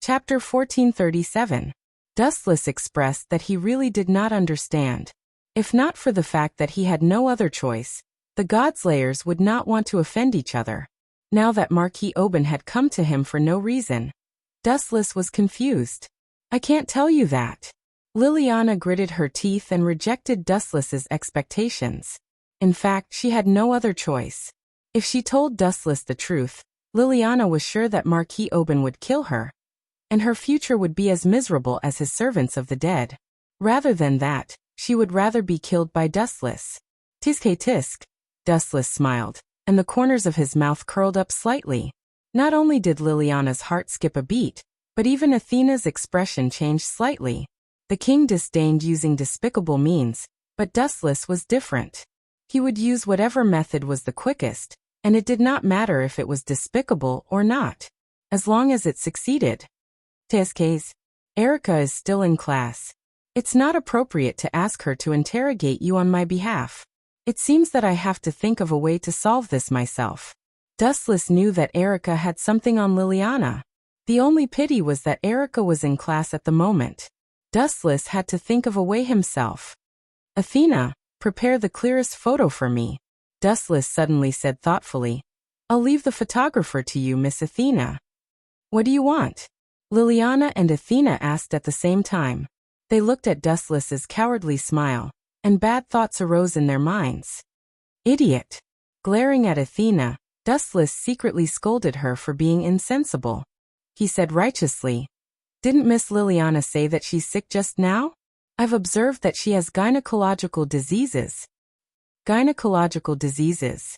Chapter 1437. Dustless expressed that he really did not understand. If not for the fact that he had no other choice, the Godslayers would not want to offend each other. Now that Marquis Oban had come to him for no reason, Dustless was confused. I can't tell you that. Liliana gritted her teeth and rejected Dustless's expectations. In fact, she had no other choice. If she told Dustless the truth, Liliana was sure that Marquis Oban would kill her, and her future would be as miserable as his servants of the dead. Rather than that, she would rather be killed by Dustless. Tisk tisk. Dustless smiled, and the corners of his mouth curled up slightly. Not only did Liliana's heart skip a beat, but even Athena's expression changed slightly. The king disdained using despicable means, but Dustless was different. He would use whatever method was the quickest, and it did not matter if it was despicable or not, as long as it succeeded. Tisk. Erica is still in class. It's not appropriate to ask her to interrogate you on my behalf. It seems that I have to think of a way to solve this myself. Dustless knew that Erica had something on Liliana. The only pity was that Erica was in class at the moment. Dustless had to think of a way himself. Athena, prepare the clearest photo for me. Dustless suddenly said thoughtfully. I'll leave the photographer to you, Miss Athena. What do you want? Liliana and Athena asked at the same time. They looked at Dustless's cowardly smile, and bad thoughts arose in their minds. Idiot! Glaring at Athena, Dustless secretly scolded her for being insensible. He said righteously, Didn't Miss Liliana say that she's sick just now? I've observed that she has gynecological diseases. Gynecological diseases.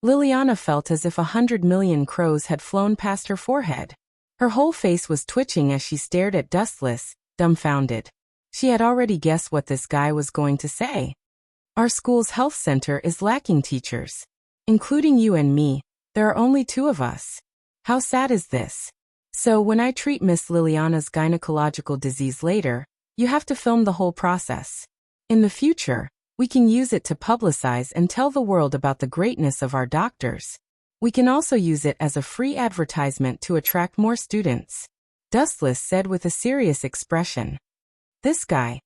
Liliana felt as if 100 million crows had flown past her forehead. Her whole face was twitching as she stared at Dustless, dumbfounded. She had already guessed what this guy was going to say. Our school's health center is lacking teachers. Including you and me, there are only 2 of us. How sad is this? So when I treat Miss Liliana's gynecological disease later, you have to film the whole process. In the future, we can use it to publicize and tell the world about the greatness of our doctors. We can also use it as a free advertisement to attract more students. Dustless said with a serious expression. This guy.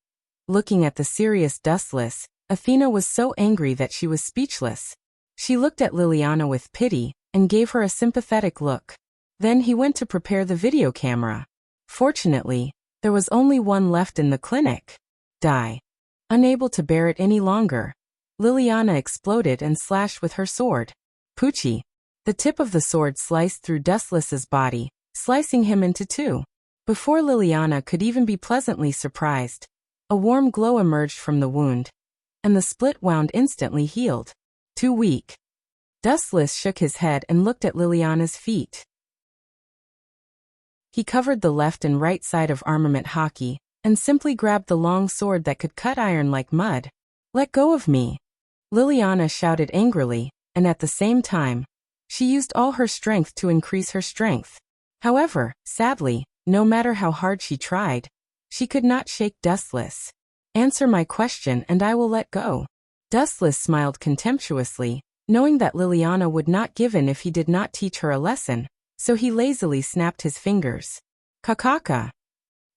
Looking at the serious Dustless, Athena was so angry that she was speechless. She looked at Liliana with pity, and gave her a sympathetic look. Then he went to prepare the video camera. Fortunately, there was only one left in the clinic. Die. Unable to bear it any longer, Liliana exploded and slashed with her sword. Poochie. The tip of the sword sliced through Dustless's body, slicing him into 2. Before Liliana could even be pleasantly surprised, a warm glow emerged from the wound, and the split wound instantly healed. Too weak. Dustless shook his head and looked at Liliana's feet. He covered the left and right side of armament hockey, and simply grabbed the long sword that could cut iron like mud. Let go of me! Liliana shouted angrily, and at the same time, she used all her strength to increase her strength. However, sadly, no matter how hard she tried, she could not shake Dustless. Answer my question and I will let go. Dustless smiled contemptuously, knowing that Liliana would not give in if he did not teach her a lesson, so he lazily snapped his fingers. Kakaka!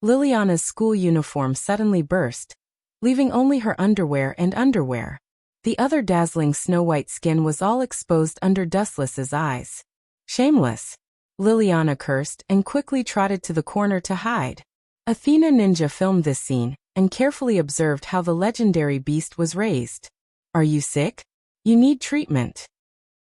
Liliana's school uniform suddenly burst, leaving only her underwear and underwear. The other dazzling snow-white skin was all exposed under Dustless's eyes. Shameless! Liliana cursed and quickly trotted to the corner to hide. Athena Ninja filmed this scene and carefully observed how the legendary beast was raised. Are you sick? You need treatment.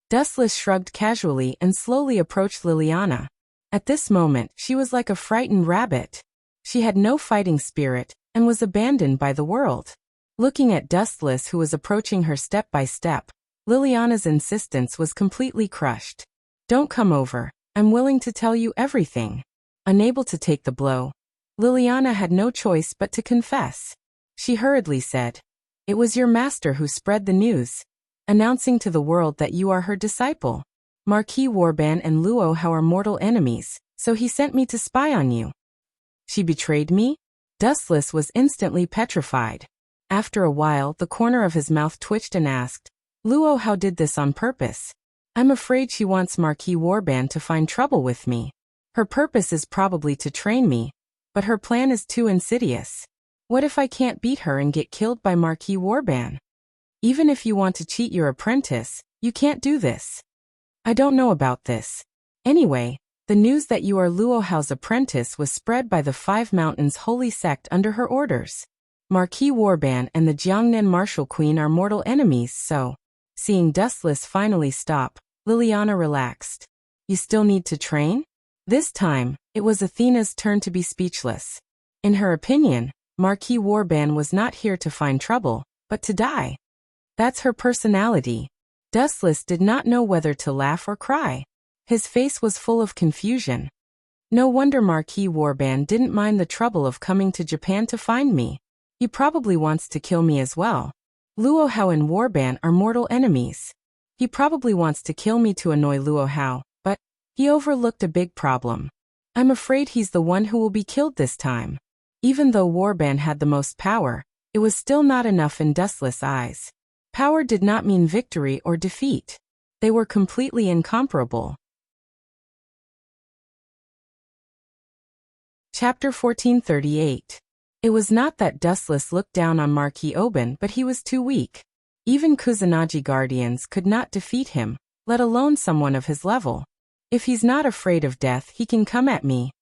Dustless shrugged casually and slowly approached Liliana. At this moment, she was like a frightened rabbit. She had no fighting spirit and was abandoned by the world. Looking at Dustless, who was approaching her step by step, Liliana's insistence was completely crushed. Don't come over. I'm willing to tell you everything. Unable to take the blow, Liliana had no choice but to confess. She hurriedly said, It was your master who spread the news, announcing to the world that you are her disciple. Marquis Warban and Luo Hao are mortal enemies, so he sent me to spy on you. She betrayed me? Dustless was instantly petrified. After a while, the corner of his mouth twitched and asked, Luo Hao did this on purpose. I'm afraid she wants Marquis Warban to find trouble with me. Her purpose is probably to train me, but her plan is too insidious. What if I can't beat her and get killed by Marquis Warban? Even if you want to cheat your apprentice, you can't do this. I don't know about this. Anyway, the news that you are Luo Hao's apprentice was spread by the Five Mountains holy sect under her orders. Marquis Warban and the Jiangnan martial queen are mortal enemies, so... Seeing Dustless finally stop, Liliana relaxed. You still need to train? This time, it was Athena's turn to be speechless. In her opinion, Marquis Warban was not here to find trouble, but to die. That's her personality. Dustless did not know whether to laugh or cry. His face was full of confusion. No wonder Marquis Warban didn't mind the trouble of coming to Japan to find me. He probably wants to kill me as well. Luo Hao and Warban are mortal enemies. He probably wants to kill me to annoy Luo Hao, but he overlooked a big problem. I'm afraid he's the one who will be killed this time. Even though Warban had the most power, it was still not enough in Dustless' eyes. Power did not mean victory or defeat. They were completely incomparable. Chapter 1438. It was not that Dustless looked down on Marquis Oban, but he was too weak. Even Kusanagi guardians could not defeat him, let alone someone of his level. If he's not afraid of death, he can come at me.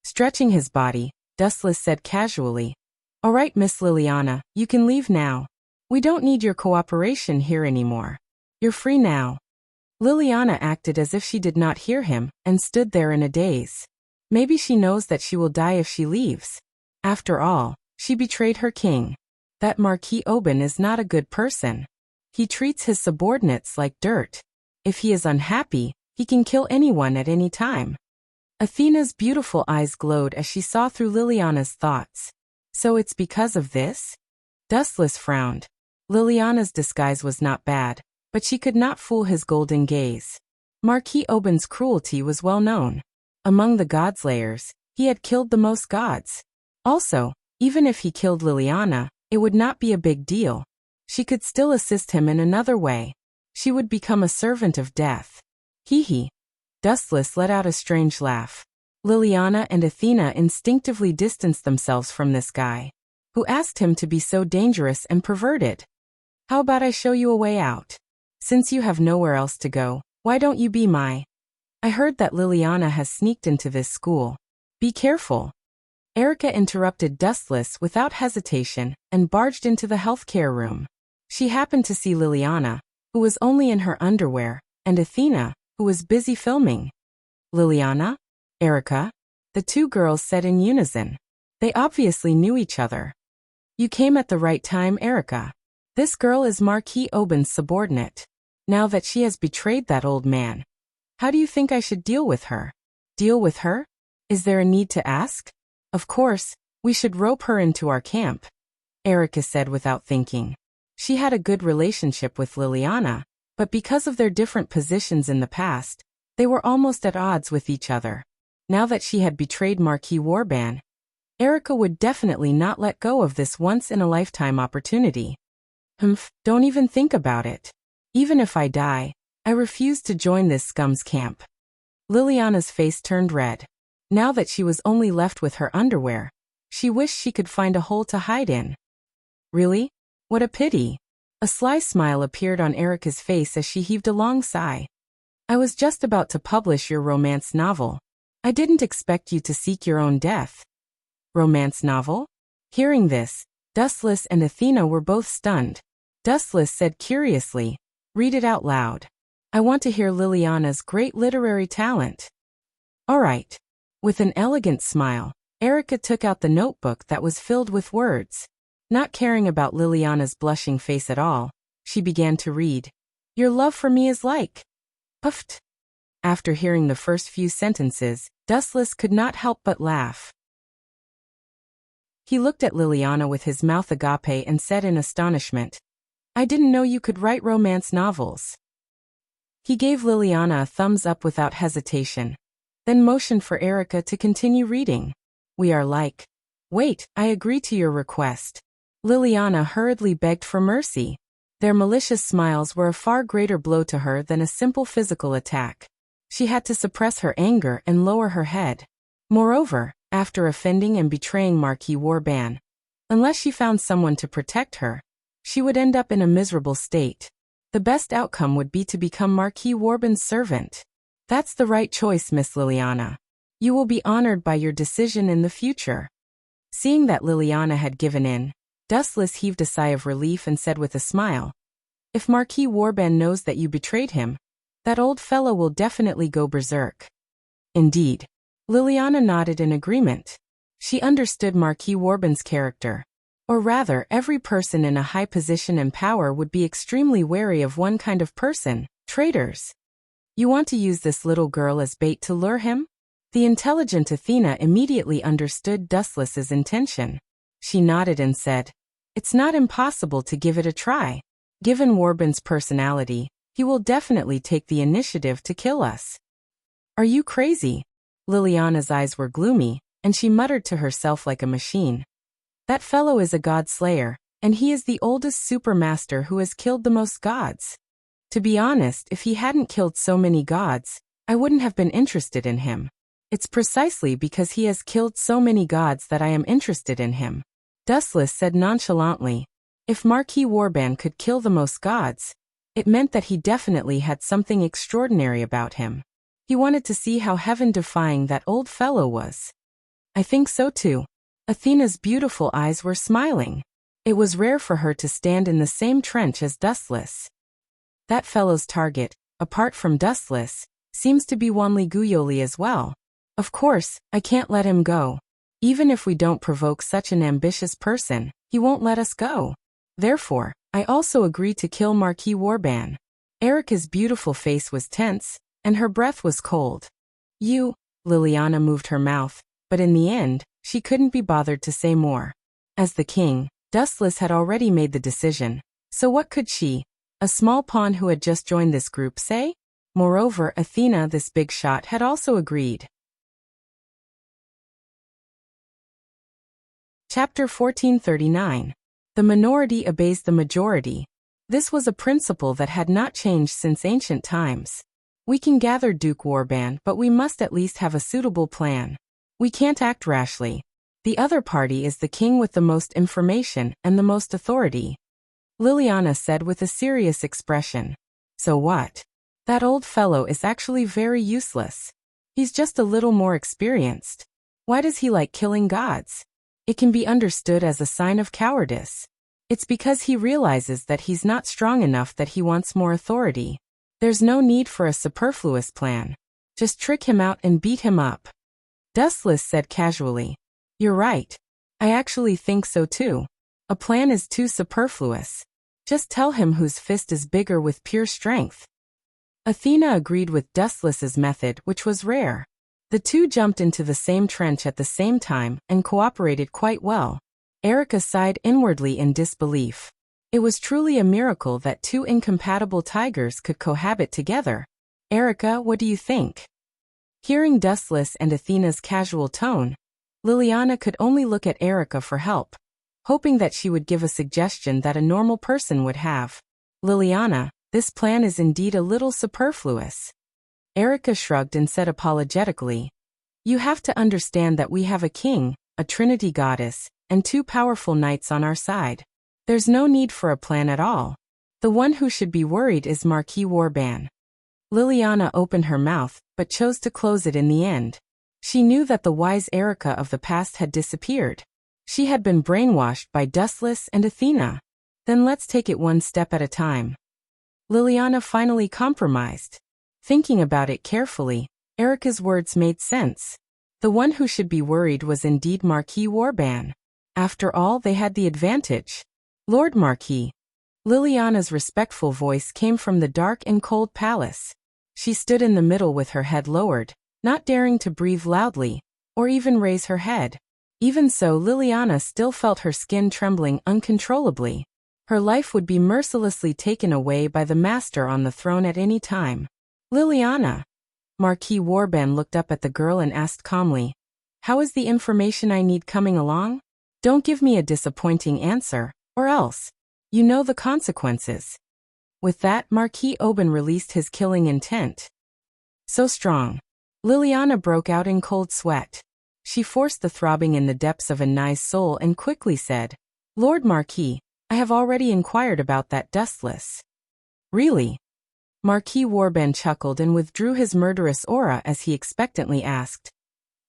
Stretching his body, Dustless said casually, "All right, Miss Liliana, you can leave now. We don't need your cooperation here anymore. You're free now." Liliana acted as if she did not hear him, and stood there in a daze. Maybe she knows that she will die if she leaves. After all, she betrayed her king. That Marquis Oban is not a good person. He treats his subordinates like dirt. If he is unhappy, he can kill anyone at any time. Athena's beautiful eyes glowed as she saw through Liliana's thoughts. So it's because of this? Dustless frowned. Liliana's disguise was not bad, but she could not fool his golden gaze. Marquis Oban's cruelty was well known. Among the Godslayers, he had killed the most gods. Also, even if he killed Liliana, it would not be a big deal. She could still assist him in another way. She would become a servant of death. Hee. Dustless let out a strange laugh. Liliana and Athena instinctively distanced themselves from this guy. Who asked him to be so dangerous and perverted? How about I show you a way out? Since you have nowhere else to go, why don't you be my... I heard that Liliana has sneaked into this school. Be careful. Erica interrupted Dustless without hesitation and barged into the healthcare room. She happened to see Liliana, who was only in her underwear, and Athena, who was busy filming. Liliana? Erica? The two girls said in unison. They obviously knew each other. You came at the right time, Erica. This girl is Marquis Oban's subordinate. Now that she has betrayed that old man, how do you think I should deal with her? Deal with her? Is there a need to ask? Of course, we should rope her into our camp, Erica said without thinking. She had a good relationship with Liliana, but because of their different positions in the past, they were almost at odds with each other. Now that she had betrayed Marquis Warban, Erica would definitely not let go of this once-in-a-lifetime opportunity. Don't even think about it. Even if I die, I refuse to join this scum's camp. Liliana's face turned red. Now that she was only left with her underwear, she wished she could find a hole to hide in. Really? What a pity. A sly smile appeared on Erica's face as she heaved a long sigh. I was just about to publish your romance novel. I didn't expect you to seek your own death. Romance novel? Hearing this, Dustless and Athena were both stunned. Dustless said curiously, "Read it out loud. I want to hear Liliana's great literary talent." All right. With an elegant smile, Erica took out the notebook that was filled with words. Not caring about Liliana's blushing face at all, she began to read. Your love for me is like... Puffed. After hearing the first few sentences, Dustless could not help but laugh. He looked at Liliana with his mouth agape and said in astonishment, I didn't know you could write romance novels. He gave Liliana a thumbs up without hesitation, then motioned for Erica to continue reading. We are like... Wait, I agree to your request. Liliana hurriedly begged for mercy. Their malicious smiles were a far greater blow to her than a simple physical attack. She had to suppress her anger and lower her head. Moreover, after offending and betraying Marquis Warban, unless she found someone to protect her, she would end up in a miserable state. The best outcome would be to become Marquis Warban's servant. That's the right choice, Miss Liliana. You will be honored by your decision in the future. Seeing that Liliana had given in, Dustless heaved a sigh of relief and said with a smile, "If Marquis Warban knows that you betrayed him, that old fellow will definitely go berserk." Indeed. Liliana nodded in agreement. She understood Marquis Warban's character. Or rather, every person in a high position and power would be extremely wary of one kind of person, traitors. You want to use this little girl as bait to lure him? The intelligent Athena immediately understood Dustless's intention. She nodded and said, "It's not impossible to give it a try. Given Warban's personality, he will definitely take the initiative to kill us." "Are you crazy?" Liliana's eyes were gloomy, and she muttered to herself like a machine. "That fellow is a god slayer, and he is the oldest supermaster who has killed the most gods. To be honest, if he hadn't killed so many gods, I wouldn't have been interested in him. It's precisely because he has killed so many gods that I am interested in him." Dustless said nonchalantly, "If Marquis Warban could kill the most gods, it meant that he definitely had something extraordinary about him. He wanted to see how heaven-defying that old fellow was." "I think so too." Athena's beautiful eyes were smiling. It was rare for her to stand in the same trench as Dustless. That fellow's target, apart from Dustless, seems to be Wanli Guyoli as well. Of course, I can't let him go. Even if we don't provoke such an ambitious person, he won't let us go. Therefore, I also agree to kill Marquis Warban. Erica's beautiful face was tense, and her breath was cold. "You," Liliana moved her mouth, but in the end, she couldn't be bothered to say more. As the king, Dustless had already made the decision, so what could she, a small pawn who had just joined this group, say? Moreover, Athena, this big shot, had also agreed. Chapter 1439. The minority obeys the majority. This was a principle that had not changed since ancient times. We can gather Duke Warban, but we must at least have a suitable plan. We can't act rashly. The other party is the king with the most information and the most authority. Liliana said with a serious expression. "So what? That old fellow is actually very useless. He's just a little more experienced. Why does he like killing gods? It can be understood as a sign of cowardice. It's because he realizes that he's not strong enough that he wants more authority. There's no need for a superfluous plan. Just trick him out and beat him up." Dustless said casually. "You're right. I actually think so too. A plan is too superfluous. Just tell him whose fist is bigger with pure strength." Athena agreed with Dustless's method, which was rare. The two jumped into the same trench at the same time and cooperated quite well. Erica sighed inwardly in disbelief. It was truly a miracle that two incompatible tigers could cohabit together. "Erica, what do you think?" Hearing Dustless and Athena's casual tone, Liliana could only look at Erica for help, hoping that she would give a suggestion that a normal person would have. "Liliana, this plan is indeed a little superfluous." Erica shrugged and said apologetically, "You have to understand that we have a king, a Trinity goddess, and two powerful knights on our side. There's no need for a plan at all. The one who should be worried is Marquis Warban." Liliana opened her mouth, but chose to close it in the end. She knew that the wise Erica of the past had disappeared. She had been brainwashed by Dustless and Athena. Then let's take it one step at a time. Liliana finally compromised. Thinking about it carefully, Erica's words made sense. The one who should be worried was indeed Marquis Warban. After all, they had the advantage. "Lord Marquis." Liliana's respectful voice came from the dark and cold palace. She stood in the middle with her head lowered, not daring to breathe loudly, or even raise her head. Even so, Liliana still felt her skin trembling uncontrollably. Her life would be mercilessly taken away by the master on the throne at any time. "Liliana." Marquis Warban looked up at the girl and asked calmly, "How is the information I need coming along? Don't give me a disappointing answer, or else. You know the consequences." With that, Marquis Oban released his killing intent. So strong. Liliana broke out in cold sweat. She forced the throbbing in the depths of Anai's soul and quickly said, Lord Marquis, I have already inquired about that dustless. Really? Marquis Warban chuckled and withdrew his murderous aura as he expectantly asked,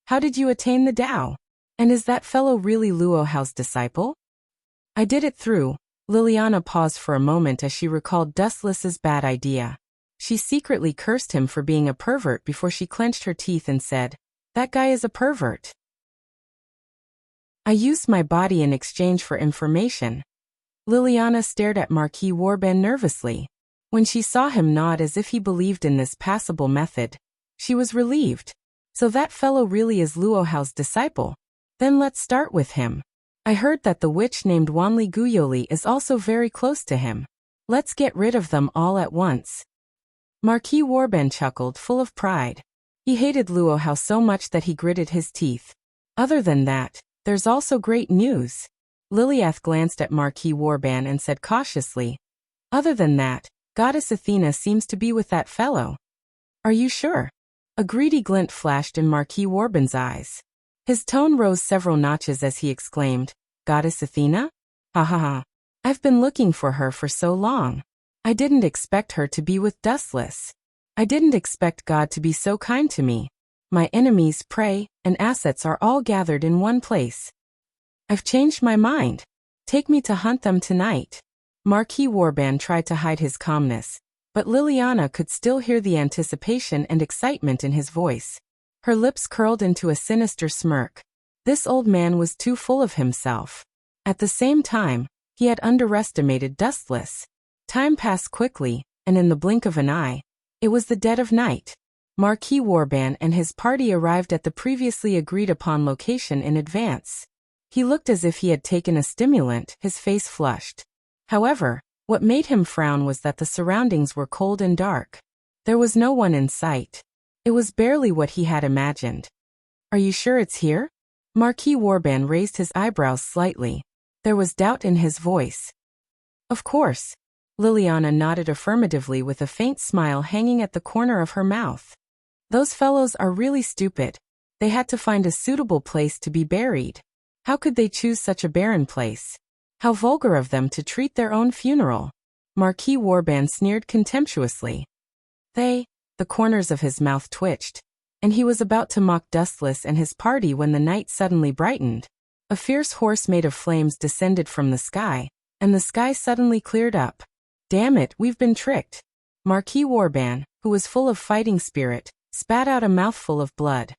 How did you attain the Tao? And is that fellow really Luohao's disciple? I did it through. Liliana paused for a moment as she recalled Dustless's bad idea. She secretly cursed him for being a pervert before she clenched her teeth and said, That guy is a pervert. I used my body in exchange for information. Liliana stared at Marquis Warban nervously. When she saw him nod as if he believed in this passable method, she was relieved. So that fellow really is Luohao's disciple. Then let's start with him. I heard that the witch named Wanli Guyoli is also very close to him. Let's get rid of them all at once. Marquis Warban chuckled, full of pride. He hated Luohao so much that he gritted his teeth. Other than that, there's also great news. Liliath glanced at Marquis Warban and said cautiously, Other than that, Goddess Athena seems to be with that fellow. Are you sure? A greedy glint flashed in Marquis Warban's eyes. His tone rose several notches as he exclaimed, Goddess Athena? Ha ha ha. I've been looking for her for so long. I didn't expect her to be with Dustless. I didn't expect God to be so kind to me. My enemies, prey, and assets are all gathered in one place. I've changed my mind. Take me to hunt them tonight. Marquis Warban tried to hide his calmness, but Liliana could still hear the anticipation and excitement in his voice. Her lips curled into a sinister smirk. This old man was too full of himself. At the same time, he had underestimated Dustless. Time passed quickly, and in the blink of an eye, it was the dead of night. Marquis Warban and his party arrived at the previously agreed-upon location in advance. He looked as if he had taken a stimulant, his face flushed. However, what made him frown was that the surroundings were cold and dark. There was no one in sight. It was barely what he had imagined. Are you sure it's here? Marquis Warban raised his eyebrows slightly. There was doubt in his voice. Of course. Liliana nodded affirmatively with a faint smile hanging at the corner of her mouth. Those fellows are really stupid. They had to find a suitable place to be buried. How could they choose such a barren place? How vulgar of them to treat their own funeral. Marquis Warban sneered contemptuously. The corners of his mouth twitched, and he was about to mock Dustless and his party when the night suddenly brightened. A fierce horse made of flames descended from the sky, and the sky suddenly cleared up. Damn it, we've been tricked. Marquis Warban, who was full of fighting spirit, spat out a mouthful of blood.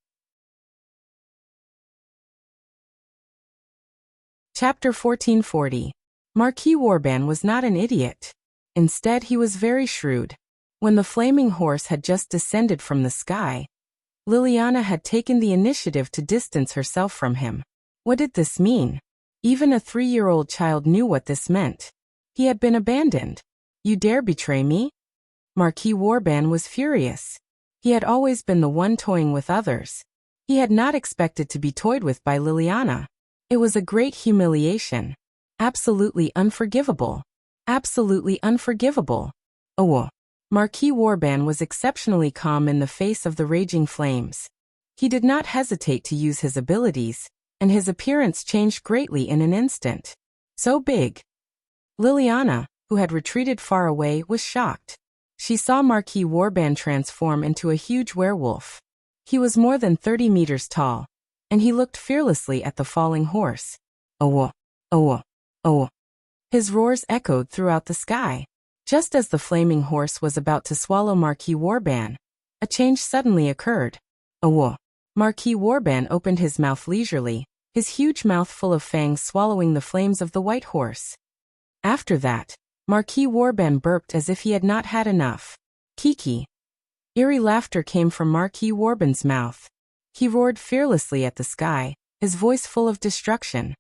Chapter 1440. Marquis Warban was not an idiot. Instead, he was very shrewd. When the flaming horse had just descended from the sky, Liliana had taken the initiative to distance herself from him. What did this mean? Even a 3-year-old child knew what this meant. He had been abandoned. You dare betray me? Marquis Warban was furious. He had always been the one toying with others. He had not expected to be toyed with by Liliana. It was a great humiliation. Absolutely unforgivable. Absolutely unforgivable. Oh. Marquis Warban was exceptionally calm in the face of the raging flames. He did not hesitate to use his abilities, and his appearance changed greatly in an instant. So big. Liliana, who had retreated far away, was shocked. She saw Marquis Warban transform into a huge werewolf. He was more than 30 meters tall, and he looked fearlessly at the falling horse. Oh, oh, oh. His roars echoed throughout the sky. Just as the flaming horse was about to swallow Marquis Warban, a change suddenly occurred. Oh. Marquis Warban opened his mouth leisurely, his huge mouth full of fangs swallowing the flames of the white horse. After that, Marquis Warban burped as if he had not had enough. Kiki. Eerie laughter came from Marquis Warban's mouth. He roared fearlessly at the sky, his voice full of destruction.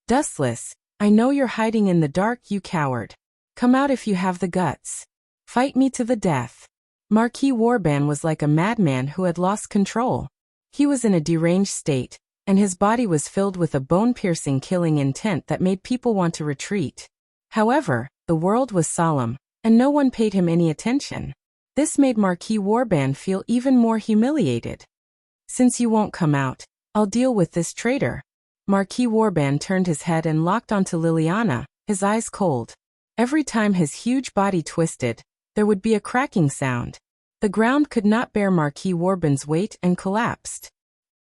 Dustless, I know you're hiding in the dark, you coward. Come out if you have the guts. Fight me to the death. Marquis Warban was like a madman who had lost control. He was in a deranged state, and his body was filled with a bone-piercing killing intent that made people want to retreat. However, the world was solemn, and no one paid him any attention. This made Marquis Warband feel even more humiliated. Since you won't come out, I'll deal with this traitor. Marquis Warband turned his head and locked onto Liliana, his eyes cold. Every time his huge body twisted, there would be a cracking sound. The ground could not bear Marquis Warband's weight and collapsed.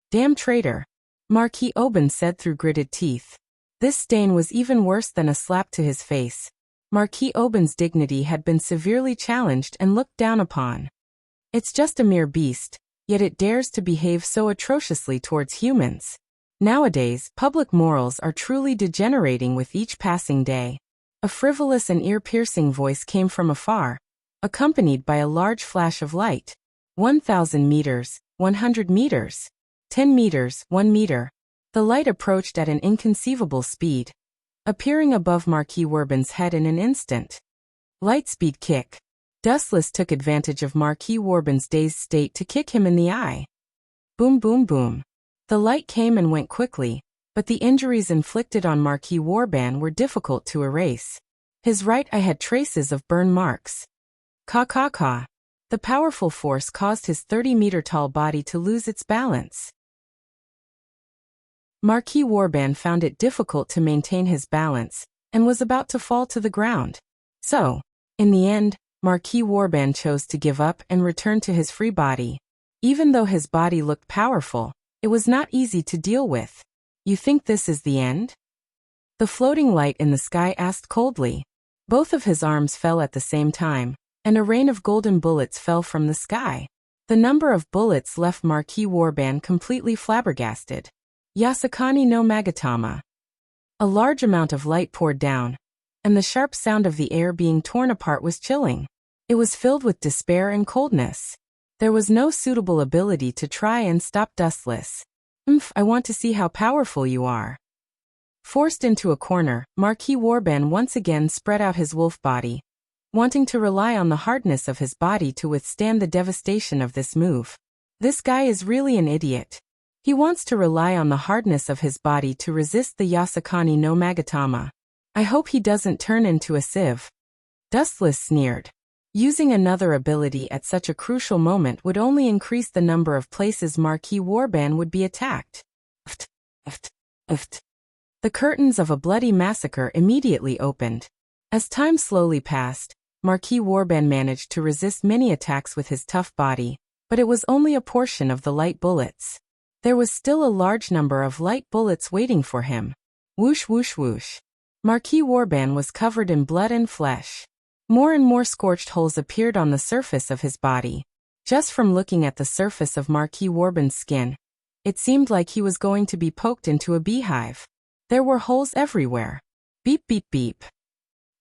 Damn traitor, Marquis Oban said through gritted teeth. This stain was even worse than a slap to his face. Marquis Oban's dignity had been severely challenged and looked down upon. It's just a mere beast, yet it dares to behave so atrociously towards humans. Nowadays, public morals are truly degenerating with each passing day. A frivolous and ear-piercing voice came from afar, accompanied by a large flash of light. 1,000 meters, 100 meters, 10 meters, 1 meter. The light approached at an inconceivable speed, appearing above Marquis Warband's head in an instant. Lightspeed kick. Dustless took advantage of Marquis Warband's dazed state to kick him in the eye. Boom boom boom. The light came and went quickly, but the injuries inflicted on Marquis Warband were difficult to erase. His right eye had traces of burn marks. Ka ka ka. The powerful force caused his 30-meter-tall body to lose its balance. Marquis Warband found it difficult to maintain his balance, and was about to fall to the ground. So, in the end, Marquis Warband chose to give up and return to his free body. Even though his body looked powerful, it was not easy to deal with. You think this is the end? The floating light in the sky asked coldly. Both of his arms fell at the same time, and a rain of golden bullets fell from the sky. The number of bullets left Marquis Warband completely flabbergasted. Yasakani no Magatama. A large amount of light poured down, and the sharp sound of the air being torn apart was chilling. It was filled with despair and coldness. There was no suitable ability to try and stop Dustless. I want to see how powerful you are. Forced into a corner, Marquis Warband once again spread out his wolf body, wanting to rely on the hardness of his body to withstand the devastation of this move. This guy is really an idiot. He wants to rely on the hardness of his body to resist the Yasakani no Magatama. I hope he doesn't turn into a sieve. Dustless sneered. Using another ability at such a crucial moment would only increase the number of places Marquis Warband would be attacked. The curtains of a bloody massacre immediately opened. As time slowly passed, Marquis Warband managed to resist many attacks with his tough body, but it was only a portion of the light bullets. There was still a large number of light bullets waiting for him. Whoosh whoosh whoosh. Marquis Warband was covered in blood and flesh. More and more scorched holes appeared on the surface of his body. Just from looking at the surface of Marquis Warband's skin, it seemed like he was going to be poked into a beehive. There were holes everywhere. Beep beep beep.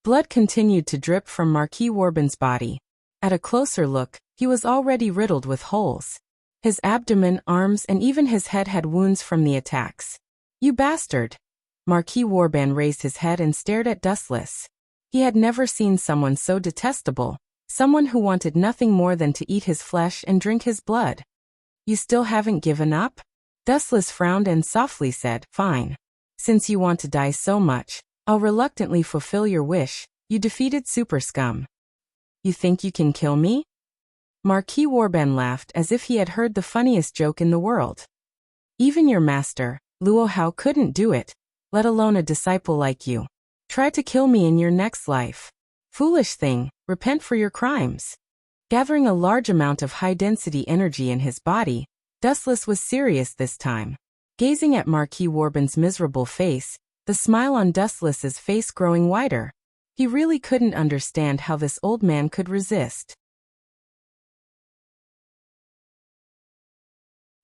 Blood continued to drip from Marquis Warband's body. At a closer look, he was already riddled with holes. His abdomen, arms, and even his head had wounds from the attacks. You bastard! Marquis Warband raised his head and stared at Dustless. He had never seen someone so detestable, someone who wanted nothing more than to eat his flesh and drink his blood. You still haven't given up? Dustless frowned and softly said, Fine. Since you want to die so much, I'll reluctantly fulfill your wish. You defeated Super Scum. You think you can kill me? Marquis Warband laughed as if he had heard the funniest joke in the world. Even your master, Luo Hao, couldn't do it, let alone a disciple like you. Try to kill me in your next life. Foolish thing, repent for your crimes. Gathering a large amount of high-density energy in his body, Dustless was serious this time. Gazing at Marquis Warband's miserable face, the smile on Dustless's face growing wider. He really couldn't understand how this old man could resist.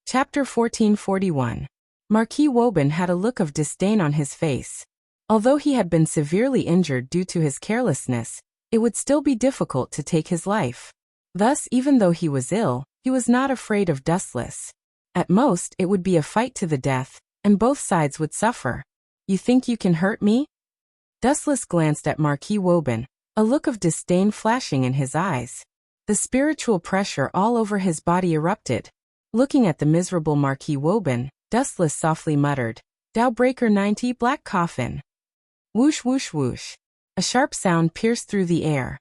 Chapter 1441. Marquis Warband had a look of disdain on his face. Although he had been severely injured due to his carelessness, it would still be difficult to take his life. Thus, even though he was ill, he was not afraid of Dustless. At most, it would be a fight to the death, and both sides would suffer. You think you can hurt me? Dustless glanced at Marquis Warband, a look of disdain flashing in his eyes. The spiritual pressure all over his body erupted. Looking at the miserable Marquis Warband, Dustless softly muttered, Dowbreaker 90 Black Coffin. Whoosh whoosh whoosh. A sharp sound pierced through the air.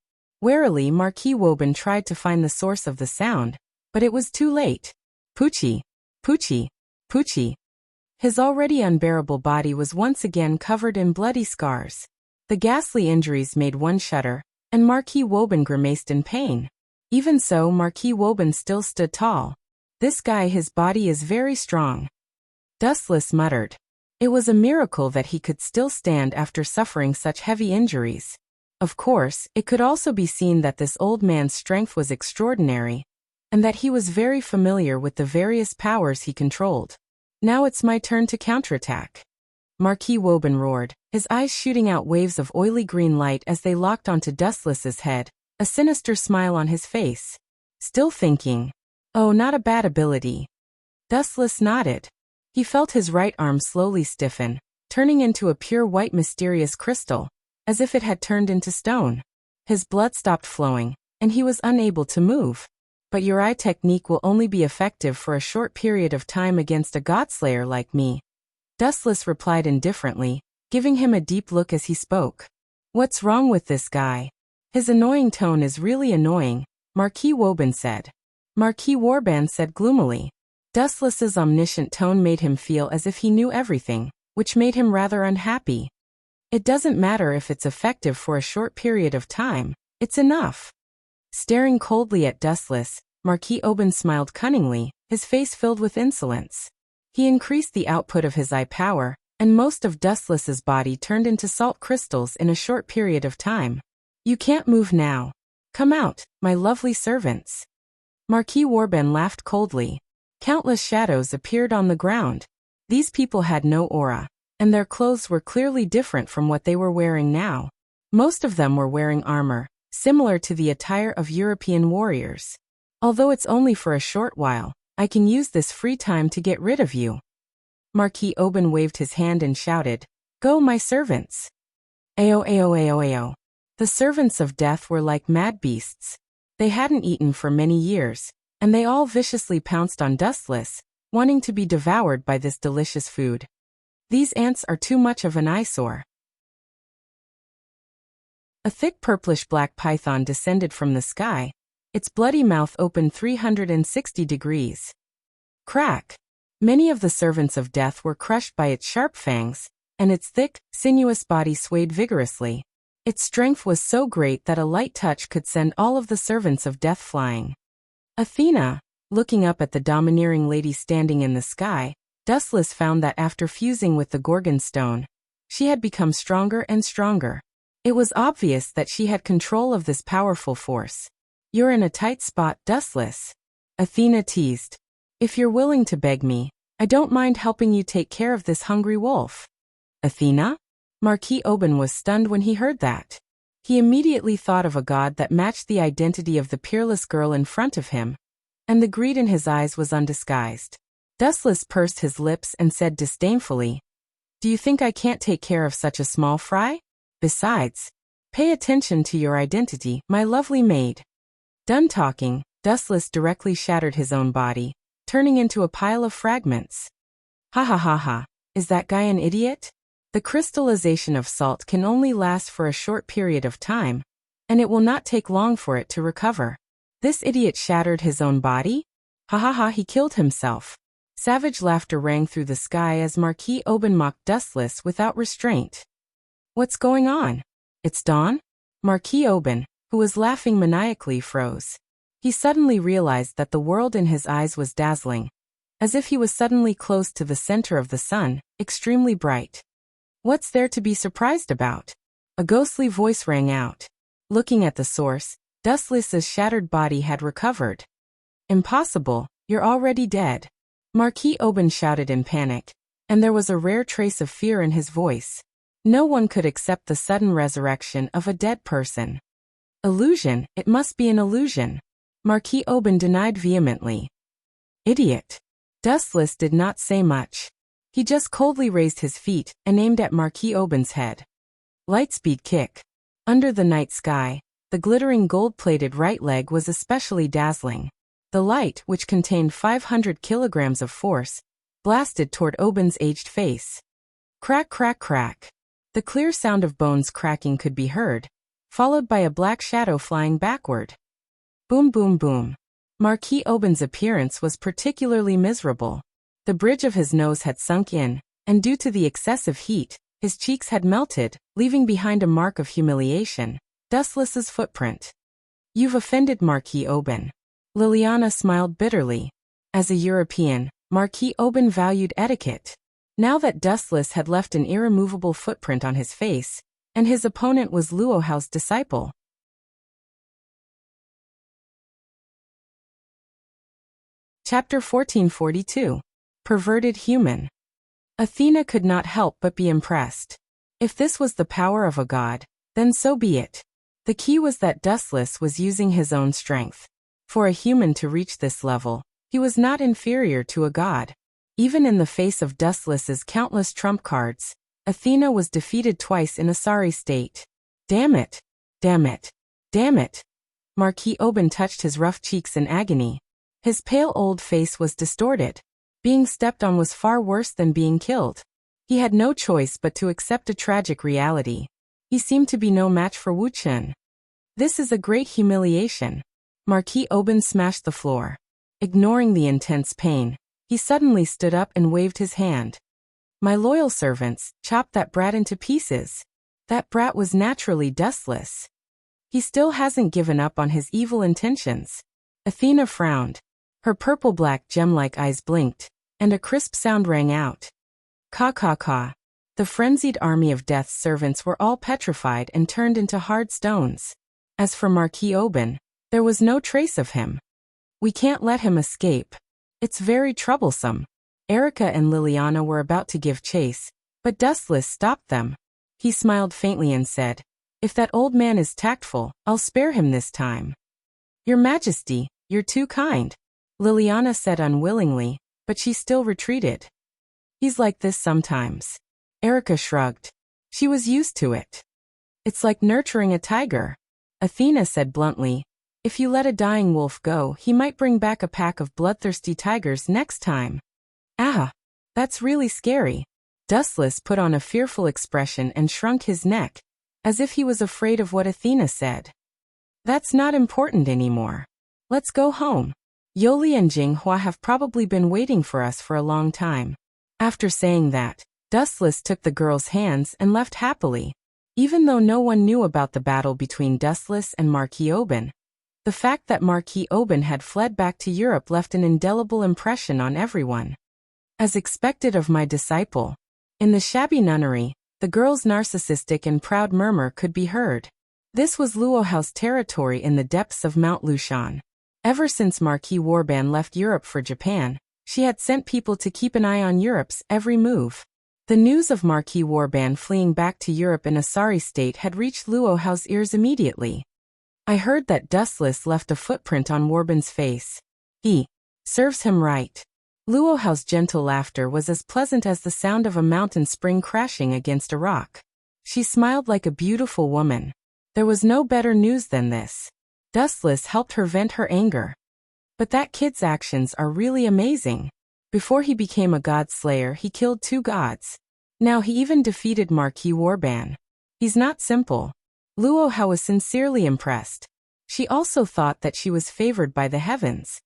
Warily, Marquis Woburn tried to find the source of the sound, but it was too late. Poochie, Poochie, Poochie. His already unbearable body was once again covered in bloody scars. The ghastly injuries made one shudder, and Marquis Woburn grimaced in pain. Even so, Marquis Woburn still stood tall. This guy, his body is very strong. Dustless muttered. It was a miracle that he could still stand after suffering such heavy injuries. Of course, it could also be seen that this old man's strength was extraordinary, and that he was very familiar with the various powers he controlled. Now it's my turn to counterattack. Marquis Woburn roared, his eyes shooting out waves of oily green light as they locked onto Dustless's head, a sinister smile on his face. Still thinking, oh, not a bad ability. Dustless nodded. He felt his right arm slowly stiffen, turning into a pure white mysterious crystal, as if it had turned into stone. His blood stopped flowing, and he was unable to move. But your eye technique will only be effective for a short period of time against a godslayer like me. Dustless replied indifferently, giving him a deep look as he spoke. What's wrong with this guy? His annoying tone is really annoying, Marquis Woburn said. Marquis Woburn said gloomily. Dustless's omniscient tone made him feel as if he knew everything, which made him rather unhappy. It doesn't matter if it's effective for a short period of time, it's enough. Staring coldly at Dustless, Marquis Woburn smiled cunningly, his face filled with insolence. He increased the output of his eye power, and most of Dustless's body turned into salt crystals in a short period of time. You can't move now. Come out, my lovely servants. Marquis Woburn laughed coldly. Countless shadows appeared on the ground. These people had no aura, and their clothes were clearly different from what they were wearing now. Most of them were wearing armor, similar to the attire of European warriors. Although it's only for a short while, I can use this free time to get rid of you. Marquis Woburn waved his hand and shouted, Go, my servants! Ayo, ayo, ayo, ayo. The servants of death were like mad beasts. They hadn't eaten for many years, and they all viciously pounced on Dustless, wanting to be devoured by this delicious food. These ants are too much of an eyesore. A thick purplish-black python descended from the sky, its bloody mouth opened 360 degrees. Crack! Many of the servants of death were crushed by its sharp fangs, and its thick, sinuous body swayed vigorously. Its strength was so great that a light touch could send all of the servants of death flying. Athena, looking up at the domineering lady standing in the sky, Dustless found that after fusing with the Gorgon stone, she had become stronger and stronger. It was obvious that she had control of this powerful force. You're in a tight spot, Dustless. Athena teased. If you're willing to beg me, I don't mind helping you take care of this hungry wolf. Athena? Marquis Woburn was stunned when he heard that. He immediately thought of a god that matched the identity of the peerless girl in front of him, and the greed in his eyes was undisguised. Dustless pursed his lips and said disdainfully, Do you think I can't take care of such a small fry? Besides, pay attention to your identity, my lovely maid. Done talking, Dustless directly shattered his own body, turning into a pile of fragments. Ha ha ha ha, is that guy an idiot? The crystallization of salt can only last for a short period of time, and it will not take long for it to recover. This idiot shattered his own body? Ha ha ha, he killed himself. Savage laughter rang through the sky as Marquis Woburn mocked Dustless without restraint. What's going on? It's dawn? Marquis Woburn, who was laughing maniacally, froze. He suddenly realized that the world in his eyes was dazzling, as if he was suddenly close to the center of the sun, extremely bright. What's there to be surprised about? A ghostly voice rang out. Looking at the source, Dustless's shattered body had recovered. Impossible, you're already dead. Marquis Woburn shouted in panic, and there was a rare trace of fear in his voice. No one could accept the sudden resurrection of a dead person. Illusion, it must be an illusion. Marquis Woburn denied vehemently. Idiot. Dustless did not say much. He just coldly raised his feet and aimed at Marquis Woburn's head. Lightspeed kick. Under the night sky, the glittering gold-plated right leg was especially dazzling. The light, which contained 500 kilograms of force, blasted toward Woburn's aged face. Crack, crack, crack. The clear sound of bones cracking could be heard. followed by a black shadow flying backward. Boom boom boom. Marquis Aubyn's appearance was particularly miserable. The bridge of his nose had sunk in, and due to the excessive heat, his cheeks had melted, leaving behind a mark of humiliation, Dustless's footprint. You've offended Marquis Aubyn. Liliana smiled bitterly. As a European, Marquis Aubyn valued etiquette. Now that Dustless had left an irremovable footprint on his face, and his opponent was Luohau's disciple. Chapter 1442. Perverted Human. Athena could not help but be impressed. If this was the power of a god, then so be it. The key was that Dustless was using his own strength. For a human to reach this level, he was not inferior to a god. Even in the face of Dustless's countless trump cards, Athena was defeated twice in a sorry state. Damn it! Damn it! Damn it! Marquis Aubyn touched his rough cheeks in agony. His pale old face was distorted. Being stepped on was far worse than being killed. He had no choice but to accept a tragic reality. He seemed to be no match for Wu Chen. This is a great humiliation. Marquis Aubyn smashed the floor. Ignoring the intense pain, he suddenly stood up and waved his hand. My loyal servants, chop that brat into pieces. That brat was naturally Dustless. He still hasn't given up on his evil intentions. Athena frowned. Her purple-black gem-like eyes blinked, and a crisp sound rang out. Caw caw caw. The frenzied army of Death's servants were all petrified and turned into hard stones. As for Marquis Aubyn, there was no trace of him. We can't let him escape. It's very troublesome. Erica and Liliana were about to give chase, but Dustless stopped them. He smiled faintly and said, If that old man is tactful, I'll spare him this time. Your Majesty, you're too kind. Liliana said unwillingly, but she still retreated. He's like this sometimes. Erica shrugged. She was used to it. It's like nurturing a tiger. Athena said bluntly, If you let a dying wolf go, he might bring back a pack of bloodthirsty tigers next time. Ah, that's really scary. Dustless put on a fearful expression and shrunk his neck, as if he was afraid of what Athena said. That's not important anymore. Let's go home. Yoli and Jinghua have probably been waiting for us for a long time. After saying that, Dustless took the girl's hands and left happily. Even though no one knew about the battle between Dustless and Marquis Aubyn, the fact that Marquis Aubyn had fled back to Europe left an indelible impression on everyone. As expected of my disciple. In the shabby nunnery, the girl's narcissistic and proud murmur could be heard. This was Luohau's territory in the depths of Mount Lushan. Ever since Marquis Warban left Europe for Japan, she had sent people to keep an eye on Europe's every move. The news of Marquis Warban fleeing back to Europe in a sorry state had reached Luohau's ears immediately. I heard that Dustless left a footprint on Warban's face. He serves him right. Luohau's gentle laughter was as pleasant as the sound of a mountain spring crashing against a rock. She smiled like a beautiful woman. There was no better news than this. Dustless helped her vent her anger. But that kid's actions are really amazing. Before he became a god slayer, he killed 2 gods. Now he even defeated Marquis Warban. He's not simple. Luohau was sincerely impressed. She also thought that she was favored by the heavens.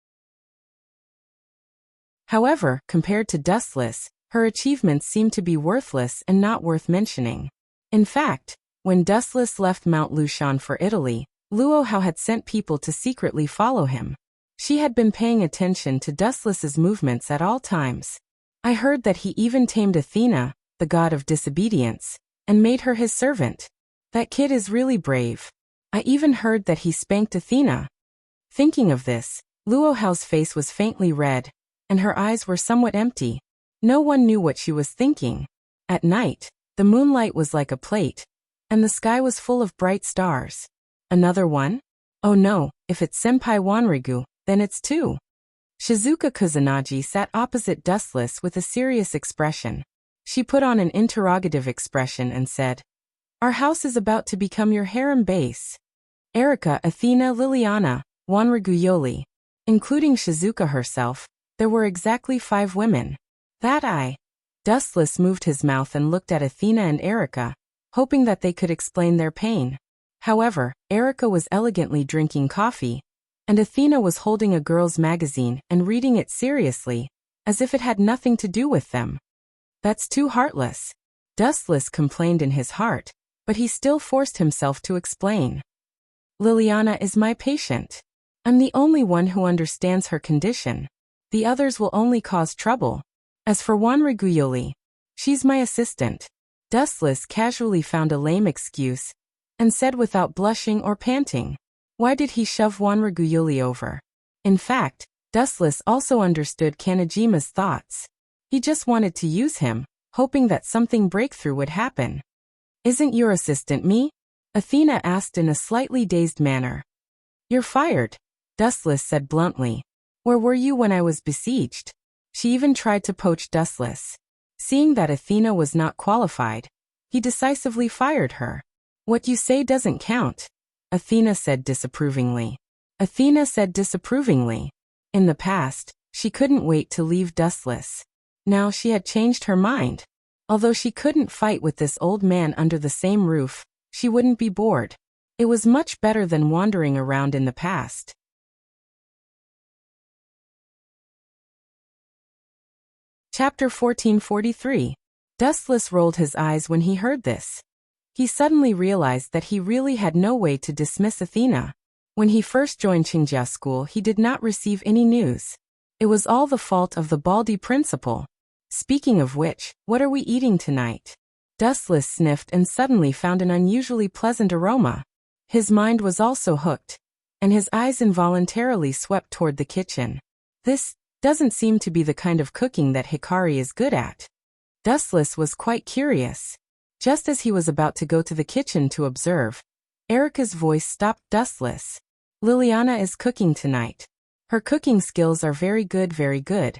However, compared to Dustless, her achievements seemed to be worthless and not worth mentioning. In fact, when Dustless left Mount Lushan for Italy, Luohau had sent people to secretly follow him. She had been paying attention to Dustless's movements at all times. I heard that he even tamed Athena, the god of disobedience, and made her his servant. That kid is really brave. I even heard that he spanked Athena. Thinking of this, Luohau's face was faintly red, and her eyes were somewhat empty. No one knew what she was thinking. At night, the moonlight was like a plate, and the sky was full of bright stars. Another one? Oh no, if it's Senpai Wanrigu, then it's 2. Shizuka Kusanagi sat opposite Dustless with a serious expression. She put on an interrogative expression and said, Our house is about to become your harem base. Erica, Athena, Liliana, Wanrigu Yoli. Including Shizuka herself, there were exactly 5 women. Dustless moved his mouth and looked at Athena and Erica, hoping that they could explain their pain. However, Erica was elegantly drinking coffee, and Athena was holding a girl's magazine and reading it seriously, as if it had nothing to do with them. That's too heartless, Dustless complained in his heart, but he still forced himself to explain. Liliana is my patient. I'm the only one who understands her condition. The others will only cause trouble. As for Juan Regulioli, she's my assistant. Dustless casually found a lame excuse and said without blushing or panting. Why did he shove Juan Regulioli over? In fact, Dustless also understood Kanajima's thoughts. He just wanted to use him, hoping that something breakthrough would happen. Isn't your assistant me? Athena asked in a slightly dazed manner. You're fired, Dustless said bluntly. Where were you when I was besieged? She even tried to poach Dustless. Seeing that Athena was not qualified, he decisively fired her. What you say doesn't count, Athena said disapprovingly. In the past, she couldn't wait to leave Dustless. Now she had changed her mind. Although she couldn't fight with this old man under the same roof, she wouldn't be bored. It was much better than wandering around in the past. Chapter 1443. Dustless rolled his eyes when he heard this. He suddenly realized that he really had no way to dismiss Athena. When he first joined Qingjia school, he did not receive any news. It was all the fault of the Baldi principal. Speaking of which, what are we eating tonight? Dustless sniffed and suddenly found an unusually pleasant aroma. His mind was also hooked, and his eyes involuntarily swept toward the kitchen. This doesn't seem to be the kind of cooking that Hikari is good at. Dustless was quite curious. Just as he was about to go to the kitchen to observe, Erica's voice stopped Dustless. Liliana is cooking tonight. Her cooking skills are very good, very good.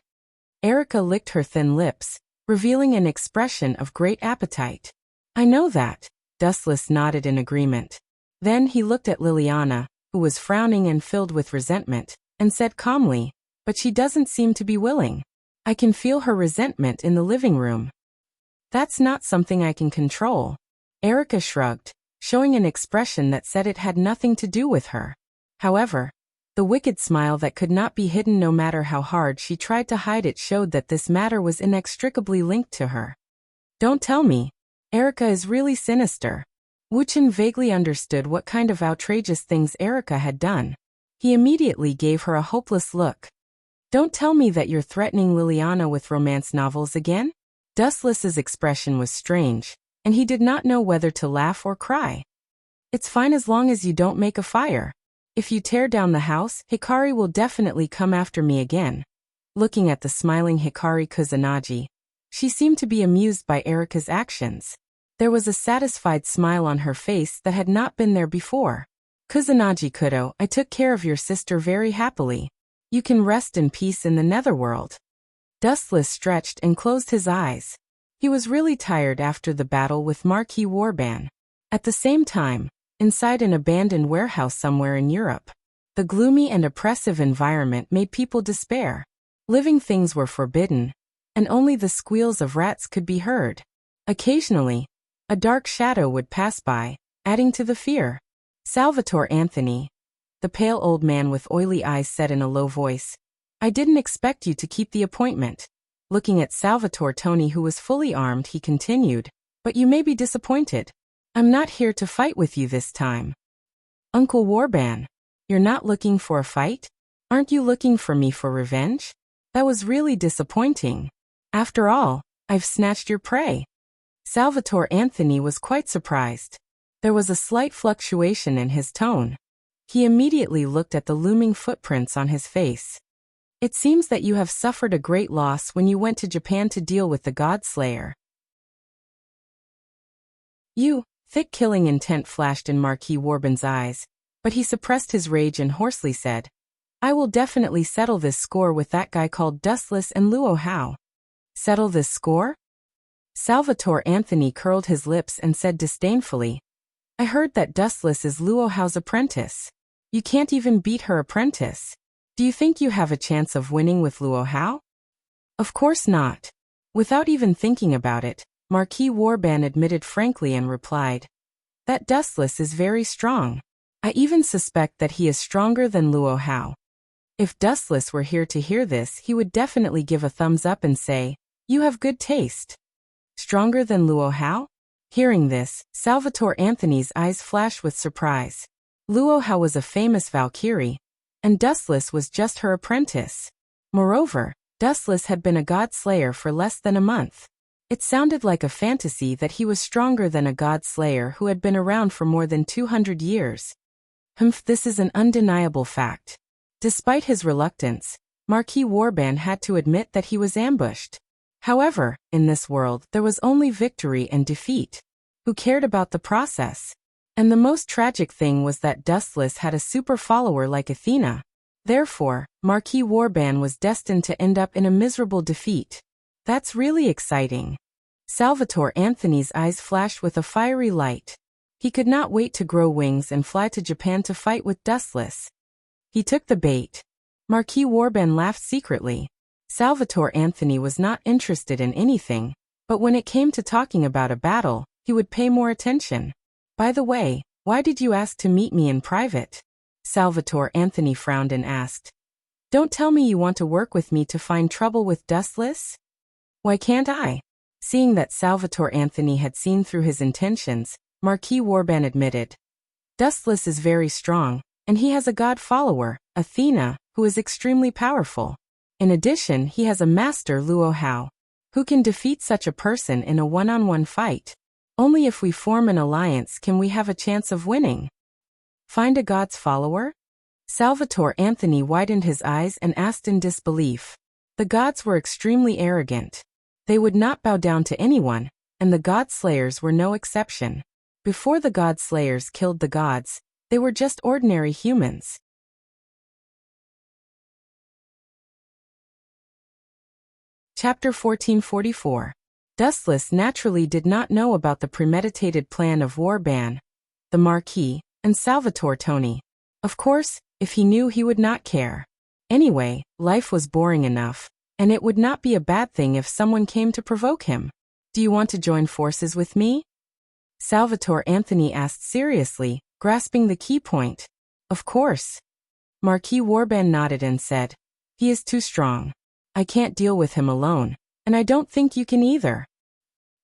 Erica licked her thin lips, revealing an expression of great appetite. I know that, Dustless nodded in agreement. Then he looked at Liliana, who was frowning and filled with resentment, and said calmly, but she doesn't seem to be willing. I can feel her resentment in the living room. That's not something I can control. Erica shrugged, showing an expression that said it had nothing to do with her. However, the wicked smile that could not be hidden no matter how hard she tried to hide it showed that this matter was inextricably linked to her. Don't tell me. Erica is really sinister. Wuchen vaguely understood what kind of outrageous things Erica had done. He immediately gave her a hopeless look. Don't tell me that you're threatening Liliana with romance novels again? Dustless's expression was strange, and he did not know whether to laugh or cry. It's fine as long as you don't make a fire. If you tear down the house, Hikari will definitely come after me again. Looking at the smiling Hikari Kusanagi, she seemed to be amused by Erica's actions. There was a satisfied smile on her face that had not been there before. Kusanagi Kudo, I took care of your sister very happily. You can rest in peace in the netherworld. Dustless stretched and closed his eyes. He was really tired after the battle with Marquis Warban. At the same time, inside an abandoned warehouse somewhere in Europe, the gloomy and oppressive environment made people despair. Living things were forbidden, and only the squeals of rats could be heard. Occasionally, a dark shadow would pass by, adding to the fear. Salvatore Anthony, the pale old man with oily eyes, said in a low voice, I didn't expect you to keep the appointment. Looking at Salvatore Tony, who was fully armed, he continued, but you may be disappointed. I'm not here to fight with you this time. Uncle Warban, you're not looking for a fight? Aren't you looking for me for revenge? That was really disappointing. After all, I've snatched your prey. Salvatore Anthony was quite surprised. There was a slight fluctuation in his tone. He immediately looked at the looming footprints on his face. It seems that you have suffered a great loss when you went to Japan to deal with the God Slayer. Thick killing intent flashed in Marquis Warban's eyes, but he suppressed his rage and hoarsely said, I will definitely settle this score with that guy called Dustless and Luo Hao. Settle this score? Salvatore Anthony curled his lips and said disdainfully, I heard that Dustless is Luo Hao's apprentice. You can't even beat her apprentice. Do you think you have a chance of winning with Luo Hao? Of course not. Without even thinking about it, Marquis Warban admitted frankly and replied, That Dustless is very strong. I even suspect that he is stronger than Luo Hao. If Dustless were here to hear this, he would definitely give a thumbs up and say, "You have good taste." Stronger than Luo Hao? Hearing this, Salvatore Anthony's eyes flashed with surprise. Luo Hao was a famous Valkyrie, and Dustless was just her apprentice. Moreover, Dustless had been a god slayer for less than a month. It sounded like a fantasy that he was stronger than a god slayer who had been around for more than 200 years. This is an undeniable fact. Despite his reluctance, Marquis Warban had to admit that he was ambushed. However, in this world there was only victory and defeat. Who cared about the process? And the most tragic thing was that Dustless had a super follower like Athena. Therefore, Marquis Warban was destined to end up in a miserable defeat. That's really exciting. Salvatore Anthony's eyes flashed with a fiery light. He could not wait to grow wings and fly to Japan to fight with Dustless. He took the bait. Marquis Warban laughed secretly. Salvatore Anthony was not interested in anything, but when it came to talking about a battle, he would pay more attention. By the way, why did you ask to meet me in private? Salvatore Anthony frowned and asked. Don't tell me you want to work with me to find trouble with Dustless? Why can't I? Seeing that Salvatore Anthony had seen through his intentions, Marquis Warban admitted. Dustless is very strong, and he has a god follower, Athena, who is extremely powerful. In addition, he has a master, Luo Hao, who can defeat such a person in a one-on-one fight. Only if we form an alliance can we have a chance of winning. Find a god's follower? Salvatore Anthony widened his eyes and asked in disbelief. The gods were extremely arrogant. They would not bow down to anyone, and the god slayers were no exception. Before the god slayers killed the gods, they were just ordinary humans. Chapter 1444. Dustless naturally did not know about the premeditated plan of Warban, the Marquis, and Salvatore Tony. Of course, if he knew, he would not care. Anyway, life was boring enough, and it would not be a bad thing if someone came to provoke him. Do you want to join forces with me? Salvatore Anthony asked seriously, grasping the key point. Of course. Marquis Warban nodded and said, He is too strong. I can't deal with him alone, and I don't think you can either.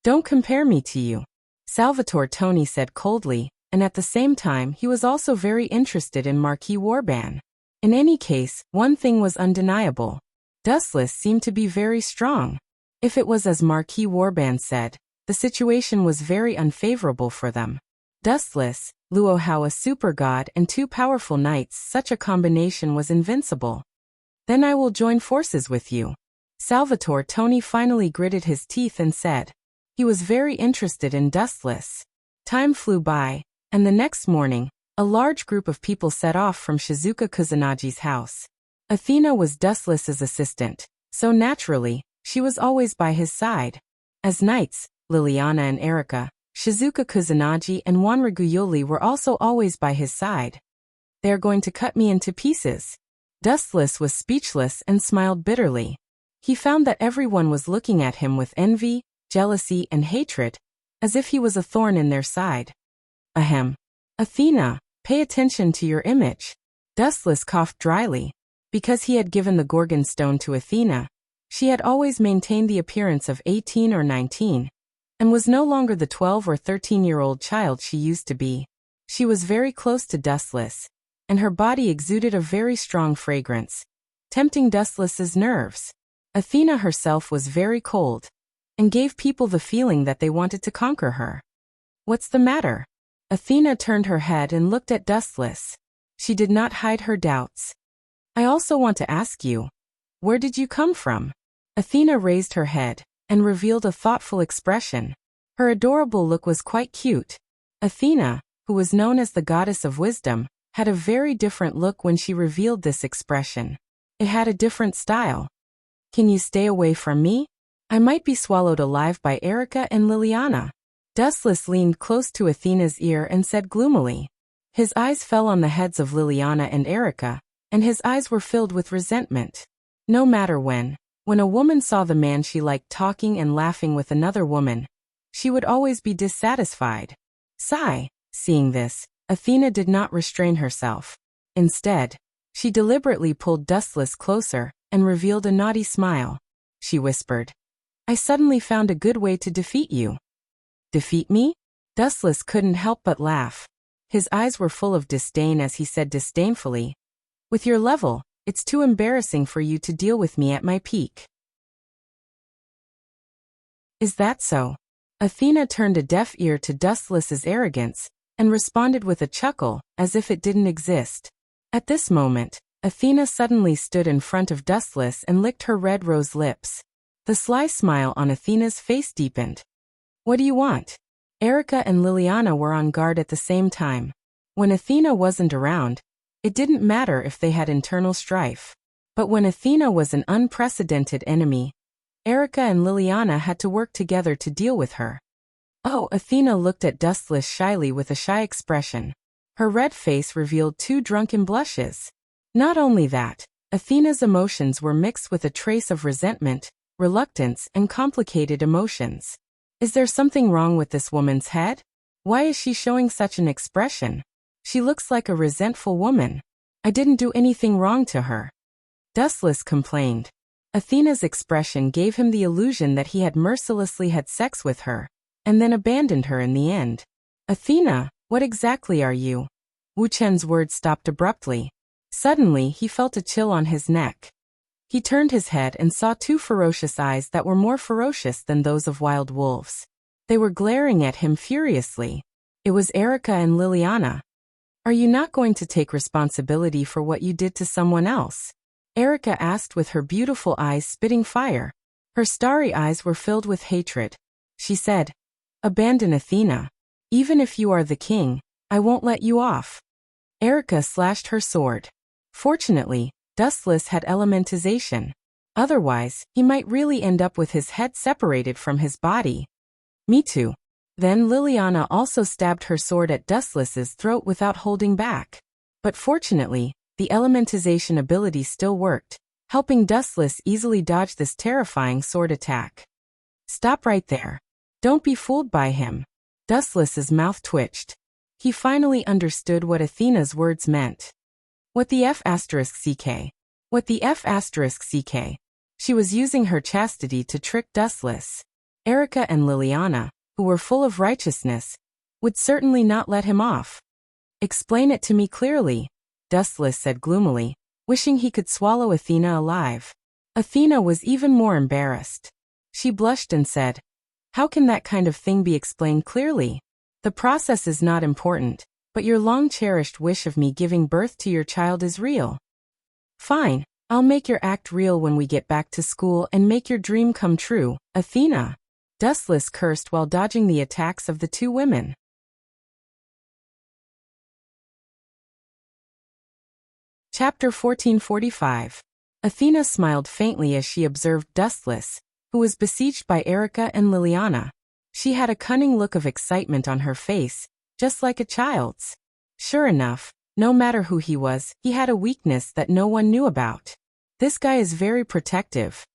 Don't compare me to you, Salvatore Tony said coldly, and at the same time he was also very interested in Marquis Warban. In any case, one thing was undeniable. Dustless seemed to be very strong. If it was as Marquis Warban said, the situation was very unfavorable for them. Dustless, Luo Hao a super god and two powerful knights, such a combination was invincible. Then I will join forces with you. Salvatore Tony finally gritted his teeth and said. He was very interested in Dustless. Time flew by, and the next morning, a large group of people set off from Shizuka Kusunagi's house. Athena was Dustless's assistant, so naturally, she was always by his side. As knights, Liliana and Erika, Shizuka Kusunagi and Wanrigu Yoli were also always by his side. They are going to cut me into pieces. Dustless was speechless and smiled bitterly. He found that everyone was looking at him with envy, jealousy, and hatred, as if he was a thorn in their side. Ahem. Athena, pay attention to your image. Dustless coughed dryly. Because he had given the Gorgon stone to Athena, she had always maintained the appearance of 18 or 19, and was no longer the 12 or 13-year-old child she used to be. She was very close to Dustless, and her body exuded a very strong fragrance, tempting Dustless's nerves. Athena herself was very cold, and gave people the feeling that they wanted to conquer her. What's the matter? Athena turned her head and looked at Dustless. She did not hide her doubts. I also want to ask you, where did you come from? Athena raised her head and revealed a thoughtful expression. Her adorable look was quite cute. Athena, who was known as the goddess of wisdom, had a very different look when she revealed this expression. It had a different style. Can you stay away from me? I might be swallowed alive by Erika and Liliana. Dustless leaned close to Athena's ear and said gloomily. His eyes fell on the heads of Liliana and Erika, and his eyes were filled with resentment. No matter when a woman saw the man she liked talking and laughing with another woman, she would always be dissatisfied. Sigh, Seeing this, Athena did not restrain herself. Instead, she deliberately pulled Dustless closer and revealed a naughty smile. She whispered, "I suddenly found a good way to defeat you." "Defeat me?" Dustless couldn't help but laugh. His eyes were full of disdain as he said disdainfully, "With your level, it's too embarrassing for you to deal with me at my peak." "Is that so?" Athena turned a deaf ear to Dustless's arrogance and responded with a chuckle as if it didn't exist. At this moment, Athena suddenly stood in front of Dustless and licked her red rose lips. The sly smile on Athena's face deepened. "What do you want?" Erica and Liliana were on guard at the same time. When Athena wasn't around, it didn't matter if they had internal strife. But when Athena was an unprecedented enemy, Erica and Liliana had to work together to deal with her. "Oh," Athena looked at Dustless shyly with a shy expression. Her red face revealed 2 drunken blushes. Not only that, Athena's emotions were mixed with a trace of resentment, reluctance, and complicated emotions. Is there something wrong with this woman's head? Why is she showing such an expression? She looks like a resentful woman. I didn't do anything wrong to her. Dustless complained. Athena's expression gave him the illusion that he had mercilessly had sex with her, and then abandoned her in the end. "Athena, what exactly are you?" Wu Chen's words stopped abruptly. Suddenly, he felt a chill on his neck. He turned his head and saw 2 ferocious eyes that were more ferocious than those of wild wolves. They were glaring at him furiously. It was Erica and Liliana. "Are you not going to take responsibility for what you did to someone else?" Erica asked with her beautiful eyes spitting fire. Her starry eyes were filled with hatred. She said, "Abandon Athena. Even if you are the king, I won't let you off." Erica slashed her sword. Fortunately, Dustless had elementization. Otherwise, he might really end up with his head separated from his body. "Me too." Then Liliana also stabbed her sword at Dustless's throat without holding back. But fortunately, the elementization ability still worked, helping Dustless easily dodge this terrifying sword attack. "Stop right there. Don't be fooled by him." Dustless's mouth twitched. He finally understood what Athena's words meant. What the F***ck? What the F***ck? She was using her chastity to trick Dustless. Erica and Liliana, who were full of righteousness, would certainly not let him off. "Explain it to me clearly," Dustless said gloomily, wishing he could swallow Athena alive. Athena was even more embarrassed. She blushed and said, "How can that kind of thing be explained clearly? The process is not important, but your long-cherished wish of me giving birth to your child is real." "Fine, I'll make your act real when we get back to school and make your dream come true, Athena." Dustless cursed while dodging the attacks of the 2 women. Chapter 1445. Athena smiled faintly as she observed Dustless, who was besieged by Erica and Liliana. She had a cunning look of excitement on her face, just like a child's. Sure enough, no matter who he was, he had a weakness that no one knew about. "This guy is very protective."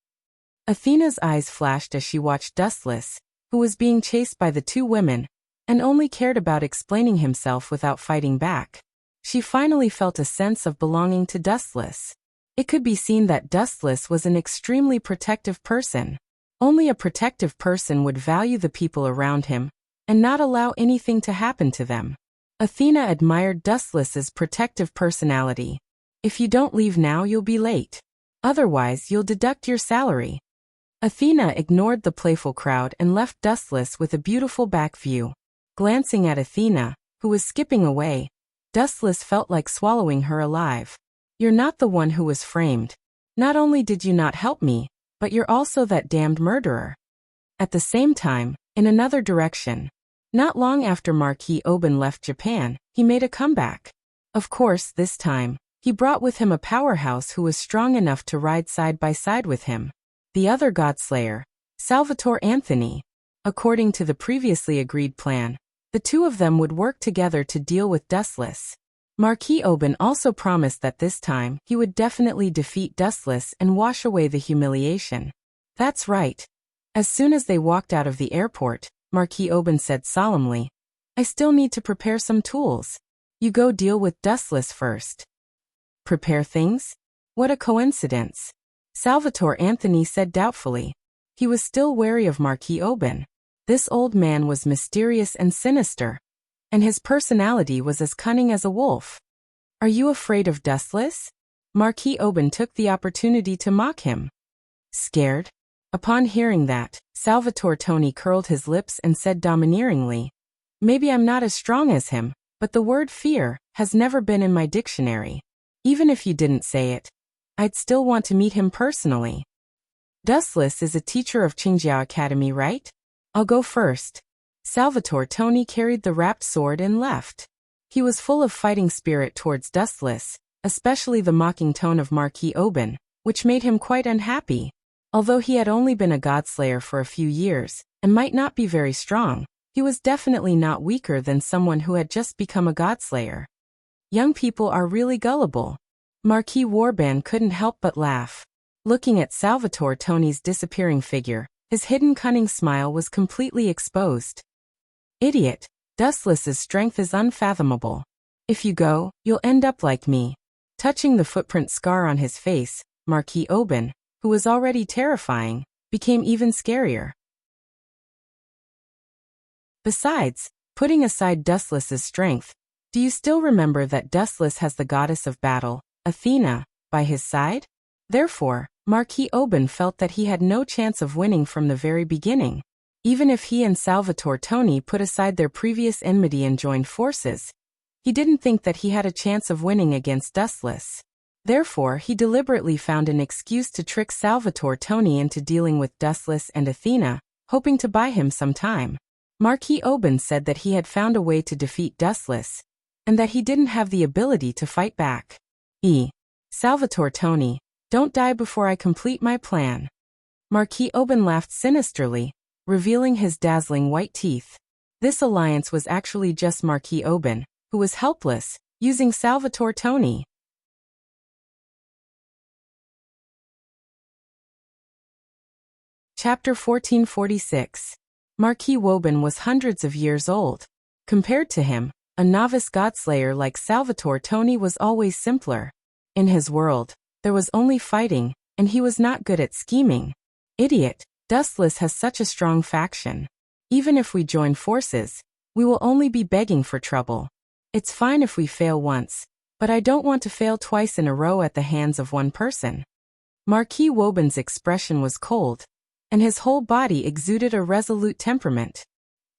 Athena's eyes flashed as she watched Dustless, who was being chased by the 2 women, and only cared about explaining himself without fighting back. She finally felt a sense of belonging to Dustless. It could be seen that Dustless was an extremely protective person. Only a protective person would value the people around him, and not allow anything to happen to them. Athena admired Dustless's protective personality. "If you don't leave now, you'll be late. Otherwise, you'll deduct your salary." Athena ignored the playful crowd and left Dustless with a beautiful back view. Glancing at Athena, who was skipping away, Dustless felt like swallowing her alive. "You're not the one who was framed. Not only did you not help me, but you're also that damned murderer." At the same time, in another direction, not long after Marquis Oben left Japan, he made a comeback. Of course, this time, he brought with him a powerhouse who was strong enough to ride side by side with him. The other Godslayer, Salvatore Anthony. According to the previously agreed plan, the 2 of them would work together to deal with Dustless. Marquis Oben also promised that this time he would definitely defeat Dustless and wash away the humiliation. That's right. As soon as they walked out of the airport, Marquis Oben said solemnly, I still need to prepare some tools. You go deal with Dustless first. Prepare things? What a coincidence. Salvatore Anthony said doubtfully. He was still wary of Marquis Oban. This old man was mysterious and sinister, and his personality was as cunning as a wolf. Are you afraid of Dustless? Marquis Oban took the opportunity to mock him. Scared? Upon hearing that, Salvatore Tony curled his lips and said domineeringly, Maybe I'm not as strong as him, but the word fear has never been in my dictionary. Even if you didn't say it, I'd still want to meet him personally. Dustless is a teacher of Qingjiao Academy, right? I'll go first. Salvatore Tony carried the wrapped sword and left. He was full of fighting spirit towards Dustless, especially the mocking tone of Marquis Oban, which made him quite unhappy. Although he had only been a godslayer for a few years, and might not be very strong, he was definitely not weaker than someone who had just become a godslayer. Young people are really gullible. Marquis Warban couldn't help but laugh. Looking at Salvatore Tony's disappearing figure, his hidden cunning smile was completely exposed. Idiot, Dustless's strength is unfathomable. If you go, you'll end up like me. Touching the footprint scar on his face, Marquis Oban, who was already terrifying, became even scarier. Besides, putting aside Dustless's strength, do you still remember that Dustless has the goddess of battle, Athena, by his side? Therefore, Marquis Oban felt that he had no chance of winning from the very beginning. Even if he and Salvatore Tony put aside their previous enmity and joined forces, he didn't think that he had a chance of winning against Dustless. Therefore, he deliberately found an excuse to trick Salvatore Tony into dealing with Dustless and Athena, hoping to buy him some time. Marquis Oban said that he had found a way to defeat Dustless, and that he didn't have the ability to fight back. Salvatore Tony, don't die before I complete my plan. Marquis Oban laughed sinisterly, revealing his dazzling white teeth. This alliance was actually just Marquis Oban, who was helpless, using Salvatore Tony. Chapter 1446. Marquis Woban was hundreds of years old. Compared to him, a novice godslayer like Salvatore Tony was always simpler. In his world, there was only fighting, and he was not good at scheming. Idiot, Dustless has such a strong faction. Even if we join forces, we will only be begging for trouble. It's fine if we fail once, but I don't want to fail twice in a row at the hands of one person. Marquis Woban's expression was cold, and his whole body exuded a resolute temperament.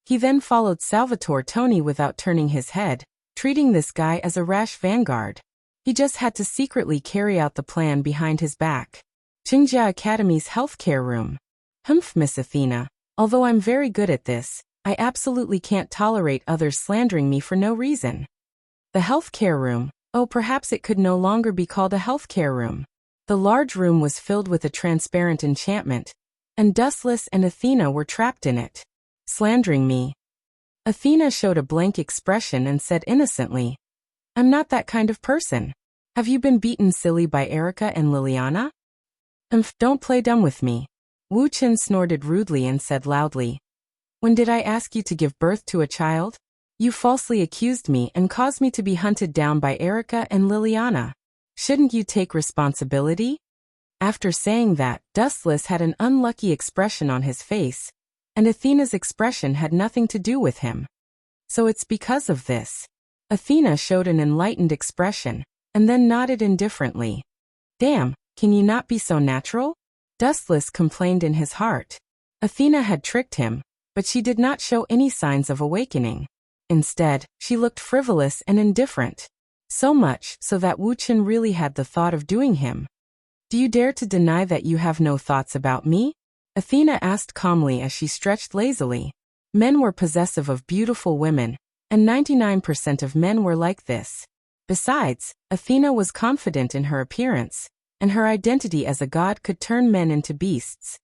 He then followed Salvatore Tony without turning his head, treating this guy as a rash vanguard. He just had to secretly carry out the plan behind his back. Qingjia Academy's healthcare room. Miss Athena, although I'm very good at this, I absolutely can't tolerate others slandering me for no reason. The healthcare room, oh, perhaps it could no longer be called a healthcare room. The large room was filled with a transparent enchantment, and Dustless and Athena were trapped in it. Slandering me. Athena showed a blank expression and said innocently, I'm not that kind of person. Have you been beaten silly by Erica and Liliana? Don't play dumb with me. Wu Chen snorted rudely and said loudly, When did I ask you to give birth to a child? You falsely accused me and caused me to be hunted down by Erica and Liliana. Shouldn't you take responsibility? After saying that, Dustless had an unlucky expression on his face, and Athena's expression had nothing to do with him. So it's because of this. Athena showed an enlightened expression, and then nodded indifferently. Damn, can you not be so natural? Dustless complained in his heart. Athena had tricked him, but she did not show any signs of awakening. Instead, she looked frivolous and indifferent. So much so that Wu Chen really had the thought of doing him. Do you dare to deny that you have no thoughts about me? Athena asked calmly as she stretched lazily. Men were possessive of beautiful women, and 99% of men were like this. Besides, Athena was confident in her appearance, and her identity as a god could turn men into beasts.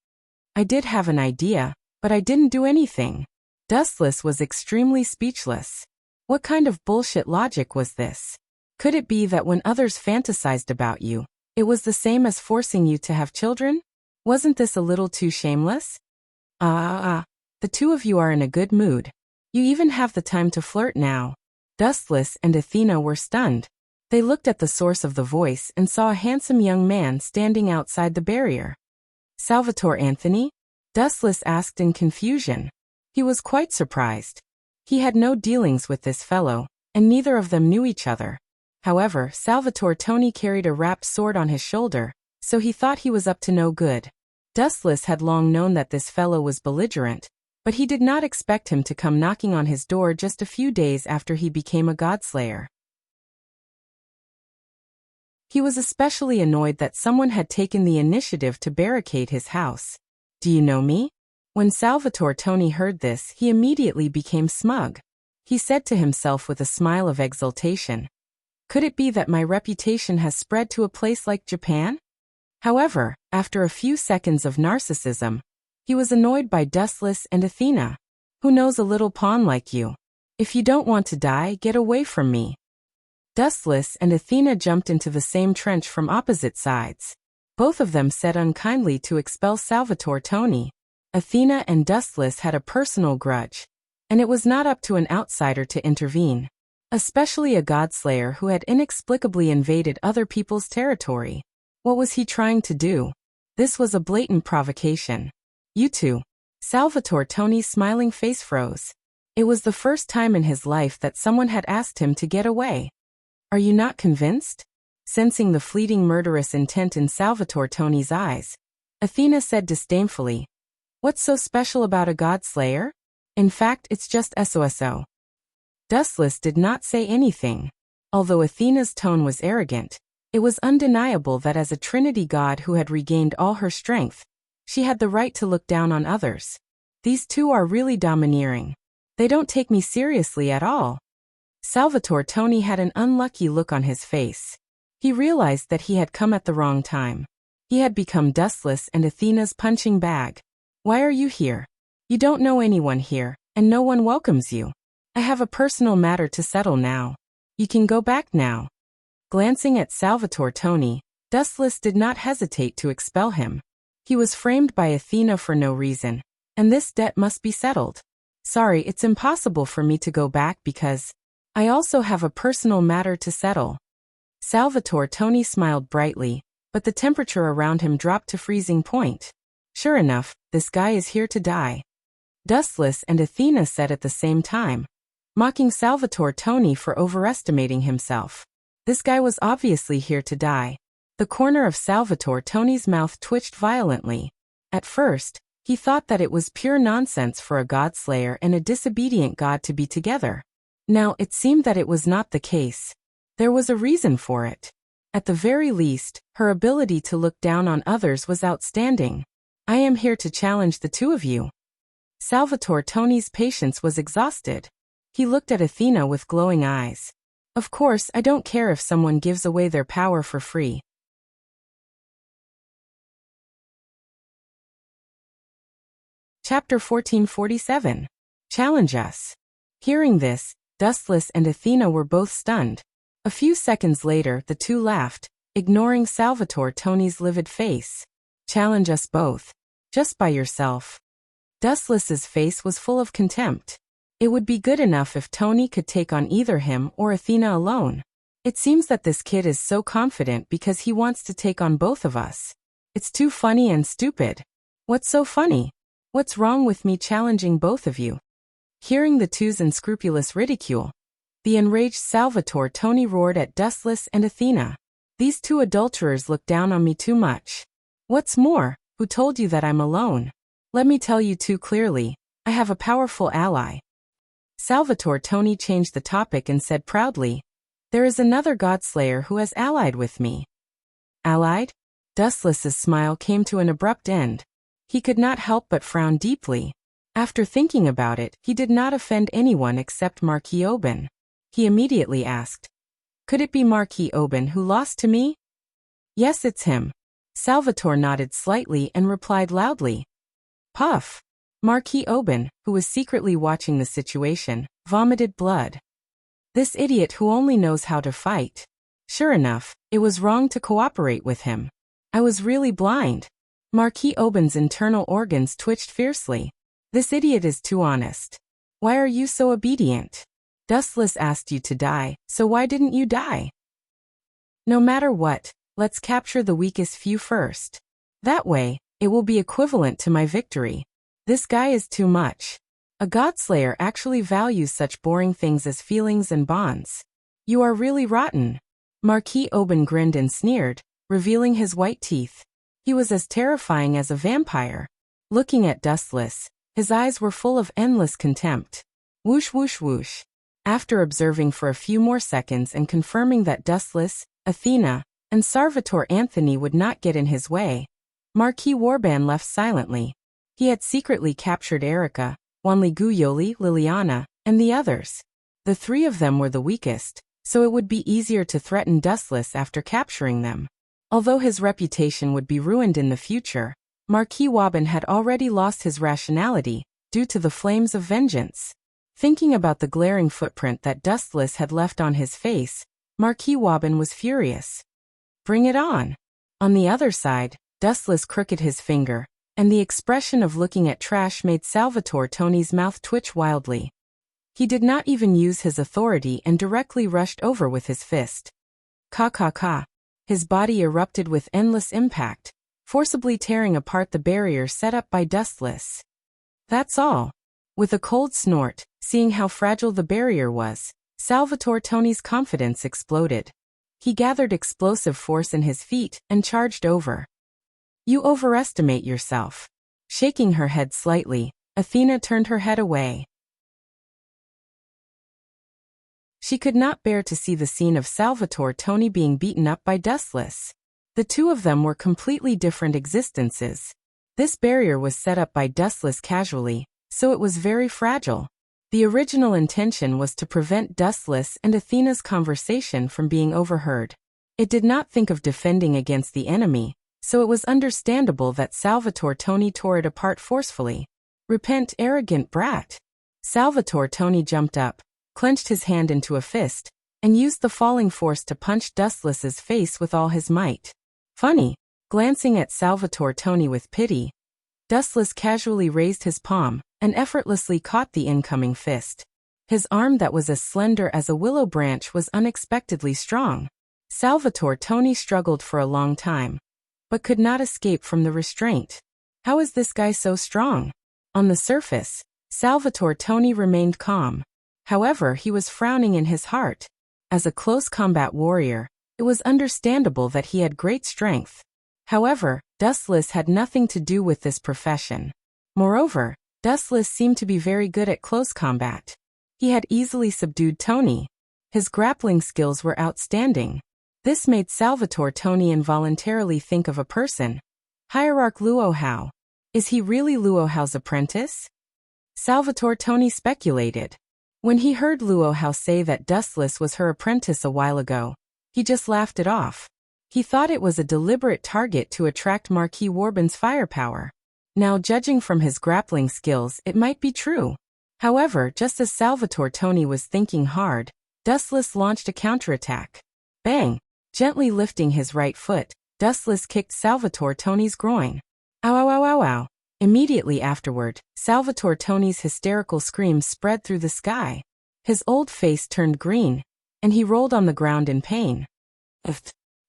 I did have an idea, but I didn't do anything. Dustless was extremely speechless. What kind of bullshit logic was this? Could it be that when others fantasized about you, it was the same as forcing you to have children? Wasn't this a little too shameless? The two of you are in a good mood. You even have the time to flirt now. Dustless and Athena were stunned. They looked at the source of the voice and saw a handsome young man standing outside the barrier. Salvatore Anthony? Dustless asked in confusion. He was quite surprised. He had no dealings with this fellow, and neither of them knew each other. However, Salvatore Tony carried a wrapped sword on his shoulder, so he thought he was up to no good. Dustless had long known that this fellow was belligerent, but he did not expect him to come knocking on his door just a few days after he became a godslayer. He was especially annoyed that someone had taken the initiative to barricade his house. Do you know me? When Salvatore Tony heard this, he immediately became smug. He said to himself with a smile of exultation, "Could it be that my reputation has spread to a place like Japan?" However, after a few seconds of narcissism, he was annoyed by Dustless and Athena. "Who knows a little pawn like you? If you don't want to die, get away from me." Dustless and Athena jumped into the same trench from opposite sides. Both of them said unkindly to expel Salvatore Tony. Athena and Dustless had a personal grudge, and it was not up to an outsider to intervene, especially a godslayer who had inexplicably invaded other people's territory. What was he trying to do? This was a blatant provocation. "You two." Salvatore Tony's smiling face froze. It was the first time in his life that someone had asked him to get away. "Are you not convinced?" Sensing the fleeting murderous intent in Salvatore Tony's eyes, Athena said disdainfully, "What's so special about a godslayer? In fact, it's just SOSO." Dustless did not say anything. Although Athena's tone was arrogant, it was undeniable that as a Trinity god who had regained all her strength, she had the right to look down on others. "These two are really domineering. They don't take me seriously at all." Salvatore Tony had an unlucky look on his face. He realized that he had come at the wrong time. He had become Dustless and Athena's punching bag. "Why are you here? You don't know anyone here, and no one welcomes you. I have a personal matter to settle now. You can go back now." Glancing at Salvatore Tony, Dustless did not hesitate to expel him. He was framed by Athena for no reason, and this debt must be settled. "Sorry, it's impossible for me to go back because I also have a personal matter to settle." Salvatore Tony smiled brightly, but the temperature around him dropped to freezing point. "Sure enough, this guy is here to die." Dustless and Athena said at the same time, mocking Salvatore Tony for overestimating himself. This guy was obviously here to die. The corner of Salvatore Tony's mouth twitched violently. At first, he thought that it was pure nonsense for a godslayer and a disobedient god to be together. Now it seemed that it was not the case. There was a reason for it. At the very least, her ability to look down on others was outstanding. "I am here to challenge the two of you." Salvatore Tony's patience was exhausted. He looked at Athena with glowing eyes. "Of course, I don't care if someone gives away their power for free." Chapter 1447. Challenge us. Hearing this, Dustless and Athena were both stunned. A few seconds later, the two laughed, ignoring Salvatore Tony's livid face. "Challenge us both. Just by yourself." Dustless's face was full of contempt. It would be good enough if Tony could take on either him or Athena alone. "It seems that this kid is so confident because he wants to take on both of us. It's too funny and stupid." "What's so funny? What's wrong with me challenging both of you?" Hearing the two's unscrupulous ridicule, the enraged Salvatore Tony roared at Dustless and Athena. "These two adulterers look down on me too much. What's more, who told you that I'm alone? Let me tell you too clearly, I have a powerful ally." Salvatore Tony changed the topic and said proudly, "There is another godslayer who has allied with me." "Allied?" Dustless's smile came to an abrupt end. He could not help but frown deeply. After thinking about it, he did not offend anyone except Marquis Oben. He immediately asked, "Could it be Marquis Oben who lost to me?" "Yes, it's him." Salvatore nodded slightly and replied loudly. Puff. Marquis Oben, who was secretly watching the situation, vomited blood. This idiot who only knows how to fight. Sure enough, it was wrong to cooperate with him. I was really blind. Marquis Oben's internal organs twitched fiercely. This idiot is too honest. Why are you so obedient? Dustless asked you to die, so why didn't you die? No matter what, let's capture the weakest few first. That way, it will be equivalent to my victory. This guy is too much. A Godslayer actually values such boring things as feelings and bonds. You are really rotten. Marquis Oban grinned and sneered, revealing his white teeth. He was as terrifying as a vampire. Looking at Dustless, his eyes were full of endless contempt. Whoosh whoosh whoosh. After observing for a few more seconds and confirming that Dustless, Athena, and Sarvator Anthony would not get in his way, Marquis Warban left silently. He had secretly captured Erica, Wanli Guyoli, Liliana, and the others. The three of them were the weakest, so it would be easier to threaten Dustless after capturing them. Although his reputation would be ruined in the future, Marquis Warban had already lost his rationality due to the flames of vengeance. Thinking about the glaring footprint that Dustless had left on his face, Marquis Warban was furious. Bring it on. On the other side, Dustless crooked his finger, and the expression of looking at trash made Salvatore Tony's mouth twitch wildly. He did not even use his authority and directly rushed over with his fist. Ka ka ka. His body erupted with endless impact, forcibly tearing apart the barrier set up by Dustless. That's all. With a cold snort, seeing how fragile the barrier was, Salvatore Tony's confidence exploded. He gathered explosive force in his feet and charged over. You overestimate yourself. Shaking her head slightly, Athena turned her head away. She could not bear to see the scene of Salvatore Tony being beaten up by Dustless. The two of them were completely different existences. This barrier was set up by Dustless casually, so it was very fragile. The original intention was to prevent Dustless and Athena's conversation from being overheard. It did not think of defending against the enemy, so it was understandable that Salvatore Tony tore it apart forcefully. Repent, arrogant brat. Salvatore Tony jumped up, clenched his hand into a fist, and used the falling force to punch Dustless's face with all his might. Funny. Glancing at Salvatore Tony with pity, Dustless casually raised his palm and effortlessly caught the incoming fist. His arm that was as slender as a willow branch was unexpectedly strong. Salvatore Tony struggled for a long time, but could not escape from the restraint. How is this guy so strong? On the surface, Salvatore Tony remained calm. However, he was frowning in his heart. As a close combat warrior, it was understandable that he had great strength. However, Dustless had nothing to do with this profession. Moreover, Dustless seemed to be very good at close combat. He had easily subdued Tony. His grappling skills were outstanding. This made Salvatore Tony involuntarily think of a person. Hierarch Luohao. Is he really Luohao's apprentice? Salvatore Tony speculated. When he heard Luohao say that Dustless was her apprentice a while ago, he just laughed it off. He thought it was a deliberate target to attract Marquis Warban's firepower. Now, judging from his grappling skills, it might be true. However, just as Salvatore Tony was thinking hard, Dustless launched a counterattack. Bang! Gently lifting his right foot, Dustless kicked Salvatore Tony's groin. Ow ow ow ow ow. Immediately afterward, Salvatore Tony's hysterical screams spread through the sky. His old face turned green, and he rolled on the ground in pain.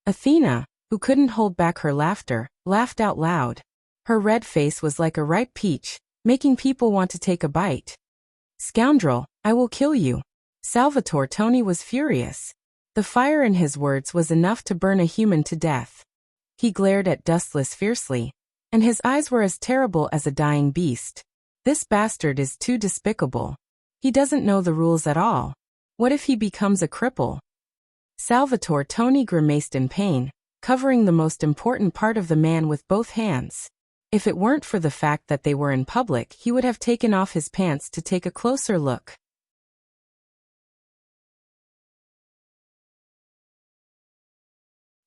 Athena, who couldn't hold back her laughter, laughed out loud. Her red face was like a ripe peach, making people want to take a bite. Scoundrel, I will kill you. Salvatore Tony was furious. The fire in his words was enough to burn a human to death. He glared at Dustless fiercely, and his eyes were as terrible as a dying beast. This bastard is too despicable. He doesn't know the rules at all. What if he becomes a cripple? Salvatore Tony grimaced in pain, covering the most important part of the man with both hands. If it weren't for the fact that they were in public, he would have taken off his pants to take a closer look.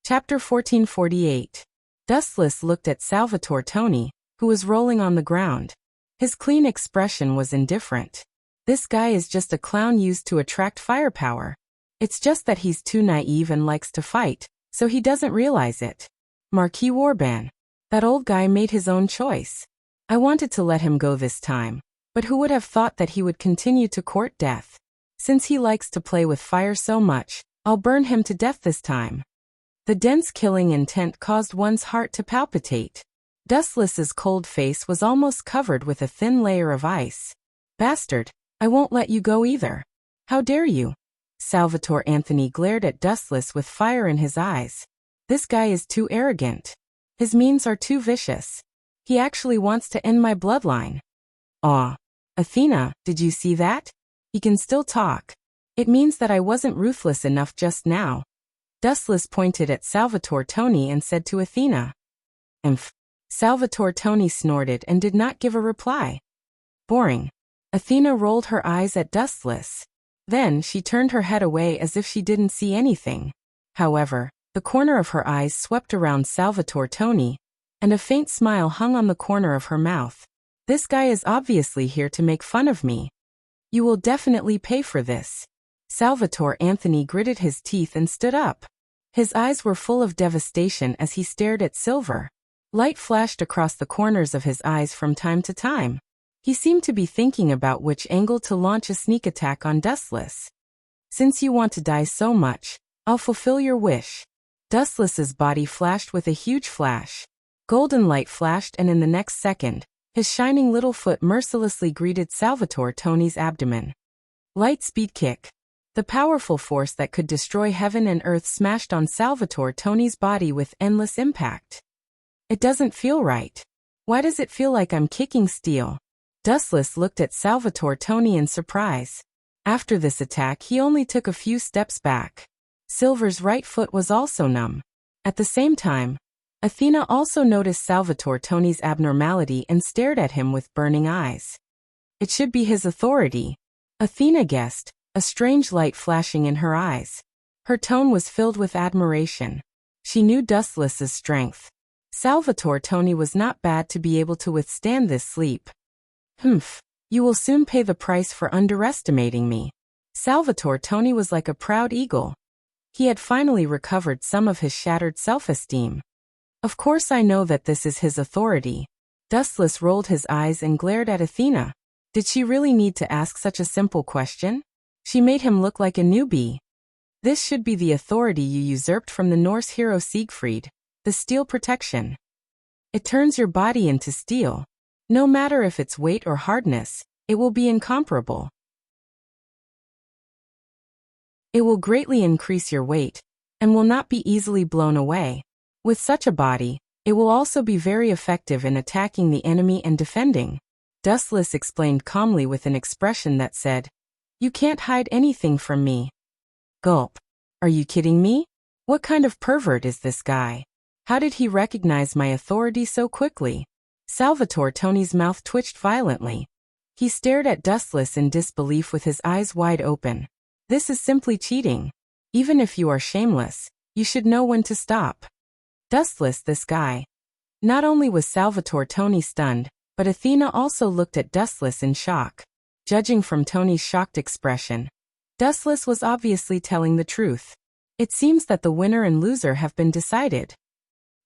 Chapter 1448. Dustless looked at Salvatore Tony, who was rolling on the ground. His clean expression was indifferent. This guy is just a clown used to attract firepower. It's just that he's too naive and likes to fight, so he doesn't realize it. Marquis Warban. That old guy made his own choice. I wanted to let him go this time, But who would have thought that he would continue to court death? Since he likes to play with fire so much, I'll burn him to death this time. The dense killing intent caused one's heart to palpitate. Dustless's cold face was almost covered with a thin layer of ice. Bastard, I won't let you go either. How dare you? Salvatore Anthony glared at Dustless with fire in his eyes. This guy is too arrogant. His means are too vicious. He actually wants to end my bloodline. Aw. Athena, did you see that? He can still talk. It means that I wasn't ruthless enough just now. Dustless pointed at Salvatore Tony and said to Athena. Emph. Salvatore Tony snorted and did not give a reply. Boring. Athena rolled her eyes at Dustless. Then she turned her head away as if she didn't see anything. However, the corner of her eyes swept around Salvatore Tony, and a faint smile hung on the corner of her mouth. This guy is obviously here to make fun of me. You will definitely pay for this. Salvatore Anthony gritted his teeth and stood up. His eyes were full of devastation as he stared at Silver. Light flashed across the corners of his eyes from time to time. He seemed to be thinking about which angle to launch a sneak attack on Dustless. Since you want to die so much, I'll fulfill your wish. Dustless's body flashed with a huge flash. Golden light flashed, and in the next second, his shining little foot mercilessly greeted Salvatore Tony's abdomen. Light speed kick. The powerful force that could destroy heaven and earth smashed on Salvatore Tony's body with endless impact. It doesn't feel right. Why does it feel like I'm kicking steel? Dustless looked at Salvatore Tony in surprise. After this attack, he only took a few steps back. Silver's right foot was also numb. At the same time, Athena also noticed Salvatore Tony's abnormality and stared at him with burning eyes. It should be his authority, Athena guessed, a strange light flashing in her eyes. Her tone was filled with admiration. She knew Dustless's strength. Salvatore Tony was not bad to be able to withstand this sleep. Humph, you will soon pay the price for underestimating me. Salvatore Tony was like a proud eagle. He had finally recovered some of his shattered self-esteem. Of course I know that this is his authority. Dustless rolled his eyes and glared at Athena. Did she really need to ask such a simple question? She made him look like a newbie. This should be the authority you usurped from the Norse hero Siegfried, the steel protection. It turns your body into steel. No matter if it's weight or hardness, it will be incomparable. It will greatly increase your weight, and will not be easily blown away. With such a body, it will also be very effective in attacking the enemy and defending. Dustless explained calmly with an expression that said, You can't hide anything from me. Gulp. Are you kidding me? What kind of pervert is this guy? How did he recognize my authority so quickly? Salvatore Tony's mouth twitched violently. He stared at Dustless in disbelief with his eyes wide open. This is simply cheating. Even if you are shameless, you should know when to stop. Dustless, this guy. Not only was Salvatore Tony stunned, but Athena also looked at Dustless in shock. Judging from Tony's shocked expression, Dustless was obviously telling the truth. It seems that the winner and loser have been decided.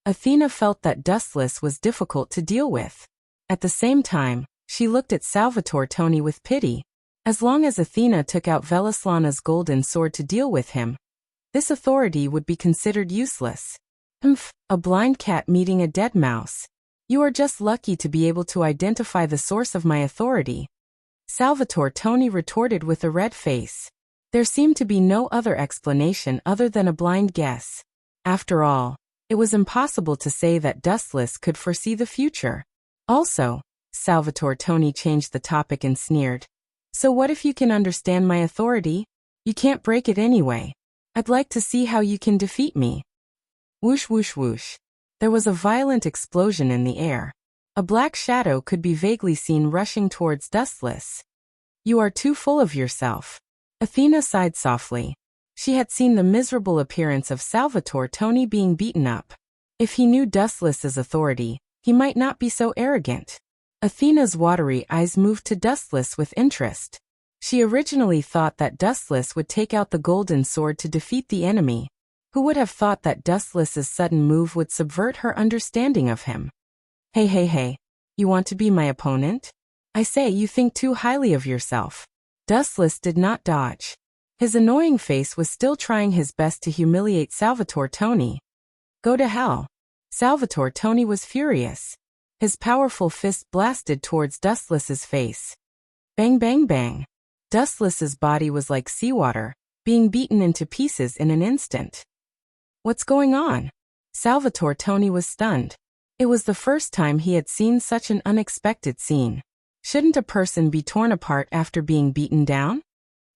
Athena felt that Dustless was difficult to deal with. At the same time, she looked at Salvatore Tony with pity. As long as Athena took out Velislana's golden sword to deal with him, this authority would be considered useless. Humph, a blind cat meeting a dead mouse. You are just lucky to be able to identify the source of my authority. Salvatore Tony retorted with a red face. There seemed to be no other explanation other than a blind guess. After all, it was impossible to say that Dustless could foresee the future. Also, Salvatore Tony changed the topic and sneered. So what if you can understand my authority? You can't break it anyway. I'd like to see how you can defeat me. Whoosh whoosh whoosh. There was a violent explosion in the air. A black shadow could be vaguely seen rushing towards Dustless. You are too full of yourself. Athena sighed softly. She had seen the miserable appearance of Salvatore Tony being beaten up. If he knew Dustless's authority, he might not be so arrogant. Athena's watery eyes moved to Dustless with interest. She originally thought that Dustless would take out the golden sword to defeat the enemy. Who would have thought that Dustless's sudden move would subvert her understanding of him? Hey, you want to be my opponent? I say, you think too highly of yourself. Dustless did not dodge. His annoying face was still trying his best to humiliate Salvatore Tony. Go to hell. Salvatore Tony was furious. His powerful fist blasted towards Dustless's face. Bang bang bang. Dustless's body was like seawater, being beaten into pieces in an instant. What's going on? Salvatore Tony was stunned. It was the first time he had seen such an unexpected scene. Shouldn't a person be torn apart after being beaten down?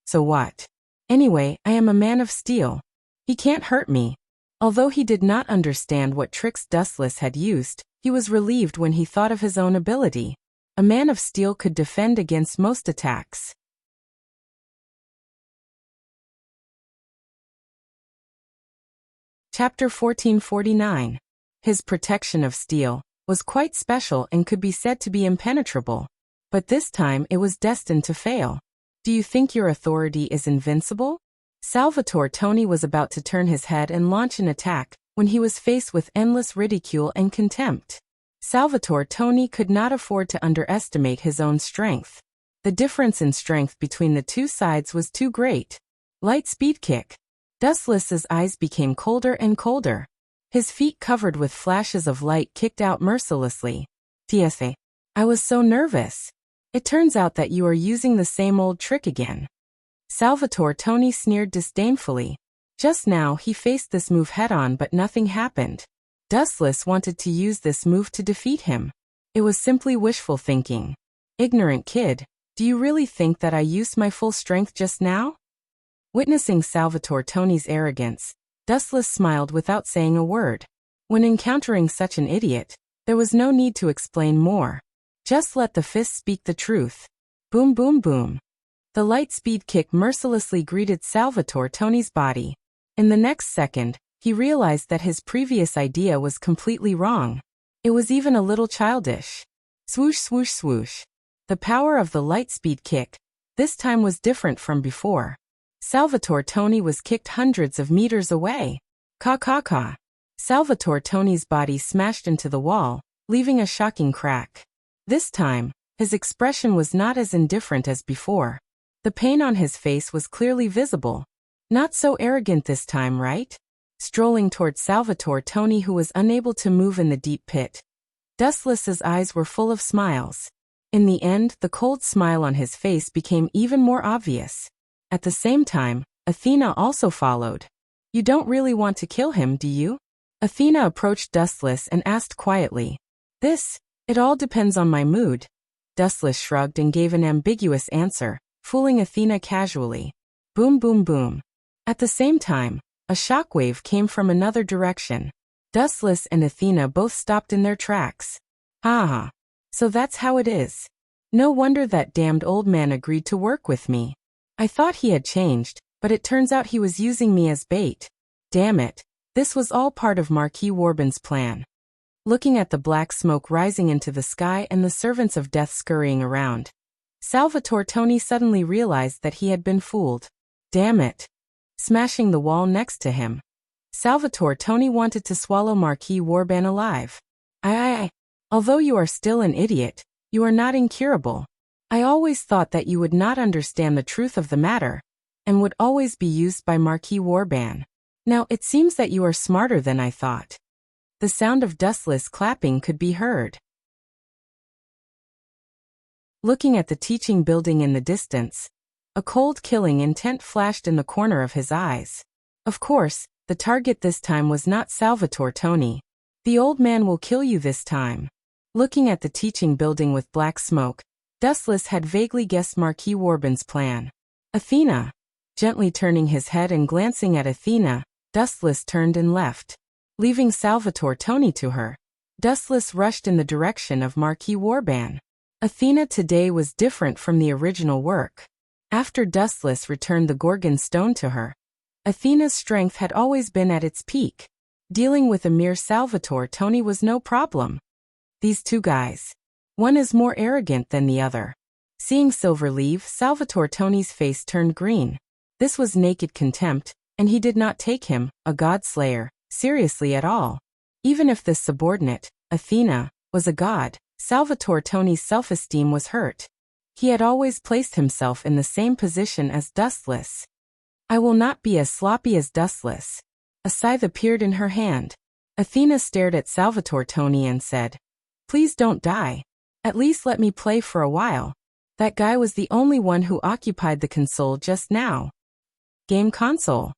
So what? Anyway, I am a man of steel. He can't hurt me. Although he did not understand what tricks Dustless had used, he was relieved when he thought of his own ability. A man of steel could defend against most attacks. Chapter 1449. His protection of steel was quite special and could be said to be impenetrable. But this time it was destined to fail. Do you think your authority is invincible? Salvatore Tony was about to turn his head and launch an attack when he was faced with endless ridicule and contempt. Salvatore Tony could not afford to underestimate his own strength. The difference in strength between the two sides was too great. Light speed kick. Dustless's eyes became colder and colder. His feet covered with flashes of light kicked out mercilessly. TSA. I was so nervous. It turns out that you are using the same old trick again. Salvatore Tony sneered disdainfully. Just now he faced this move head-on but nothing happened. Dustless wanted to use this move to defeat him. It was simply wishful thinking. Ignorant kid, do you really think that I used my full strength just now? Witnessing Salvatore Tony's arrogance, Dustless smiled without saying a word. When encountering such an idiot, there was no need to explain more. Just let the fist speak the truth. Boom boom boom. The light speed kick mercilessly greeted Salvatore Tony's body. In the next second, he realized that his previous idea was completely wrong. It was even a little childish. Swoosh swoosh swoosh. The power of the light speed kick, this time was different from before. Salvatore Tony was kicked hundreds of meters away. Ka ka ka. Salvatore Tony's body smashed into the wall, leaving a shocking crack. This time, his expression was not as indifferent as before. The pain on his face was clearly visible. Not so arrogant this time, right? Strolling towards Salvatore Tony, who was unable to move in the deep pit. Dustless's eyes were full of smiles. In the end, the cold smile on his face became even more obvious. At the same time, Athena also followed. You don't really want to kill him, do you? Athena approached Dustless and asked quietly. It all depends on my mood. Dustless shrugged and gave an ambiguous answer, fooling Athena casually. Boom boom boom. At the same time, a shockwave came from another direction. Dustless and Athena both stopped in their tracks. Ha ha. So that's how it is. No wonder that damned old man agreed to work with me. I thought he had changed, but it turns out he was using me as bait. Damn it. This was all part of Marquis Warbin's plan. Looking at the black smoke rising into the sky and the servants of death scurrying around, Salvatore Tony suddenly realized that he had been fooled. Damn it. Smashing the wall next to him, Salvatore Tony wanted to swallow Marquis Warbin alive. Although you are still an idiot, you are not incurable. I always thought that you would not understand the truth of the matter, and would always be used by Marquis Warbin. Now it seems that you are smarter than I thought. The sound of Dustless clapping could be heard. Looking at the teaching building in the distance, a cold killing intent flashed in the corner of his eyes. Of course, the target this time was not Salvatore Tony. The old man will kill you this time. Looking at the teaching building with black smoke, Dustless had vaguely guessed Marquis Warbin's plan. Athena. Gently turning his head and glancing at Athena, Dustless turned and left. Leaving Salvatore Tony to her, Dustless rushed in the direction of Marquis Warbin. Athena today was different from the original work. After Dustless returned the Gorgon stone to her, Athena's strength had always been at its peak. Dealing with a mere Salvatore Tony was no problem. These two guys. One is more arrogant than the other. Seeing Silverleaf, Salvatore Tony's face turned green. This was naked contempt, and he did not take him, a god slayer, seriously at all. Even if this subordinate, Athena, was a god, Salvatore Toni's self-esteem was hurt. He had always placed himself in the same position as Dustless. I will not be as sloppy as Dustless. A scythe appeared in her hand. Athena stared at Salvatore Toni and said, "Please don't die. At least let me play for a while. That guy was the only one who occupied the console just now." Game console.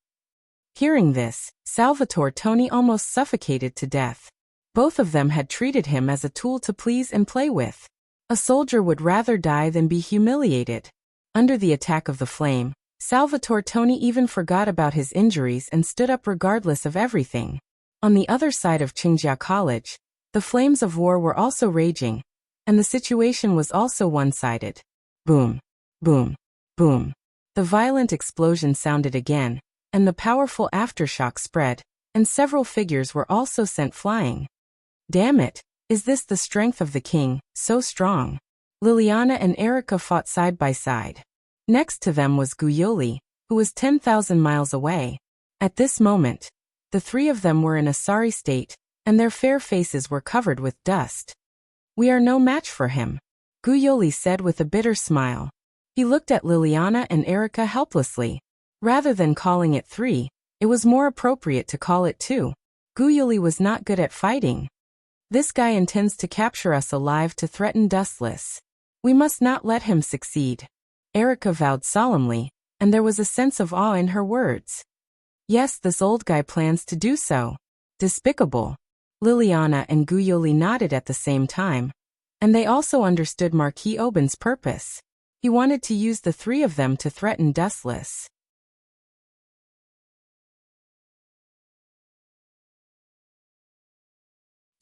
Hearing this, Salvatore Toni almost suffocated to death. Both of them had treated him as a tool to please and play with. A soldier would rather die than be humiliated. Under the attack of the flame, Salvatore Toni even forgot about his injuries and stood up regardless of everything. On the other side of Qingjia College, the flames of war were also raging, and the situation was also one-sided. Boom, boom, boom. The violent explosion sounded again, and the powerful aftershock spread, and several figures were also sent flying. Damn it, is this the strength of the king, so strong? Liliana and Erica fought side by side. Next to them was Guyoli, who was 10,000 miles away. At this moment, the three of them were in a sorry state, and their fair faces were covered with dust. "We are no match for him," Guyoli said with a bitter smile. He looked at Liliana and Erica helplessly. Rather than calling it 3, it was more appropriate to call it 2. Guyoli was not good at fighting. "This guy intends to capture us alive to threaten Dustless. We must not let him succeed," Erica vowed solemnly, and there was a sense of awe in her words. "Yes, this old guy plans to do so. Despicable." Liliana and Guyoli nodded at the same time, and they also understood Marquis Aubin's purpose. He wanted to use the three of them to threaten Dustless.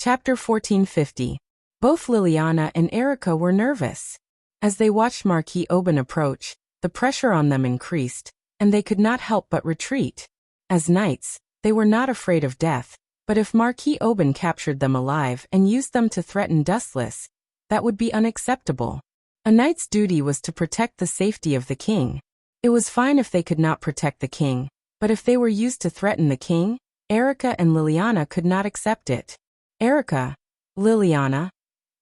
Chapter 1450. Both Liliana and Erica were nervous. As they watched Marquis Aubin approach, the pressure on them increased, and they could not help but retreat. As knights, they were not afraid of death, but if Marquis Aubin captured them alive and used them to threaten Dustless, that would be unacceptable. A knight's duty was to protect the safety of the king. It was fine if they could not protect the king, but if they were used to threaten the king, Erica and Liliana could not accept it. "Erica, Liliana."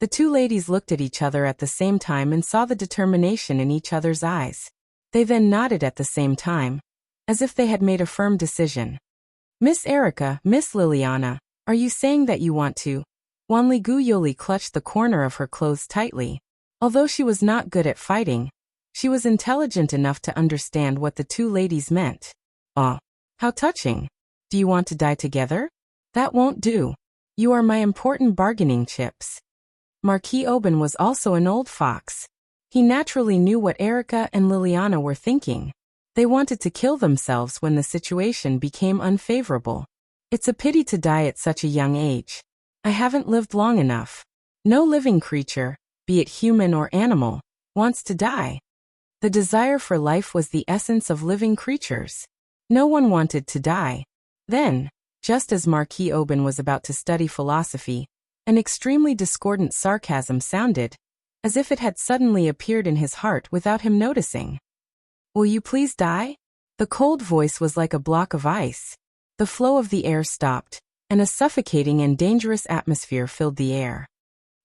The two ladies looked at each other at the same time and saw the determination in each other's eyes. They then nodded at the same time, as if they had made a firm decision. "Miss Erica, Miss Liliana, are you saying that you want to?" Wanli Guyoli clutched the corner of her clothes tightly. Although she was not good at fighting, she was intelligent enough to understand what the two ladies meant. "Oh, how touching. Do you want to die together? That won't do. You are my important bargaining chips." Marquis Aubin was also an old fox. He naturally knew what Erica and Liliana were thinking. They wanted to kill themselves when the situation became unfavorable. "It's a pity to die at such a young age. I haven't lived long enough. No living creature, be it human or animal, wants to die." The desire for life was the essence of living creatures. No one wanted to die. Then, just as Marquis Aubin was about to study philosophy, an extremely discordant sarcasm sounded, as if it had suddenly appeared in his heart without him noticing. "Will you please die?" The cold voice was like a block of ice. The flow of the air stopped, and a suffocating and dangerous atmosphere filled the air.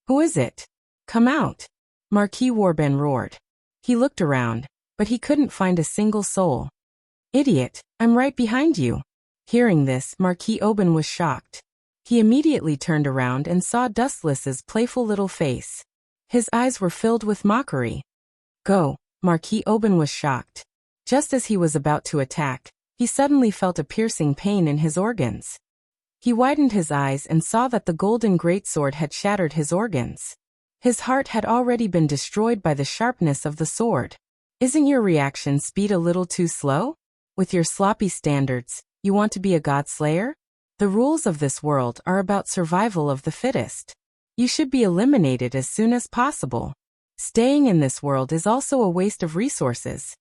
"Who is it? Come out!" Marquis Warben roared. He looked around, but he couldn't find a single soul. "Idiot, I'm right behind you." Hearing this, Marquis Aubin was shocked. He immediately turned around and saw Dustless's playful little face. His eyes were filled with mockery. "Go." Marquis Aubin was shocked. Just as he was about to attack, he suddenly felt a piercing pain in his organs. He widened his eyes and saw that the golden greatsword had shattered his organs. His heart had already been destroyed by the sharpness of the sword. "Isn't your reaction speed a little too slow? With your sloppy standards, you want to be a godslayer? The rules of this world are about survival of the fittest. You should be eliminated as soon as possible. Staying in this world is also a waste of resources."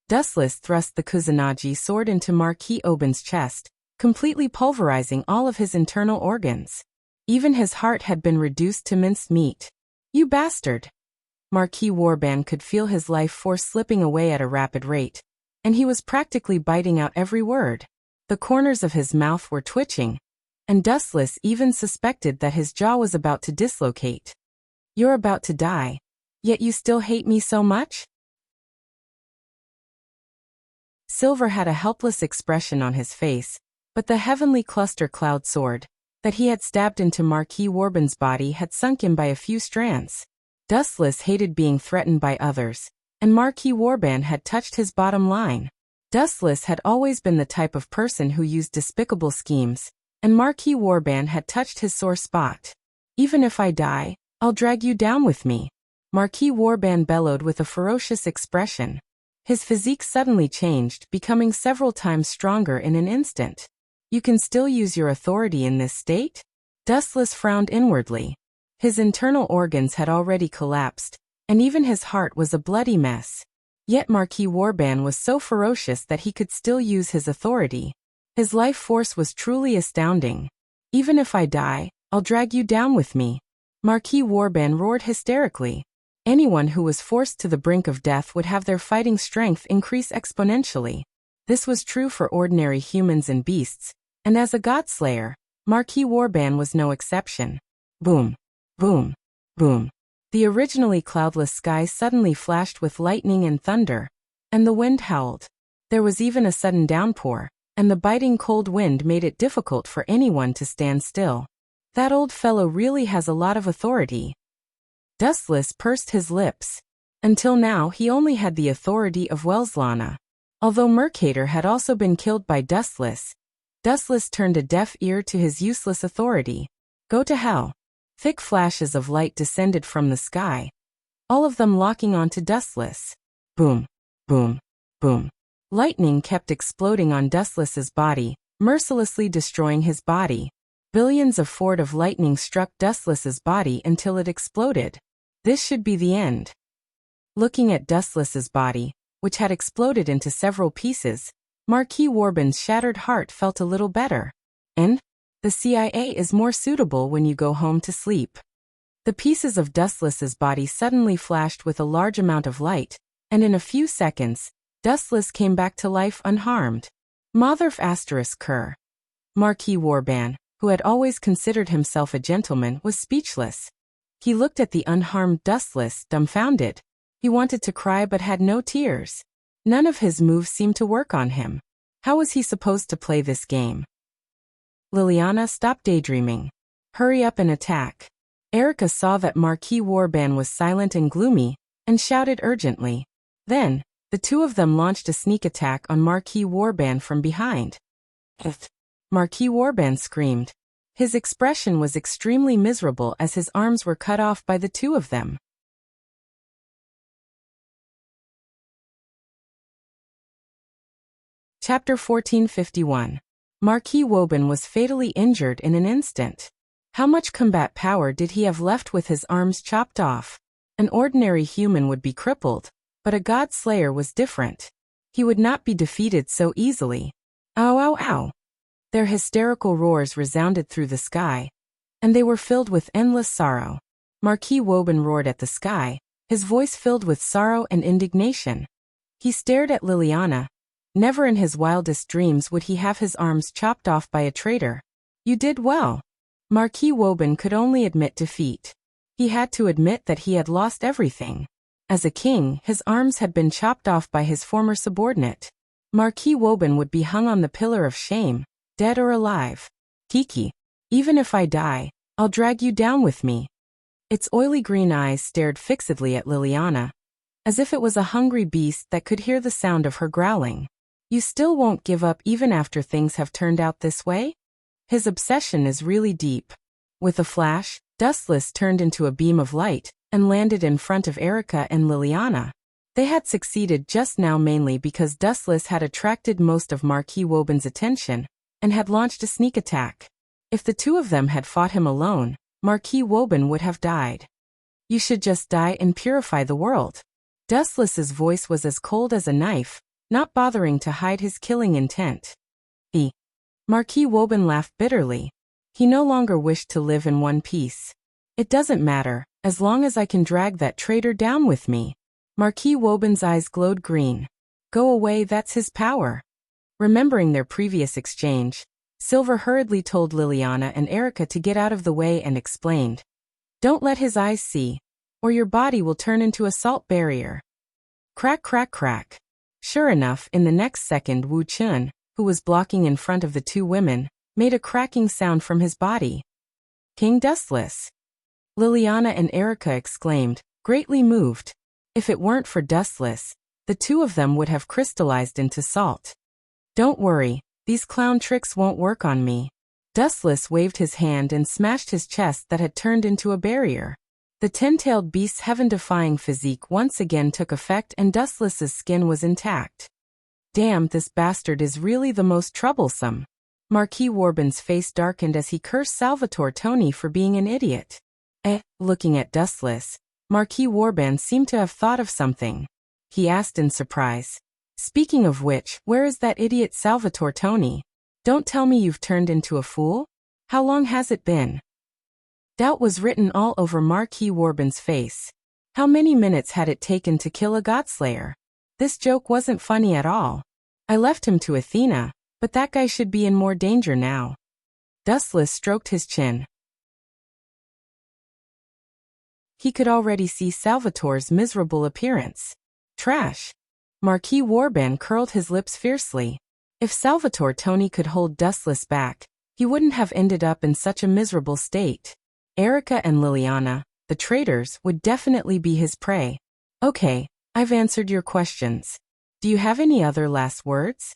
Dustless thrust the Kusanagi sword into Marquis Aubin's chest, completely pulverizing all of his internal organs. Even his heart had been reduced to minced meat. "You bastard!" Marquis Warban could feel his life force slipping away at a rapid rate, and he was practically biting out every word. The corners of his mouth were twitching, and Dustless even suspected that his jaw was about to dislocate. You're about to die. Yet you still hate me so much? Silver had a helpless expression on his face, but the heavenly cluster cloud sword that he had stabbed into Marquis Warben's body had sunk in by a few strands. Dustless hated being threatened by others, and Marquis Warban had touched his bottom line. Dustless had always been the type of person who used despicable schemes, and Marquis Warban had touched his sore spot. Even if I die, I'll drag you down with me, Marquis Warban bellowed with a ferocious expression. His physique suddenly changed, becoming several times stronger in an instant. You can still use your authority in this state? Dustless frowned inwardly. His internal organs had already collapsed, and even his heart was a bloody mess. Yet Marquis Warban was so ferocious that he could still use his authority. His life force was truly astounding. Even if I die, I'll drag you down with me, Marquis Warban roared hysterically. Anyone who was forced to the brink of death would have their fighting strength increase exponentially. This was true for ordinary humans and beasts, and as a godslayer, Marquis Warban was no exception. Boom, boom, boom. The originally cloudless sky suddenly flashed with lightning and thunder, and the wind howled. There was even a sudden downpour, and the biting cold wind made it difficult for anyone to stand still. That old fellow really has a lot of authority. Dustless pursed his lips. Until now he only had the authority of Welslana. Although Mercator had also been killed by Dustless, Dustless turned a deaf ear to his useless authority. Go to hell. Thick flashes of light descended from the sky, all of them locking onto Dustless. Boom, boom, boom. Lightning kept exploding on Dustless's body, mercilessly destroying his body. Billions of force of lightning struck Dustless's body until it exploded. This should be the end. Looking at Dustless's body, which had exploded into several pieces, Marquis Warban's shattered heart felt a little better. And the CIA is more suitable when you go home to sleep. The pieces of Dustless's body suddenly flashed with a large amount of light, and in a few seconds, Dustless came back to life unharmed. Motherf ****. Marquis Warban, who had always considered himself a gentleman, was speechless. He looked at the unharmed Dustless, dumbfounded. He wanted to cry but had no tears. None of his moves seemed to work on him. How was he supposed to play this game? Liliana, stop daydreaming. Hurry up and attack. Erica saw that Marquis Warban was silent and gloomy, and shouted urgently. Then, the two of them launched a sneak attack on Marquis Warban from behind. Marquis Warban screamed. His expression was extremely miserable as his arms were cut off by the two of them. Chapter 1451. Marquis Woban was fatally injured in an instant. How much combat power did he have left with his arms chopped off? An ordinary human would be crippled, but a god slayer was different. He would not be defeated so easily. Ow, ow, ow. Their hysterical roars resounded through the sky, and they were filled with endless sorrow. Marquis Woban roared at the sky, his voice filled with sorrow and indignation. He stared at Liliana. Never in his wildest dreams would he have his arms chopped off by a traitor. You did well. Marquis Woban could only admit defeat. He had to admit that he had lost everything. As a king, his arms had been chopped off by his former subordinate. Marquis Woban would be hung on the pillar of shame, dead or alive. Kiki, even if I die, I'll drag you down with me. Its oily green eyes stared fixedly at Liliana, as if it was a hungry beast that could hear the sound of her growling. You still won't give up even after things have turned out this way? His obsession is really deep. With a flash, Dustless turned into a beam of light and landed in front of Erica and Liliana. They had succeeded just now mainly because Dustless had attracted most of Marquis Woban's attention and had launched a sneak attack. If the two of them had fought him alone, Marquis Woban would have died. You should just die and purify the world. Dustless's voice was as cold as a knife, not bothering to hide his killing intent. Marquis Woban laughed bitterly. He no longer wished to live in one piece. It doesn't matter, as long as I can drag that traitor down with me. Marquis Woban's eyes glowed green. Go away, that's his power. Remembering their previous exchange, Silver hurriedly told Liliana and Erica to get out of the way and explained. Don't let his eyes see, or your body will turn into a salt barrier. Crack, crack, crack. Sure enough, in the next second Wu Chun, who was blocking in front of the two women, made a cracking sound from his body. King Dustless! Liliana and Erica exclaimed, greatly moved. If it weren't for Dustless, the two of them would have crystallized into salt. Don't worry, these clown tricks won't work on me. Dustless waved his hand and smashed his chest that had turned into a barrier. The ten-tailed beast's heaven-defying physique once again took effect and Dustless's skin was intact. Damn, this bastard is really the most troublesome. Marquis Warbin's face darkened as he cursed Salvatore Tony for being an idiot. Looking at Dustless, Marquis Warbin seemed to have thought of something. He asked in surprise. Speaking of which, where is that idiot Salvatore Tony? Don't tell me you've turned into a fool? How long has it been? Doubt was written all over Marquis Warbin's face. How many minutes had it taken to kill a Godslayer? This joke wasn't funny at all. I left him to Athena, but that guy should be in more danger now. Dustless stroked his chin. He could already see Salvatore's miserable appearance. Trash. Marquis Warbin curled his lips fiercely. If Salvatore Tony could hold Dustless back, he wouldn't have ended up in such a miserable state. Erica and Liliana, the traitors, would definitely be his prey. Okay, I've answered your questions. Do you have any other last words?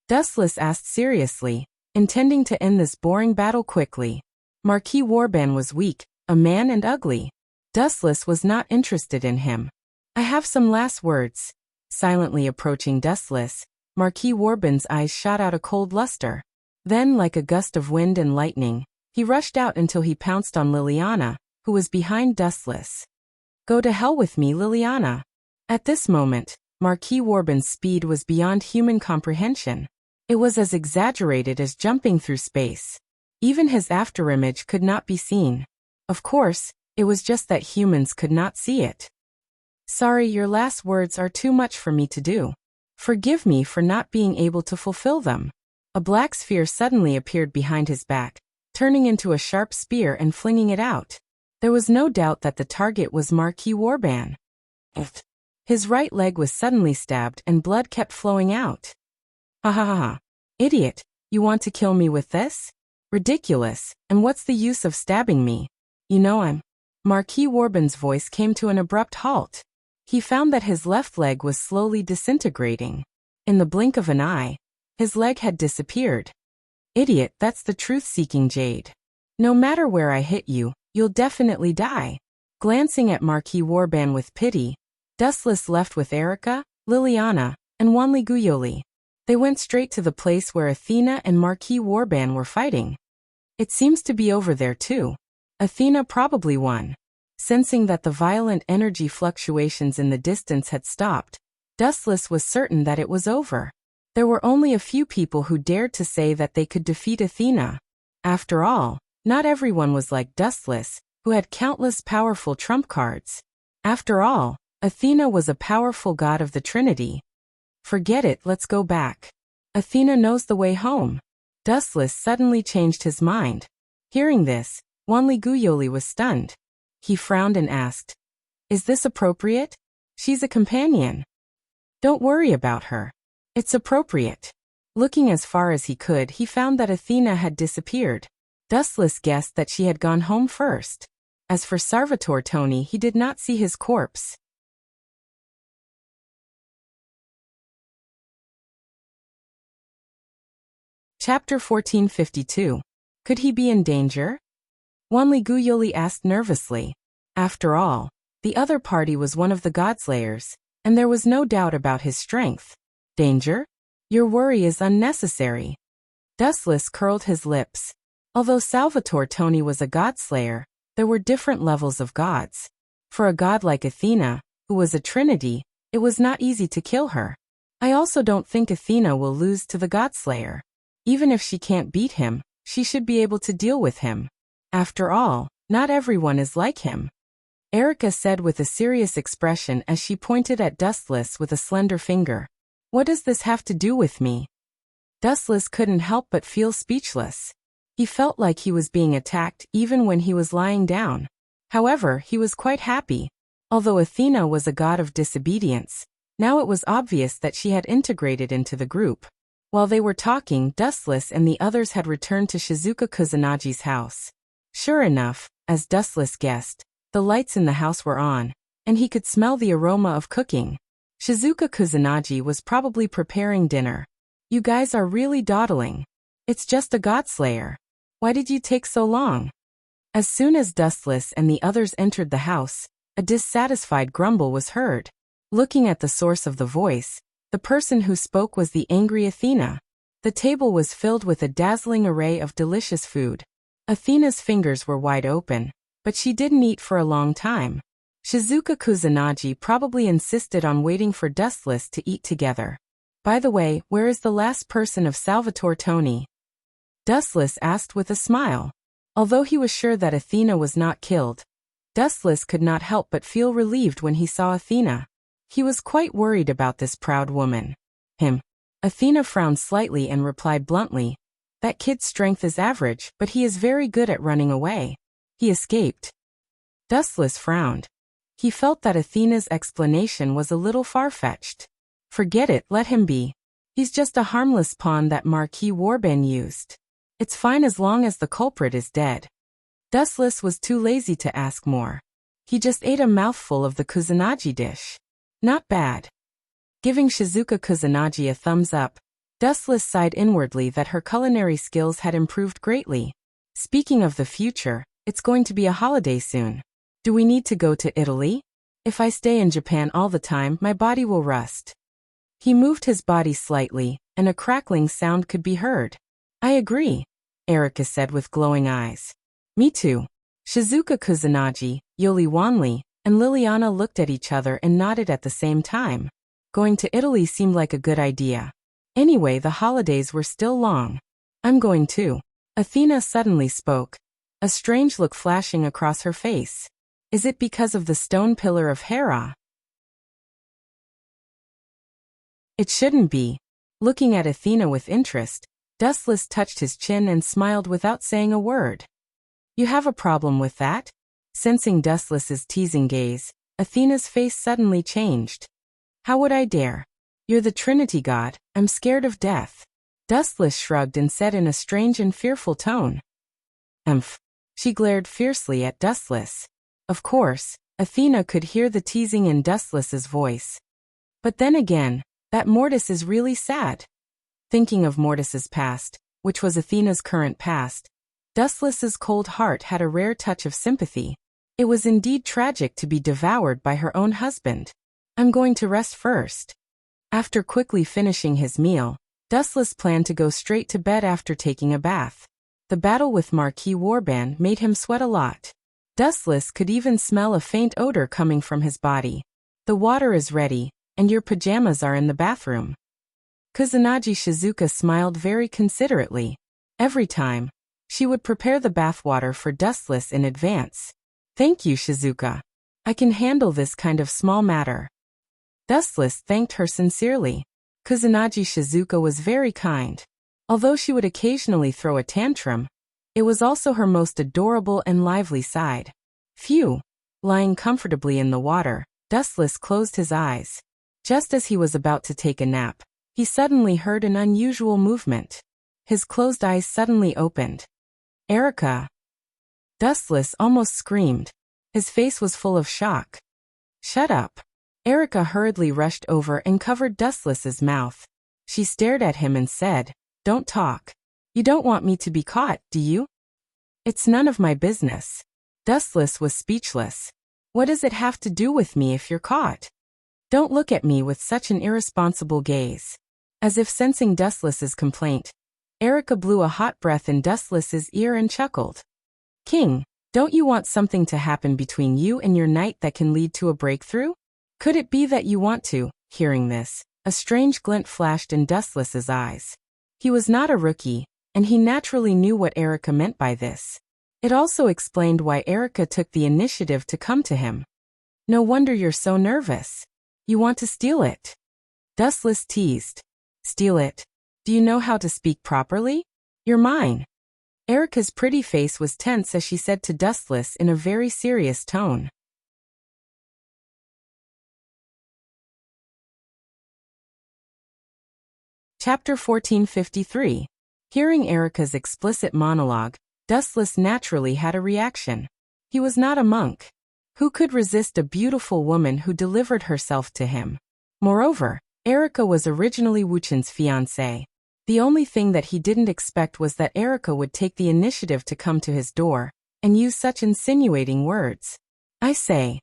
Dustless asked seriously, intending to end this boring battle quickly. Marquis Warbin was weak, a man and ugly. Dustless was not interested in him. I have some last words. Silently approaching Dustless, Marquis Warbin's eyes shot out a cold luster. Then, like a gust of wind and lightning, he rushed out until he pounced on Liliana, who was behind Dustless. Go to hell with me, Liliana. At this moment, Marquis Warbin's speed was beyond human comprehension. It was as exaggerated as jumping through space. Even his afterimage could not be seen. Of course, it was just that humans could not see it. Sorry, your last words are too much for me to do. Forgive me for not being able to fulfill them. A black sphere suddenly appeared behind his back, turning into a sharp spear and flinging it out. There was no doubt that the target was Marquis Warbin. His right leg was suddenly stabbed and blood kept flowing out. Ha ha ha ha. Idiot, you want to kill me with this? Ridiculous, and what's the use of stabbing me? You know I'm... Marquis Warbin's voice came to an abrupt halt. He found that his left leg was slowly disintegrating. In the blink of an eye, his leg had disappeared. Idiot, that's the truth-seeking jade. No matter where I hit you, you'll definitely die. Glancing at Marquis Warbin with pity, Dustless left with Erica, Liliana, and Wanli Guyoli. They went straight to the place where Athena and Marquis Warbin were fighting. It seems to be over there too. Athena probably won. Sensing that the violent energy fluctuations in the distance had stopped, Dustless was certain that it was over. There were only a few people who dared to say that they could defeat Athena. After all, not everyone was like Dustless, who had countless powerful trump cards. After all, Athena was a powerful god of the Trinity. Forget it, let's go back. Athena knows the way home. Dustless suddenly changed his mind. Hearing this, Wanli Guyoli was stunned. He frowned and asked, "Is this appropriate? She's a companion. Don't worry about her. It's appropriate." Looking as far as he could, he found that Athena had disappeared. Dustless guessed that she had gone home first. As for Salvatore Tony, he did not see his corpse. Chapter 1452. Could he be in danger? Wanli Guyoli asked nervously. After all, the other party was one of the Godslayers, and there was no doubt about his strength. Danger? Your worry is unnecessary. Dustless curled his lips. Although Salvatore Tony was a Godslayer, there were different levels of gods. For a god like Athena, who was a trinity, it was not easy to kill her. I also don't think Athena will lose to the Godslayer. Even if she can't beat him, she should be able to deal with him. After all, not everyone is like him. Erica said with a serious expression as she pointed at Dustless with a slender finger. What does this have to do with me? Dustless couldn't help but feel speechless. He felt like he was being attacked even when he was lying down. However, he was quite happy. Although Athena was a god of disobedience, now it was obvious that she had integrated into the group. While they were talking, Dustless and the others had returned to Shizuka Kusunagi's house. Sure enough, as Dustless guessed, the lights in the house were on, and he could smell the aroma of cooking. Shizuka Kusunagi was probably preparing dinner. You guys are really dawdling. It's just a godslayer. Why did you take so long? As soon as Dustless and the others entered the house, a dissatisfied grumble was heard. Looking at the source of the voice, the person who spoke was the angry Athena. The table was filled with a dazzling array of delicious food. Athena's fingers were wide open, but she didn't eat for a long time. Shizuka Kusunagi probably insisted on waiting for Dustless to eat together. By the way, where is the last person of Salvatore Toni? Dustless asked with a smile. Although he was sure that Athena was not killed, Dustless could not help but feel relieved when he saw Athena. He was quite worried about this proud woman. Athena frowned slightly and replied bluntly, "That kid's strength is average, but he is very good at running away. He escaped." Dustless frowned. He felt that Athena's explanation was a little far-fetched. Forget it, let him be. He's just a harmless pawn that Marquis Warban used. It's fine as long as the culprit is dead. Dustless was too lazy to ask more. He just ate a mouthful of the Kusunagi dish. Not bad. Giving Shizuka Kusunagi a thumbs up, Dustless sighed inwardly that her culinary skills had improved greatly. Speaking of the future, it's going to be a holiday soon. Do we need to go to Italy? If I stay in Japan all the time, my body will rust. He moved his body slightly, and a crackling sound could be heard. I agree, Erika said with glowing eyes. Me too. Shizuka Kusunagi, Yoli Wanli, and Liliana looked at each other and nodded at the same time. Going to Italy seemed like a good idea. Anyway, the holidays were still long. I'm going too. Athena suddenly spoke, a strange look flashing across her face. Is it because of the stone pillar of Hera? It shouldn't be. Looking at Athena with interest, Dustless touched his chin and smiled without saying a word. You have a problem with that? Sensing Dustless's teasing gaze, Athena's face suddenly changed. How would I dare? You're the Trinity God, I'm scared of death. Dustless shrugged and said in a strange and fearful tone. She glared fiercely at Dustless. Of course, Athena could hear the teasing in Dustless's voice. But then again, that Mortis is really sad. Thinking of Mortis's past, which was Athena's current past, Dustless's cold heart had a rare touch of sympathy. It was indeed tragic to be devoured by her own husband. I'm going to rest first. After quickly finishing his meal, Dustless planned to go straight to bed after taking a bath. The battle with Marquis Warban made him sweat a lot. Dustless could even smell a faint odor coming from his body. The water is ready, and your pajamas are in the bathroom. Kusunagi Shizuka smiled very considerately. Every time, she would prepare the bathwater for Dustless in advance. Thank you, Shizuka. I can handle this kind of small matter. Dustless thanked her sincerely. Kusunagi Shizuka was very kind. Although she would occasionally throw a tantrum, it was also her most adorable and lively side. Phew! Lying comfortably in the water, Dustless closed his eyes. Just as he was about to take a nap, he suddenly heard an unusual movement. His closed eyes suddenly opened. Erika! Dustless almost screamed. His face was full of shock. Shut up! Erika hurriedly rushed over and covered Dustless's mouth. She stared at him and said, Don't talk. You don't want me to be caught, do you? It's none of my business. Dustless was speechless. What does it have to do with me if you're caught? Don't look at me with such an irresponsible gaze. As if sensing Dustless's complaint, Erika blew a hot breath in Dustless's ear and chuckled. King, don't you want something to happen between you and your knight that can lead to a breakthrough? Could it be that you want to? Hearing this, a strange glint flashed in Dustless's eyes. He was not a rookie, and he naturally knew what Erika meant by this. It also explained why Erika took the initiative to come to him. No wonder you're so nervous. You want to steal it. Dustless teased. Steal it? Do you know how to speak properly? You're mine. Erica's pretty face was tense as she said to Dustless in a very serious tone. Chapter 1453. Hearing Erica's explicit monologue, Dustless naturally had a reaction. He was not a monk. Who could resist a beautiful woman who delivered herself to him? Moreover, Erica was originally Wuchen's fiancée. The only thing that he didn't expect was that Erica would take the initiative to come to his door and use such insinuating words. I say.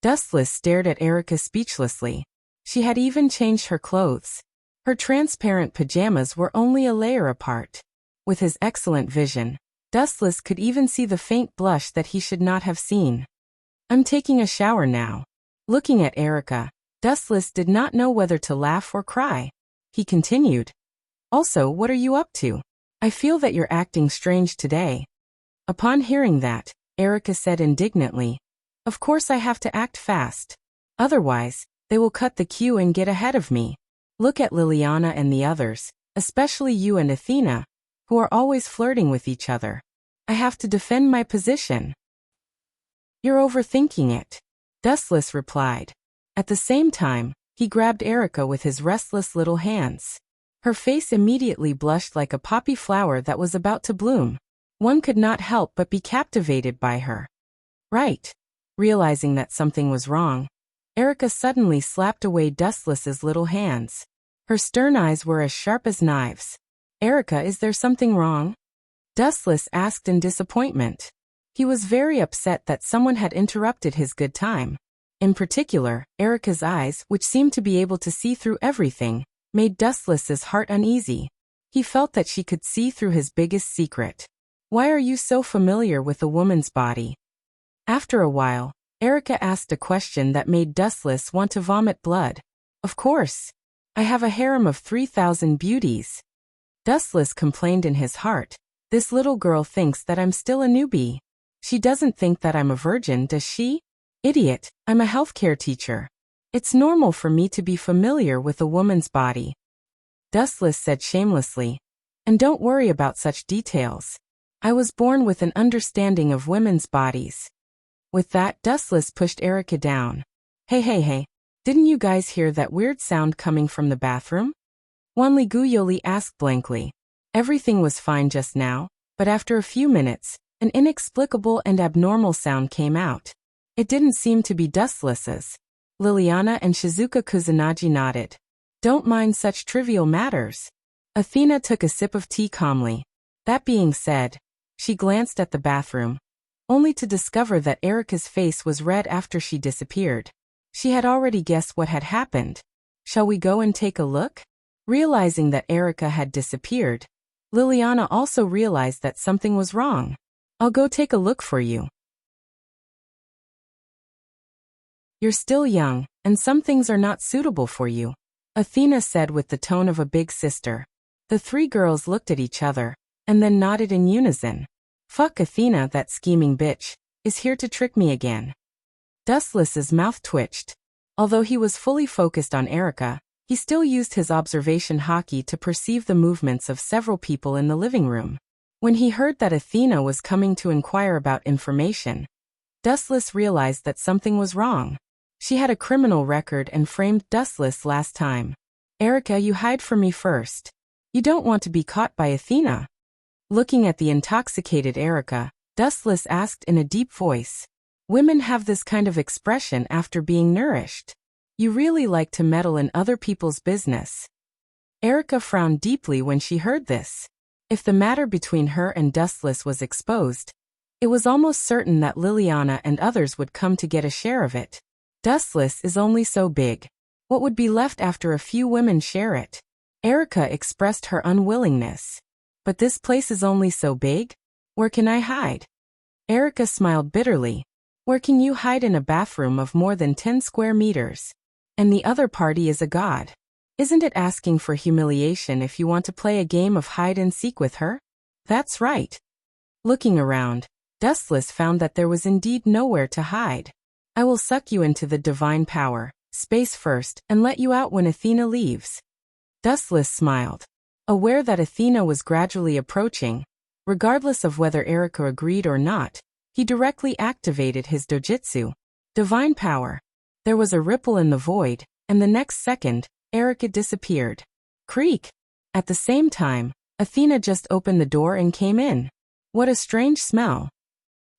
Dustless stared at Erica speechlessly. She had even changed her clothes. Her transparent pajamas were only a layer apart. With his excellent vision, Dustless could even see the faint blush that he should not have seen. I'm taking a shower now. Looking at Erica, Dustless did not know whether to laugh or cry. He continued. Also, what are you up to? I feel that you're acting strange today. Upon hearing that, Erica said indignantly, Of course I have to act fast. Otherwise, they will cut the queue and get ahead of me. Look at Liliana and the others, especially you and Athena, who are always flirting with each other. I have to defend my position. You're overthinking it, Dustless replied. At the same time, he grabbed Erica with his restless little hands. Her face immediately blushed like a poppy flower that was about to bloom. One could not help but be captivated by her. Right. Realizing that something was wrong, Erica suddenly slapped away Dustless's little hands. Her stern eyes were as sharp as knives. Erica, is there something wrong? Dustless asked in disappointment. He was very upset that someone had interrupted his good time. In particular, Erica's eyes, which seemed to be able to see through everything, made Dustless's heart uneasy. He felt that she could see through his biggest secret. Why are you so familiar with a woman's body? After a while, Erica asked a question that made Dustless want to vomit blood. Of course. I have a harem of 3,000 beauties. Dustless complained in his heart. This little girl thinks that I'm still a newbie. She doesn't think that I'm a virgin, does she? Idiot, I'm a healthcare teacher. It's normal for me to be familiar with a woman's body. Dustless said shamelessly. And don't worry about such details. I was born with an understanding of women's bodies. With that, Dustless pushed Erica down. Hey, didn't you guys hear that weird sound coming from the bathroom? Wanli Guyoli asked blankly. Everything was fine just now, but after a few minutes, an inexplicable and abnormal sound came out. It didn't seem to be Dustless's. Liliana and Shizuka Kusanagi nodded. Don't mind such trivial matters. Athena took a sip of tea calmly. That being said, she glanced at the bathroom, only to discover that Erica's face was red after she disappeared. She had already guessed what had happened. Shall we go and take a look? Realizing that Erica had disappeared, Liliana also realized that something was wrong. I'll go take a look for you. You're still young, and some things are not suitable for you, Athena said with the tone of a big sister. The three girls looked at each other, and then nodded in unison. Fuck Athena, that scheming bitch, is here to trick me again. Dustless's mouth twitched. Although he was fully focused on Erica, he still used his observation haki to perceive the movements of several people in the living room. When he heard that Athena was coming to inquire about information, Dustless realized that something was wrong. She had a criminal record and framed Dustless last time. Erica, you hide from me first. You don't want to be caught by Athena. Looking at the intoxicated Erica, Dustless asked in a deep voice. Women have this kind of expression after being nourished. You really like to meddle in other people's business. Erica frowned deeply when she heard this. If the matter between her and Dustless was exposed, it was almost certain that Liliana and others would come to get a share of it. Dustless is only so big. What would be left after a few women share it? Erica expressed her unwillingness. But this place is only so big? Where can I hide? Erica smiled bitterly. Where can you hide in a bathroom of more than 10 square meters? And the other party is a god. Isn't it asking for humiliation if you want to play a game of hide and seek with her? That's right. Looking around, Dustless found that there was indeed nowhere to hide. I will suck you into the divine power, space first, and let you out when Athena leaves. Dustless smiled. Aware that Athena was gradually approaching, Regardless of whether Erika agreed or not, he directly activated his dojutsu. Divine power. There was a ripple in the void, and the next second, Erika disappeared. Creak! At the same time, Athena just opened the door and came in. What a strange smell.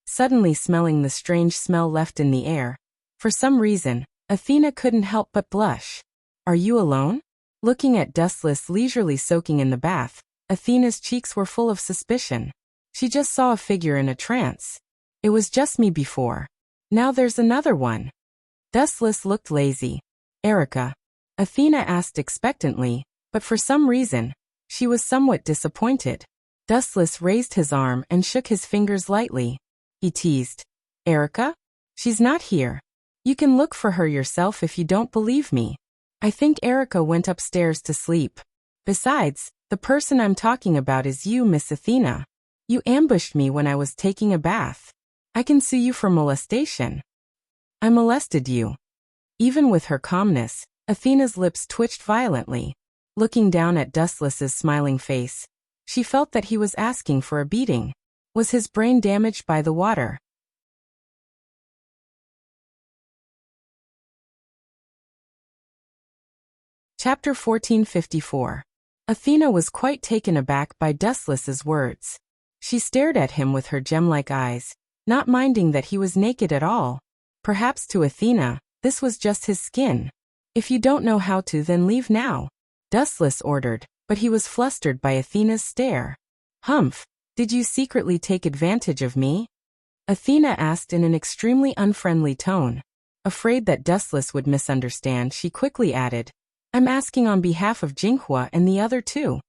Suddenly smelling the strange smell left in the air, for some reason, Athena couldn't help but blush. Are you alone? Looking at Dustless leisurely soaking in the bath, Athena's cheeks were full of suspicion. She just saw a figure in a trance. It was just me before. Now there's another one. Dustless looked lazy. Erika? Athena asked expectantly, but for some reason, she was somewhat disappointed. Dustless raised his arm and shook his fingers lightly. He teased. Erika? She's not here. You can look for her yourself if you don't believe me. I think Erika went upstairs to sleep. Besides, the person I'm talking about is you, Miss Athena. You ambushed me when I was taking a bath. I can sue you for molestation. I molested you. Even with her calmness, Athena's lips twitched violently. Looking down at Dustless's smiling face, she felt that he was asking for a beating. Was his brain damaged by the water? Chapter 1454. Athena was quite taken aback by Dustless's words. She stared at him with her gem-like eyes, not minding that he was naked at all. Perhaps to Athena, this was just his skin. If you don't know how to, then leave now, Dustless ordered, but he was flustered by Athena's stare. Humph, did you secretly take advantage of me? Athena asked in an extremely unfriendly tone. Afraid that Dustless would misunderstand, she quickly added, I'm asking on behalf of Jinghua and the other two.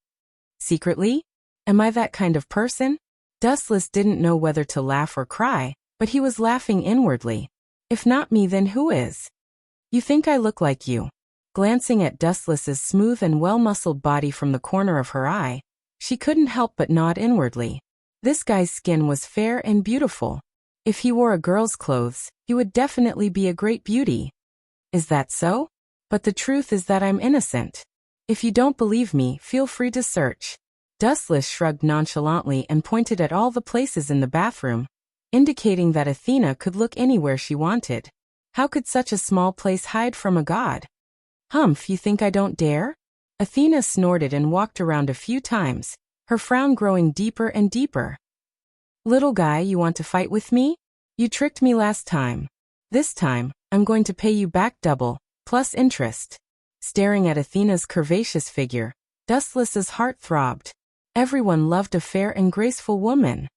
Secretly? Am I that kind of person? Dustless didn't know whether to laugh or cry, but he was laughing inwardly. If not me, then who is? You think I look like you? Glancing at Dustless's smooth and well-muscled body from the corner of her eye, she couldn't help but nod inwardly. This guy's skin was fair and beautiful. If he wore a girl's clothes, he would definitely be a great beauty. Is that so? But the truth is that I'm innocent. If you don't believe me, feel free to search. Dustless shrugged nonchalantly and pointed at all the places in the bathroom, indicating that Athena could look anywhere she wanted. How could such a small place hide from a god? Humph, you think I don't dare? Athena snorted and walked around a few times, her frown growing deeper and deeper. Little guy, you want to fight with me? You tricked me last time. This time, I'm going to pay you back double, plus interest. Staring at Athena's curvaceous figure, Dustless's heart throbbed. Everyone loved a fair and graceful woman.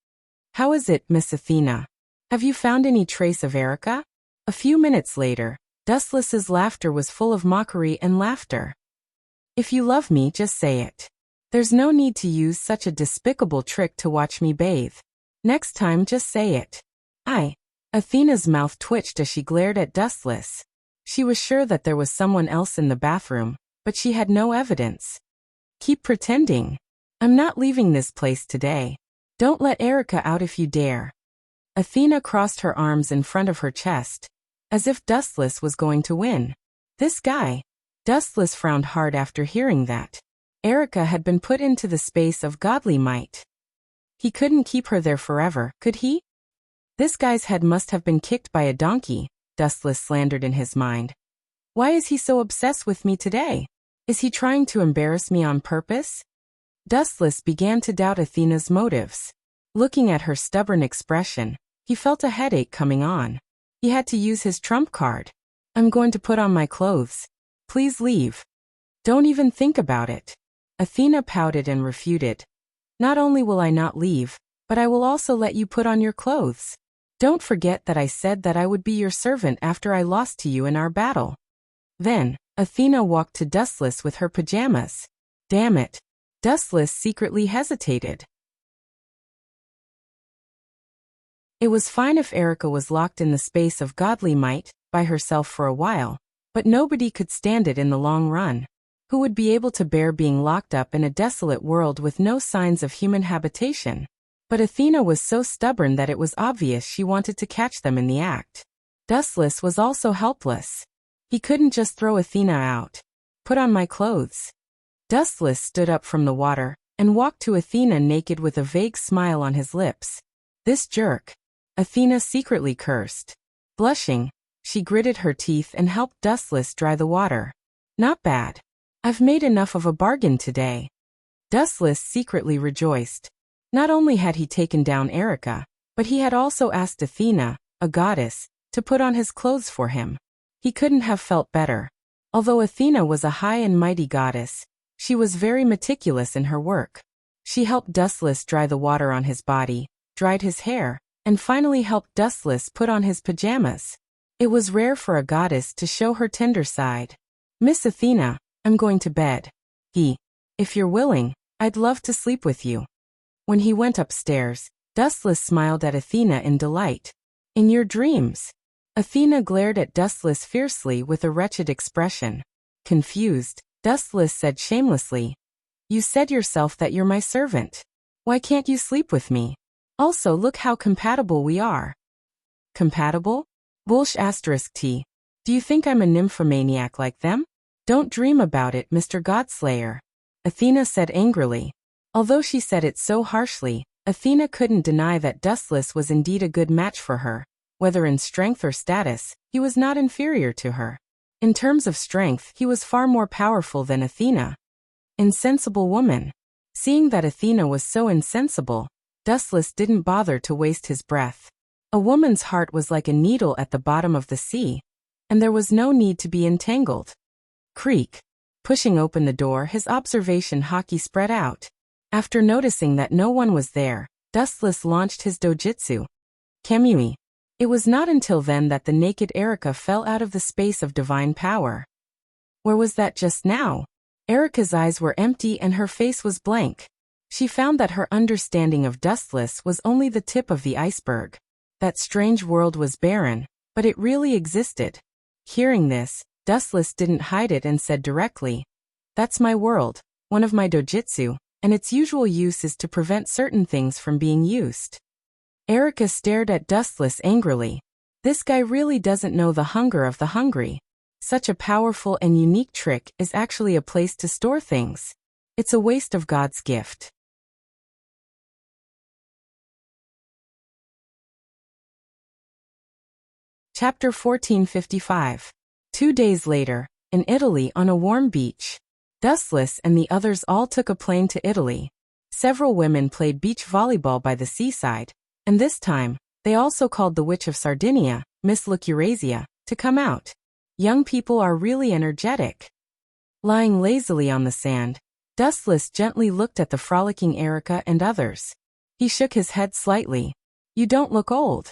How is it, Miss Athena? Have you found any trace of Erika? A few minutes later, Dustless's laughter was full of mockery and laughter. If you love me, just say it. There's no need to use such a despicable trick to watch me bathe. Next time, just say it. Athena's mouth twitched as she glared at Dustless. She was sure that there was someone else in the bathroom, but she had no evidence. Keep pretending. I'm not leaving this place today. Don't let Erika out if you dare. Athena crossed her arms in front of her chest, as if Dustless was going to win. This guy. Dustless frowned hard after hearing that. Erika had been put into the space of godly might. He couldn't keep her there forever, could he? This guy's head must have been kicked by a donkey, Dustless slandered in his mind. Why is he so obsessed with me today? Is he trying to embarrass me on purpose? Dustless began to doubt Athena's motives. Looking at her stubborn expression, he felt a headache coming on. He had to use his trump card. I'm going to put on my clothes. Please leave. Don't even think about it. Athena pouted and refuted. Not only will I not leave, but I will also let you put on your clothes. Don't forget that I said that I would be your servant after I lost to you in our battle. Then, Athena walked to Dustless with her pajamas. Damn it. Dustless secretly hesitated. It was fine if Erika was locked in the space of godly might, by herself for a while, but nobody could stand it in the long run. Who would be able to bear being locked up in a desolate world with no signs of human habitation? But Athena was so stubborn that it was obvious she wanted to catch them in the act. Dustless was also helpless. He couldn't just throw Athena out. Put on my clothes. Dustless stood up from the water, and walked to Athena naked with a vague smile on his lips. This jerk. Athena secretly cursed. Blushing, she gritted her teeth and helped Dustless dry the water. Not bad. I've made enough of a bargain today. Dustless secretly rejoiced. Not only had he taken down Erica, but he had also asked Athena, a goddess, to put on his clothes for him. He couldn't have felt better. Although Athena was a high and mighty goddess, she was very meticulous in her work. She helped Dustless dry the water on his body, dried his hair, and finally helped Dustless put on his pajamas. It was rare for a goddess to show her tender side. Miss Athena, I'm going to bed. If you're willing, I'd love to sleep with you. When he went upstairs, Dustless smiled at Athena in delight. In your dreams? Athena glared at Dustless fiercely with a wretched expression. Confused, Dustless said shamelessly, You said yourself that you're my servant. Why can't you sleep with me? Also, look how compatible we are. Compatible? Bullsh *T. Do you think I'm a nymphomaniac like them? Don't dream about it, Mr. Godslayer. Athena said angrily. Although she said it so harshly, Athena couldn't deny that Dustless was indeed a good match for her. Whether in strength or status, he was not inferior to her. In terms of strength, he was far more powerful than Athena. Insensible woman. Seeing that Athena was so insensible, Dustless didn't bother to waste his breath. A woman's heart was like a needle at the bottom of the sea, and there was no need to be entangled. Creak. Pushing open the door, his observation haki spread out. After noticing that no one was there, Dustless launched his dojutsu. Kamui. It was not until then that the naked Erica fell out of the space of divine power. Where was that just now? Erica's eyes were empty and her face was blank. She found that her understanding of Dustless was only the tip of the iceberg. That strange world was barren, but it really existed. Hearing this, Dustless didn't hide it and said directly, That's my world, one of my dojutsu, and its usual use is to prevent certain things from being used. Erica stared at Dustless angrily. This guy really doesn't know the hunger of the hungry. Such a powerful and unique trick is actually a place to store things. It's a waste of God's gift. Chapter 1455. 2 days later, in Italy on a warm beach. Dustless and the others all took a plane to Italy. Several women played beach volleyball by the seaside, and this time, they also called the Witch of Sardinia, Miss Lucurezia, to come out. Young people are really energetic. Lying lazily on the sand, Dustless gently looked at the frolicking Erica and others. He shook his head slightly. You don't look old.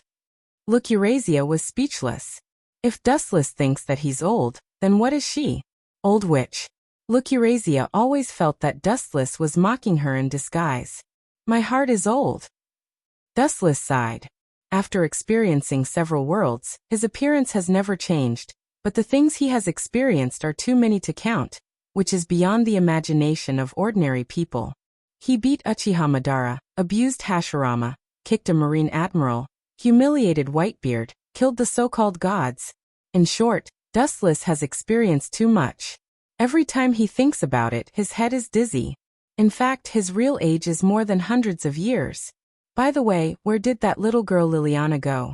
Lucurezia was speechless. If Dustless thinks that he's old, then what is she? Old witch. Lucurezia always felt that Dustless was mocking her in disguise. My heart is old. Dustless sighed. After experiencing several worlds, his appearance has never changed, but the things he has experienced are too many to count, which is beyond the imagination of ordinary people. He beat Uchiha Madara, abused Hashirama, kicked a marine admiral, humiliated Whitebeard, killed the so-called gods. In short, Dustless has experienced too much. Every time he thinks about it, his head is dizzy. In fact, his real age is more than hundreds of years. By the way, where did that little girl Liliana go?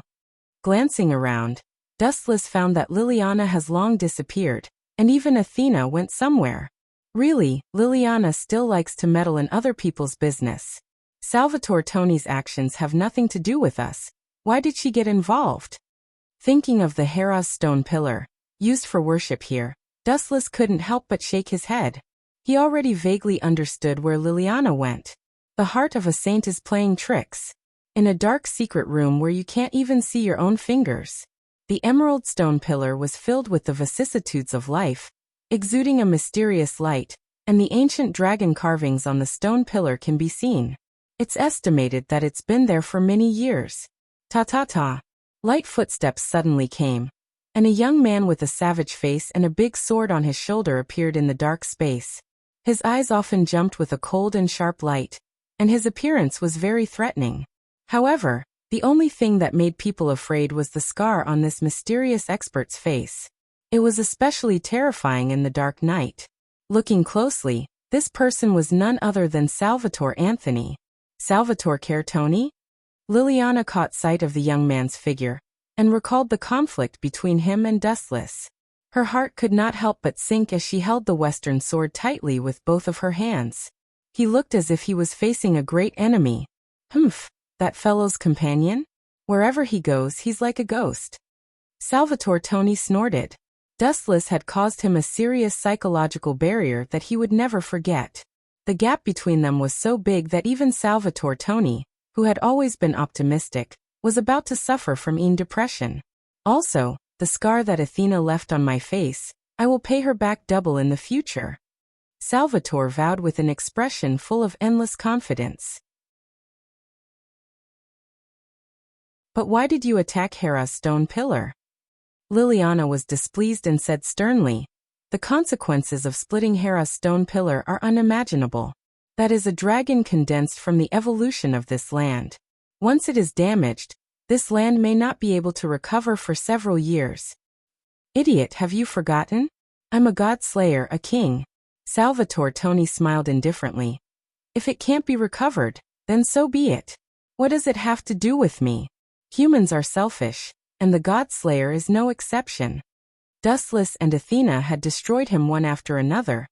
Glancing around, Dustless found that Liliana has long disappeared, and even Athena went somewhere. Really, Liliana still likes to meddle in other people's business. Salvatore Toni's actions have nothing to do with us. Why did she get involved? Thinking of the Hera's stone pillar, used for worship here, Dustless couldn't help but shake his head. He already vaguely understood where Liliana went. The heart of a saint is playing tricks. In a dark secret room where you can't even see your own fingers. The emerald stone pillar was filled with the vicissitudes of life, exuding a mysterious light, and the ancient dragon carvings on the stone pillar can be seen. It's estimated that it's been there for many years. Ta-ta-ta. Light footsteps suddenly came, and a young man with a savage face and a big sword on his shoulder appeared in the dark space. His eyes often jumped with a cold and sharp light, and his appearance was very threatening. However, the only thing that made people afraid was the scar on this mysterious expert's face. It was especially terrifying in the dark night. Looking closely, This person was none other than Salvatore Anthony. Salvatore Cartoni? Liliana caught sight of the young man's figure and recalled the conflict between him and Dustless. Her heart could not help but sink as she held the Western sword tightly with both of her hands. He looked as if he was facing a great enemy. Humph, that fellow's companion? Wherever he goes, he's like a ghost. Salvatore Tony snorted. Dustless had caused him a serious psychological barrier that he would never forget. The gap between them was so big that even Salvatore Tony, who had always been optimistic, was about to suffer from depression. Also, the scar that Athena left on my face, I will pay her back double in the future. Salvatore vowed with an expression full of endless confidence. But why did you attack Hera's stone pillar? Liliana was displeased and said sternly, the consequences of splitting Hera's stone pillar are unimaginable. That is a dragon condensed from the evolution of this land. Once it is damaged, this land may not be able to recover for several years. Idiot, have you forgotten? I'm a god slayer, a king. Salvatore Tony smiled indifferently. If it can't be recovered, then so be it. What does it have to do with me? Humans are selfish, and the god slayer is no exception. Dustless and Athena had destroyed him one after another,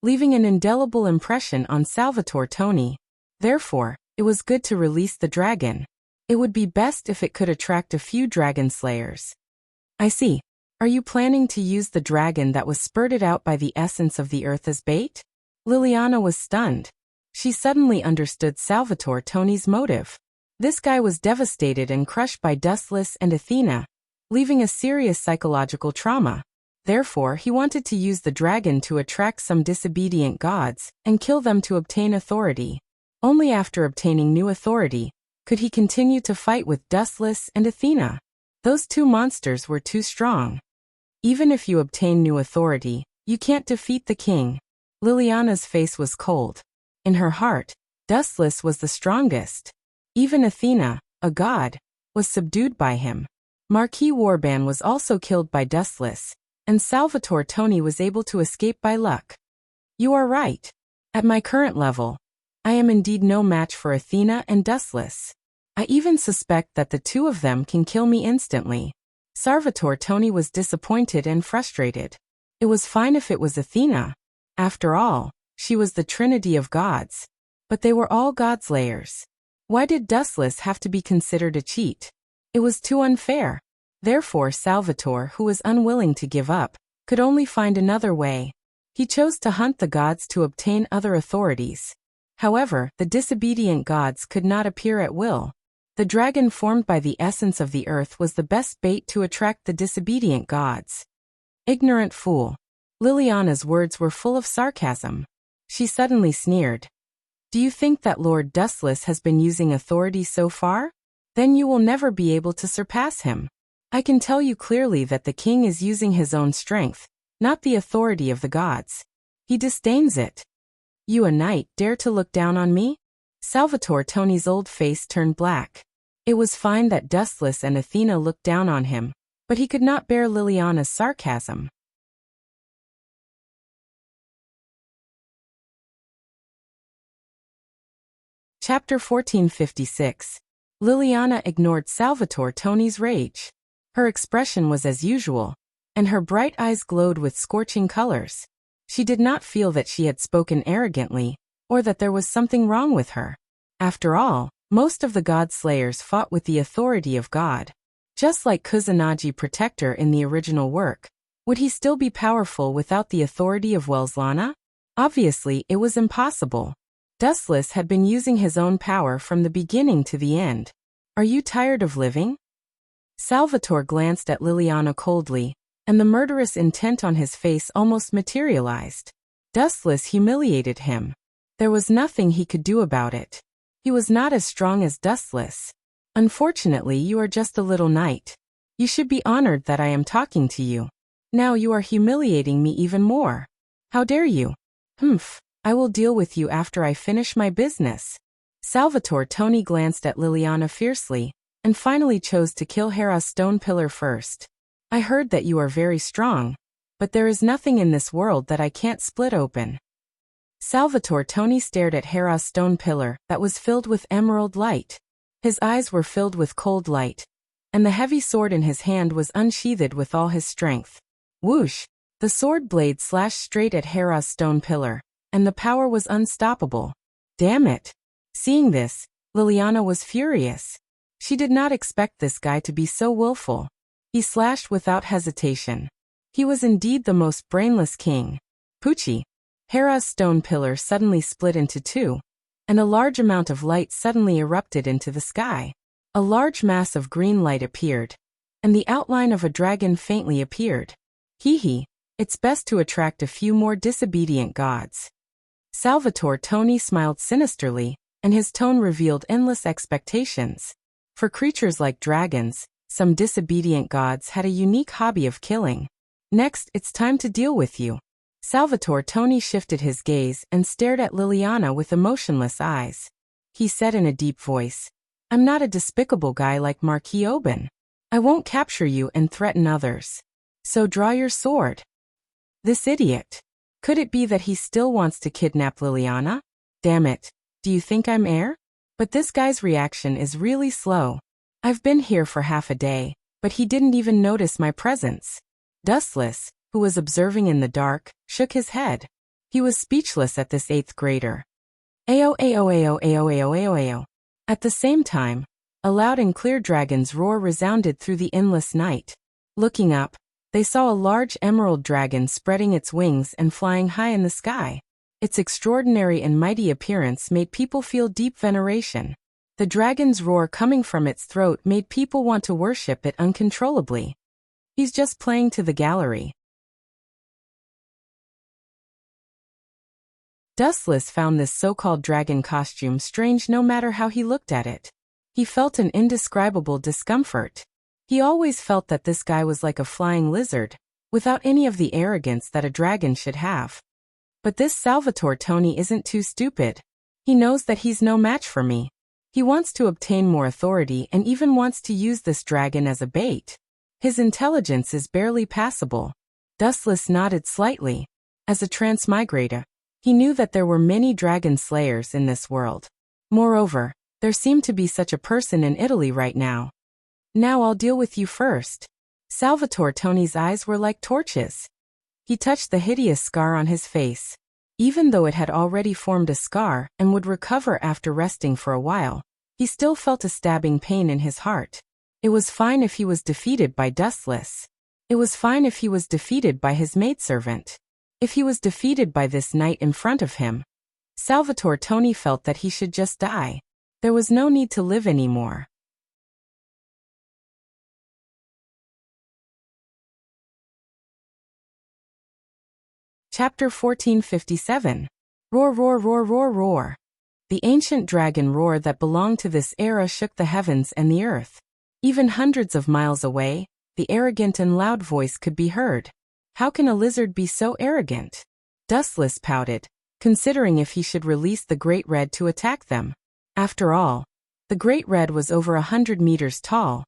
leaving an indelible impression on Salvatore Tony. Therefore, it was good to release the dragon. It would be best if it could attract a few dragon slayers. I see. Are you planning to use the dragon that was spurted out by the essence of the earth as bait? Liliana was stunned. She suddenly understood Salvatore Tony's motive. This guy was devastated and crushed by Dustless and Athena, leaving a serious psychological trauma. Therefore, he wanted to use the dragon to attract some disobedient gods and kill them to obtain authority. Only after obtaining new authority could he continue to fight with Dustless and Athena. Those two monsters were too strong. Even if you obtain new authority, you can't defeat the king. Liliana's face was cold. In her heart, Dustless was the strongest. Even Athena, a god, was subdued by him. Marquis Warban was also killed by Dustless, and Salvatore Tony was able to escape by luck. You are right. At my current level, I am indeed no match for Athena and Dustless. I even suspect that the two of them can kill me instantly. Salvatore Tony was disappointed and frustrated. It was fine if it was Athena. After all, she was the trinity of gods. But they were all godslayers. Why did Dustless have to be considered a cheat? It was too unfair. Therefore Salvatore, who was unwilling to give up, could only find another way. He chose to hunt the gods to obtain other authorities. However, the disobedient gods could not appear at will. The dragon formed by the essence of the earth was the best bait to attract the disobedient gods. Ignorant fool. Liliana's words were full of sarcasm. She suddenly sneered. Do you think that Lord Dustless has been using authority so far? Then you will never be able to surpass him. I can tell you clearly that the king is using his own strength, not the authority of the gods. He disdains it. You, a knight, dare to look down on me? Salvatore Tony's old face turned black. It was fine that Dustless and Athena looked down on him, but he could not bear Liliana's sarcasm. Chapter 1456. Liliana ignored Salvatore Tony's rage. Her expression was as usual, and her bright eyes glowed with scorching colors. She did not feel that she had spoken arrogantly, or that there was something wrong with her. After all, most of the god slayers fought with the authority of God. Just like Kusanagi Protector in the original work, would he still be powerful without the authority of Welslana? Obviously, it was impossible. Dustless had been using his own power from the beginning to the end. Are you tired of living? Salvatore glanced at Liliana coldly, and the murderous intent on his face almost materialized. Dustless humiliated him. There was nothing he could do about it. He was not as strong as Dustless. Unfortunately, you are just a little knight. You should be honored that I am talking to you. Now you are humiliating me even more. How dare you? Humph. I will deal with you after I finish my business. Salvatore Tony glanced at Liliana fiercely, and finally chose to kill Hera's stone pillar first. I heard that you are very strong, but there is nothing in this world that I can't split open. Salvatore Tony stared at Hera's stone pillar that was filled with emerald light. His eyes were filled with cold light, and the heavy sword in his hand was unsheathed with all his strength. Whoosh! The sword blade slashed straight at Hera's stone pillar, and the power was unstoppable. Damn it! Seeing this, Liliana was furious. She did not expect this guy to be so willful. He slashed without hesitation. He was indeed the most brainless king. Poochie! Hera's stone pillar suddenly split into two, and a large amount of light suddenly erupted into the sky. A large mass of green light appeared, and the outline of a dragon faintly appeared. Hee, it's best to attract a few more disobedient gods. Salvatore Tony smiled sinisterly, and his tone revealed endless expectations. For creatures like dragons, some disobedient gods had a unique hobby of killing. Next, it's time to deal with you. Salvatore Tony shifted his gaze and stared at Liliana with emotionless eyes. He said in a deep voice, I'm not a despicable guy like Marquis Oban. I won't capture you and threaten others. So draw your sword. This idiot. Could it be that he still wants to kidnap Liliana? Damn it. Do you think I'm air? But this guy's reaction is really slow. I've been here for half a day, but he didn't even notice my presence. Dustless, who was observing in the dark, shook his head. He was speechless at this 8th grader. Ayo ayo ayo ayo ayo ayo ayo. At the same time, a loud and clear dragon's roar resounded through the endless night. Looking up, they saw a large emerald dragon spreading its wings and flying high in the sky. Its extraordinary and mighty appearance made people feel deep veneration. The dragon's roar coming from its throat made people want to worship it uncontrollably. He's just playing to the gallery. Dustless found this so-called dragon costume strange no matter how he looked at it. He felt an indescribable discomfort. He always felt that this guy was like a flying lizard, without any of the arrogance that a dragon should have. But this Salvatore Tony isn't too stupid. He knows that he's no match for me. He wants to obtain more authority and even wants to use this dragon as a bait. His intelligence is barely passable. Dustless nodded slightly. As a transmigrator, he knew that there were many dragon slayers in this world. Moreover, there seemed to be such a person in Italy right now. Now I'll deal with you first. Salvatore Tony's eyes were like torches. He touched the hideous scar on his face. Even though it had already formed a scar and would recover after resting for a while, he still felt a stabbing pain in his heart. It was fine if he was defeated by Dustless. It was fine if he was defeated by his maidservant. If he was defeated by this knight in front of him, Salvatore Tony felt that he should just die. There was no need to live anymore. Chapter 1457. Roar, roar, roar, roar, roar. The ancient dragon roar that belonged to this era shook the heavens and the earth. Even hundreds of miles away, the arrogant and loud voice could be heard. How can a lizard be so arrogant? Dustless pouted, considering if he should release the Great Red to attack them. After all, the Great Red was over 100 meters tall,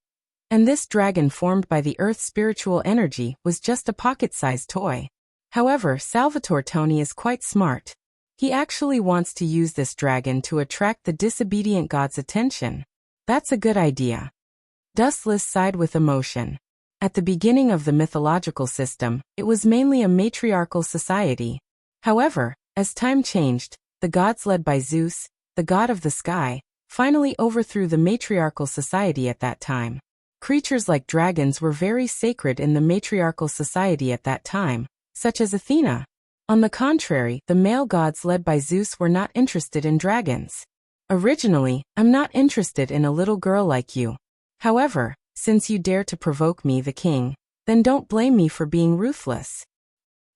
and this dragon formed by the Earth's spiritual energy was just a pocket-sized toy. However, Salvatore Tony is quite smart. He actually wants to use this dragon to attract the disobedient god's attention. That's a good idea. Dustless sighed with emotion. At the beginning of the mythological system, it was mainly a matriarchal society. However, as time changed, the gods led by Zeus, the god of the sky, finally overthrew the matriarchal society at that time. Creatures like dragons were very sacred in the matriarchal society at that time, such as Athena. On the contrary, the male gods led by Zeus were not interested in dragons. Originally, I'm not interested in a little girl like you. However, since you dare to provoke me, the king, then don't blame me for being ruthless.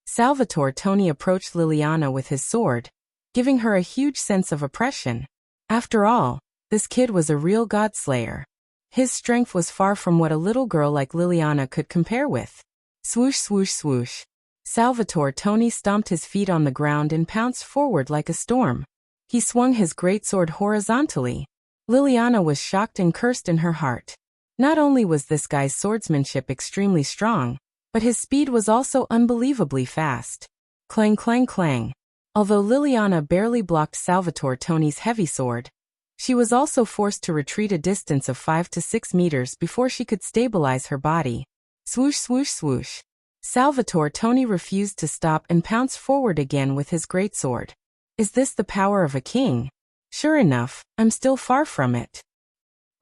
Salvatore Tony approached Liliana with his sword, giving her a huge sense of oppression. After all, this kid was a real godslayer. His strength was far from what a little girl like Liliana could compare with. Swoosh, swoosh, swoosh. Salvatore Tony stomped his feet on the ground and pounced forward like a storm. He swung his greatsword horizontally. Liliana was shocked and cursed in her heart. Not only was this guy's swordsmanship extremely strong, but his speed was also unbelievably fast. Clang, clang, clang. Although Liliana barely blocked Salvatore Toni's heavy sword, she was also forced to retreat a distance of 5 to 6 meters before she could stabilize her body. Swoosh, swoosh, swoosh. Salvatore Toni refused to stop and pounced forward again with his greatsword. Is this the power of a king? Sure enough, I'm still far from it.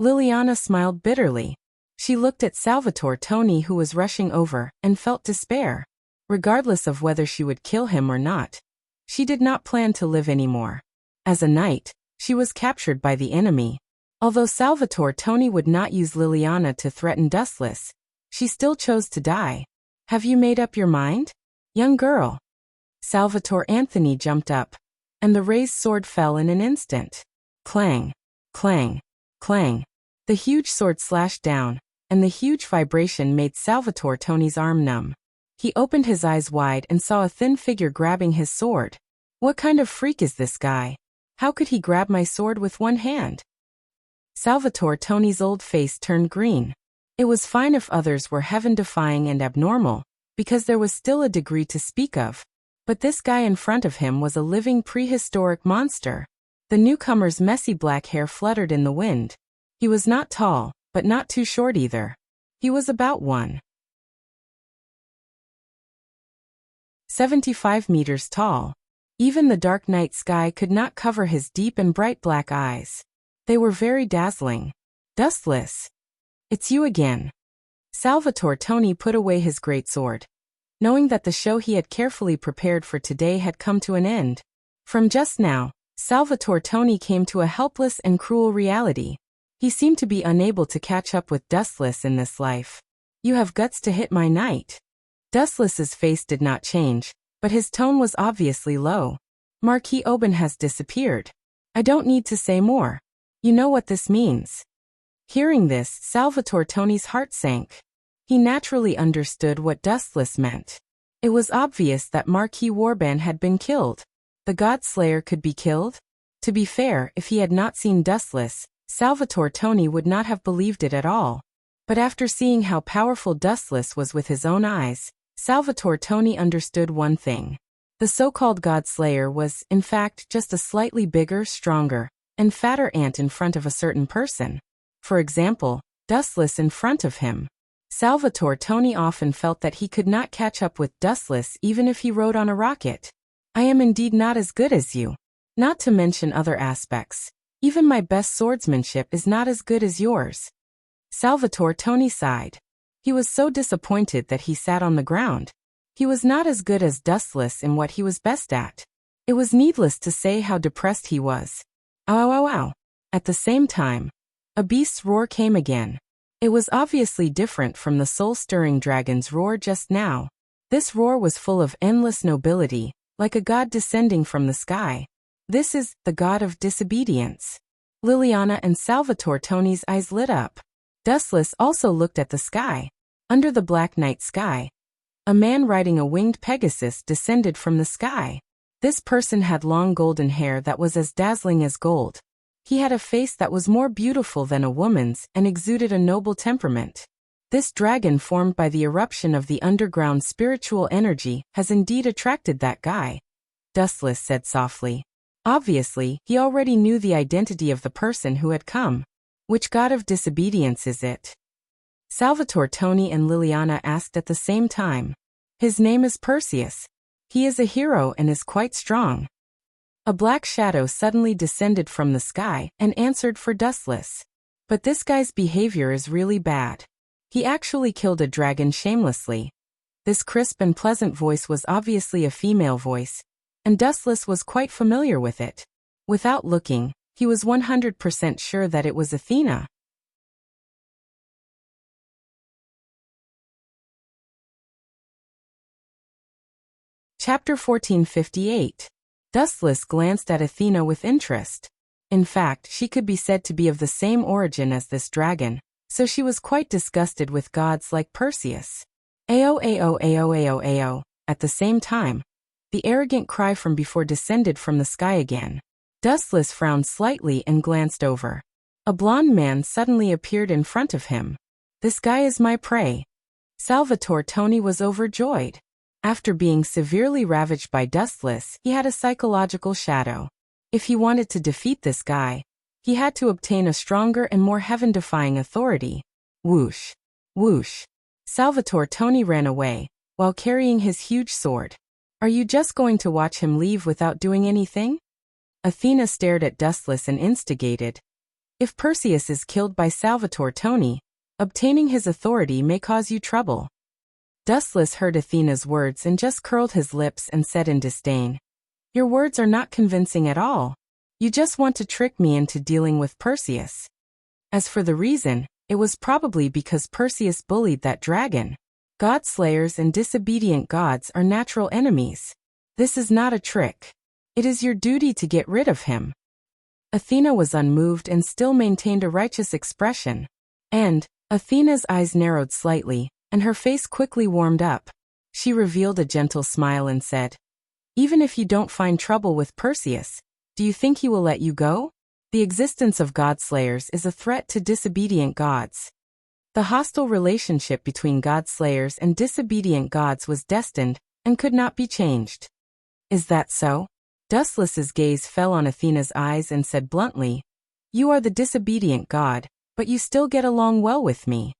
Liliana smiled bitterly. She looked at Salvatore Toni, who was rushing over, and felt despair. Regardless of whether she would kill him or not, she did not plan to live anymore. As a knight, she was captured by the enemy. Although Salvatore Toni would not use Liliana to threaten Dustless, she still chose to die. Have you made up your mind, young girl? Salvatore Anthony jumped up, and the raised sword fell in an instant. Clang, clang, clang. The huge sword slashed down, and the huge vibration made Salvatore Toni's arm numb. He opened his eyes wide and saw a thin figure grabbing his sword. What kind of freak is this guy? How could he grab my sword with one hand? Salvatore Toni's old face turned green. It was fine if others were heaven-defying and abnormal, because there was still a degree to speak of. But this guy in front of him was a living prehistoric monster. The newcomer's messy black hair fluttered in the wind. He was not tall, but not too short either. He was about 1.75 meters tall. Even the dark night sky could not cover his deep and bright black eyes. They were very dazzling. Dustless. It's you again. Salvatore Toni put away his greatsword, knowing that the show he had carefully prepared for today had come to an end. From just now, Salvatore Toni came to a helpless and cruel reality. He seemed to be unable to catch up with Dustless in this life. You have guts to hit my knight. Dustless's face did not change, but his tone was obviously low. Marquis Oban has disappeared. I don't need to say more. You know what this means. Hearing this, Salvatore Toni's heart sank. He naturally understood what Dustless meant. It was obvious that Marquis Warban had been killed. The God Slayer could be killed? To be fair, if he had not seen Dustless, Salvatore Toni would not have believed it at all. But after seeing how powerful Dustless was with his own eyes, Salvatore Toni understood one thing. The so-called God Slayer was, in fact, just a slightly bigger, stronger, and fatter ant in front of a certain person. For example, Dustless in front of him. Salvatore Toni often felt that he could not catch up with Dustless even if he rode on a rocket. I am indeed not as good as you. Not to mention other aspects. Even my best swordsmanship is not as good as yours. Salvatore Toni sighed. He was so disappointed that he sat on the ground. He was not as good as Dustless in what he was best at. It was needless to say how depressed he was. Ow, ow, ow, ow. At the same time, a beast's roar came again. It was obviously different from the soul-stirring dragon's roar just now. This roar was full of endless nobility, like a god descending from the sky. This is the god of disobedience. Liliana and Salvatore Toni's eyes lit up. Dustless also looked at the sky. Under the black night sky, a man riding a winged Pegasus descended from the sky. This person had long golden hair that was as dazzling as gold. He had a face that was more beautiful than a woman's and exuded a noble temperament. This dragon formed by the eruption of the underground spiritual energy has indeed attracted that guy, Dustless said softly. Obviously, he already knew the identity of the person who had come. Which god of disobedience is it? Salvatore Toni and Liliana asked at the same time. His name is Perseus. He is a hero and is quite strong. A black shadow suddenly descended from the sky and answered for Dustless. But this guy's behavior is really bad. He actually killed a dragon shamelessly. This crisp and pleasant voice was obviously a female voice, and Dustless was quite familiar with it. Without looking, he was 100% sure that it was Athena. Chapter 1458. Dustless glanced at Athena with interest. In fact, she could be said to be of the same origin as this dragon, so she was quite disgusted with gods like Perseus. Ao ao ao ao ao. At the same time, the arrogant cry from before descended from the sky again. Dustless frowned slightly and glanced over. A blond man suddenly appeared in front of him. This guy is my prey. Salvatore Toni was overjoyed. After being severely ravaged by Dustless, he had a psychological shadow. If he wanted to defeat this guy, he had to obtain a stronger and more heaven-defying authority. Whoosh! Whoosh! Salvatore Tony ran away, while carrying his huge sword. Are you just going to watch him leave without doing anything? Athena stared at Dustless and instigated. If Perseus is killed by Salvatore Tony, obtaining his authority may cause you trouble. Dustless heard Athena's words and just curled his lips and said in disdain, Your words are not convincing at all. You just want to trick me into dealing with Perseus. As for the reason, it was probably because Perseus bullied that dragon. God-slayers and disobedient gods are natural enemies. This is not a trick. It is your duty to get rid of him. Athena was unmoved and still maintained a righteous expression. And Athena's eyes narrowed slightly, and her face quickly warmed up. She revealed a gentle smile and said, Even if you don't find trouble with Perseus, do you think he will let you go? The existence of God-slayers is a threat to disobedient gods. The hostile relationship between God-slayers and disobedient gods was destined and could not be changed. Is that so? Dustless's gaze fell on Athena's eyes and said bluntly, You are the disobedient god, but you still get along well with me.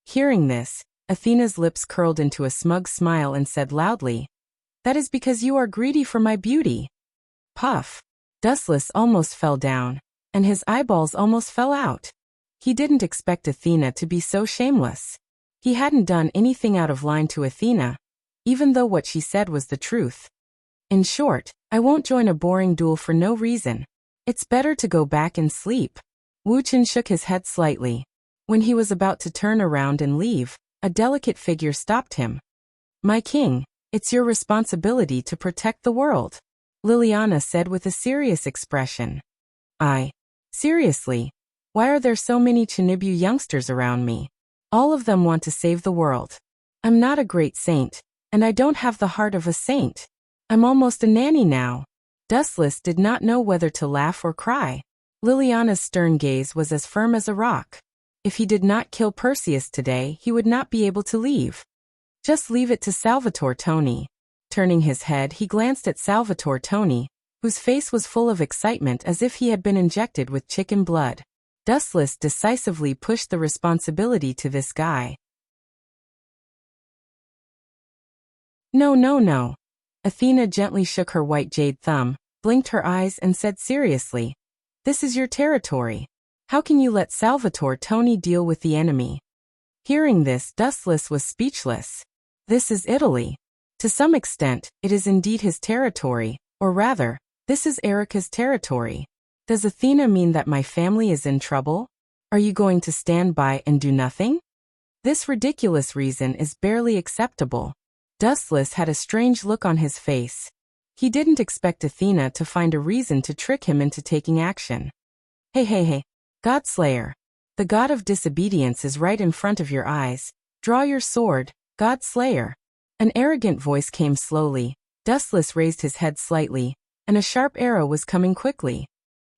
Hearing this, Athena's lips curled into a smug smile and said loudly, That is because you are greedy for my beauty. Puff! Dustless almost fell down, and his eyeballs almost fell out. He didn't expect Athena to be so shameless. He hadn't done anything out of line to Athena, even though what she said was the truth. In short, I won't join a boring duel for no reason. It's better to go back and sleep. Wu Chen shook his head slightly. When he was about to turn around and leave, a delicate figure stopped him. My king, it's your responsibility to protect the world, Liliana said with a serious expression. Seriously, why are there so many Chinibu youngsters around me? All of them want to save the world. I'm not a great saint, and I don't have the heart of a saint. I'm almost a nanny now. Dustless did not know whether to laugh or cry. Liliana's stern gaze was as firm as a rock. If he did not kill Perseus today, he would not be able to leave. Just leave it to Salvatore Tony. Turning his head, he glanced at Salvatore Tony, whose face was full of excitement as if he had been injected with chicken blood. Dustless decisively pushed the responsibility to this guy. No. Athena gently shook her white jade thumb, blinked her eyes and said seriously, This is your territory. How can you let Salvatore Tony deal with the enemy? Hearing this, Dustless was speechless. This is Italy. To some extent, it is indeed his territory, or rather, this is Erica's territory. Does Athena mean that my family is in trouble? Are you going to stand by and do nothing? This ridiculous reason is barely acceptable. Dustless had a strange look on his face. He didn't expect Athena to find a reason to trick him into taking action. Hey, Godslayer. The god of disobedience is right in front of your eyes. Draw your sword, Godslayer. An arrogant voice came slowly. Dustless raised his head slightly, and a sharp arrow was coming quickly.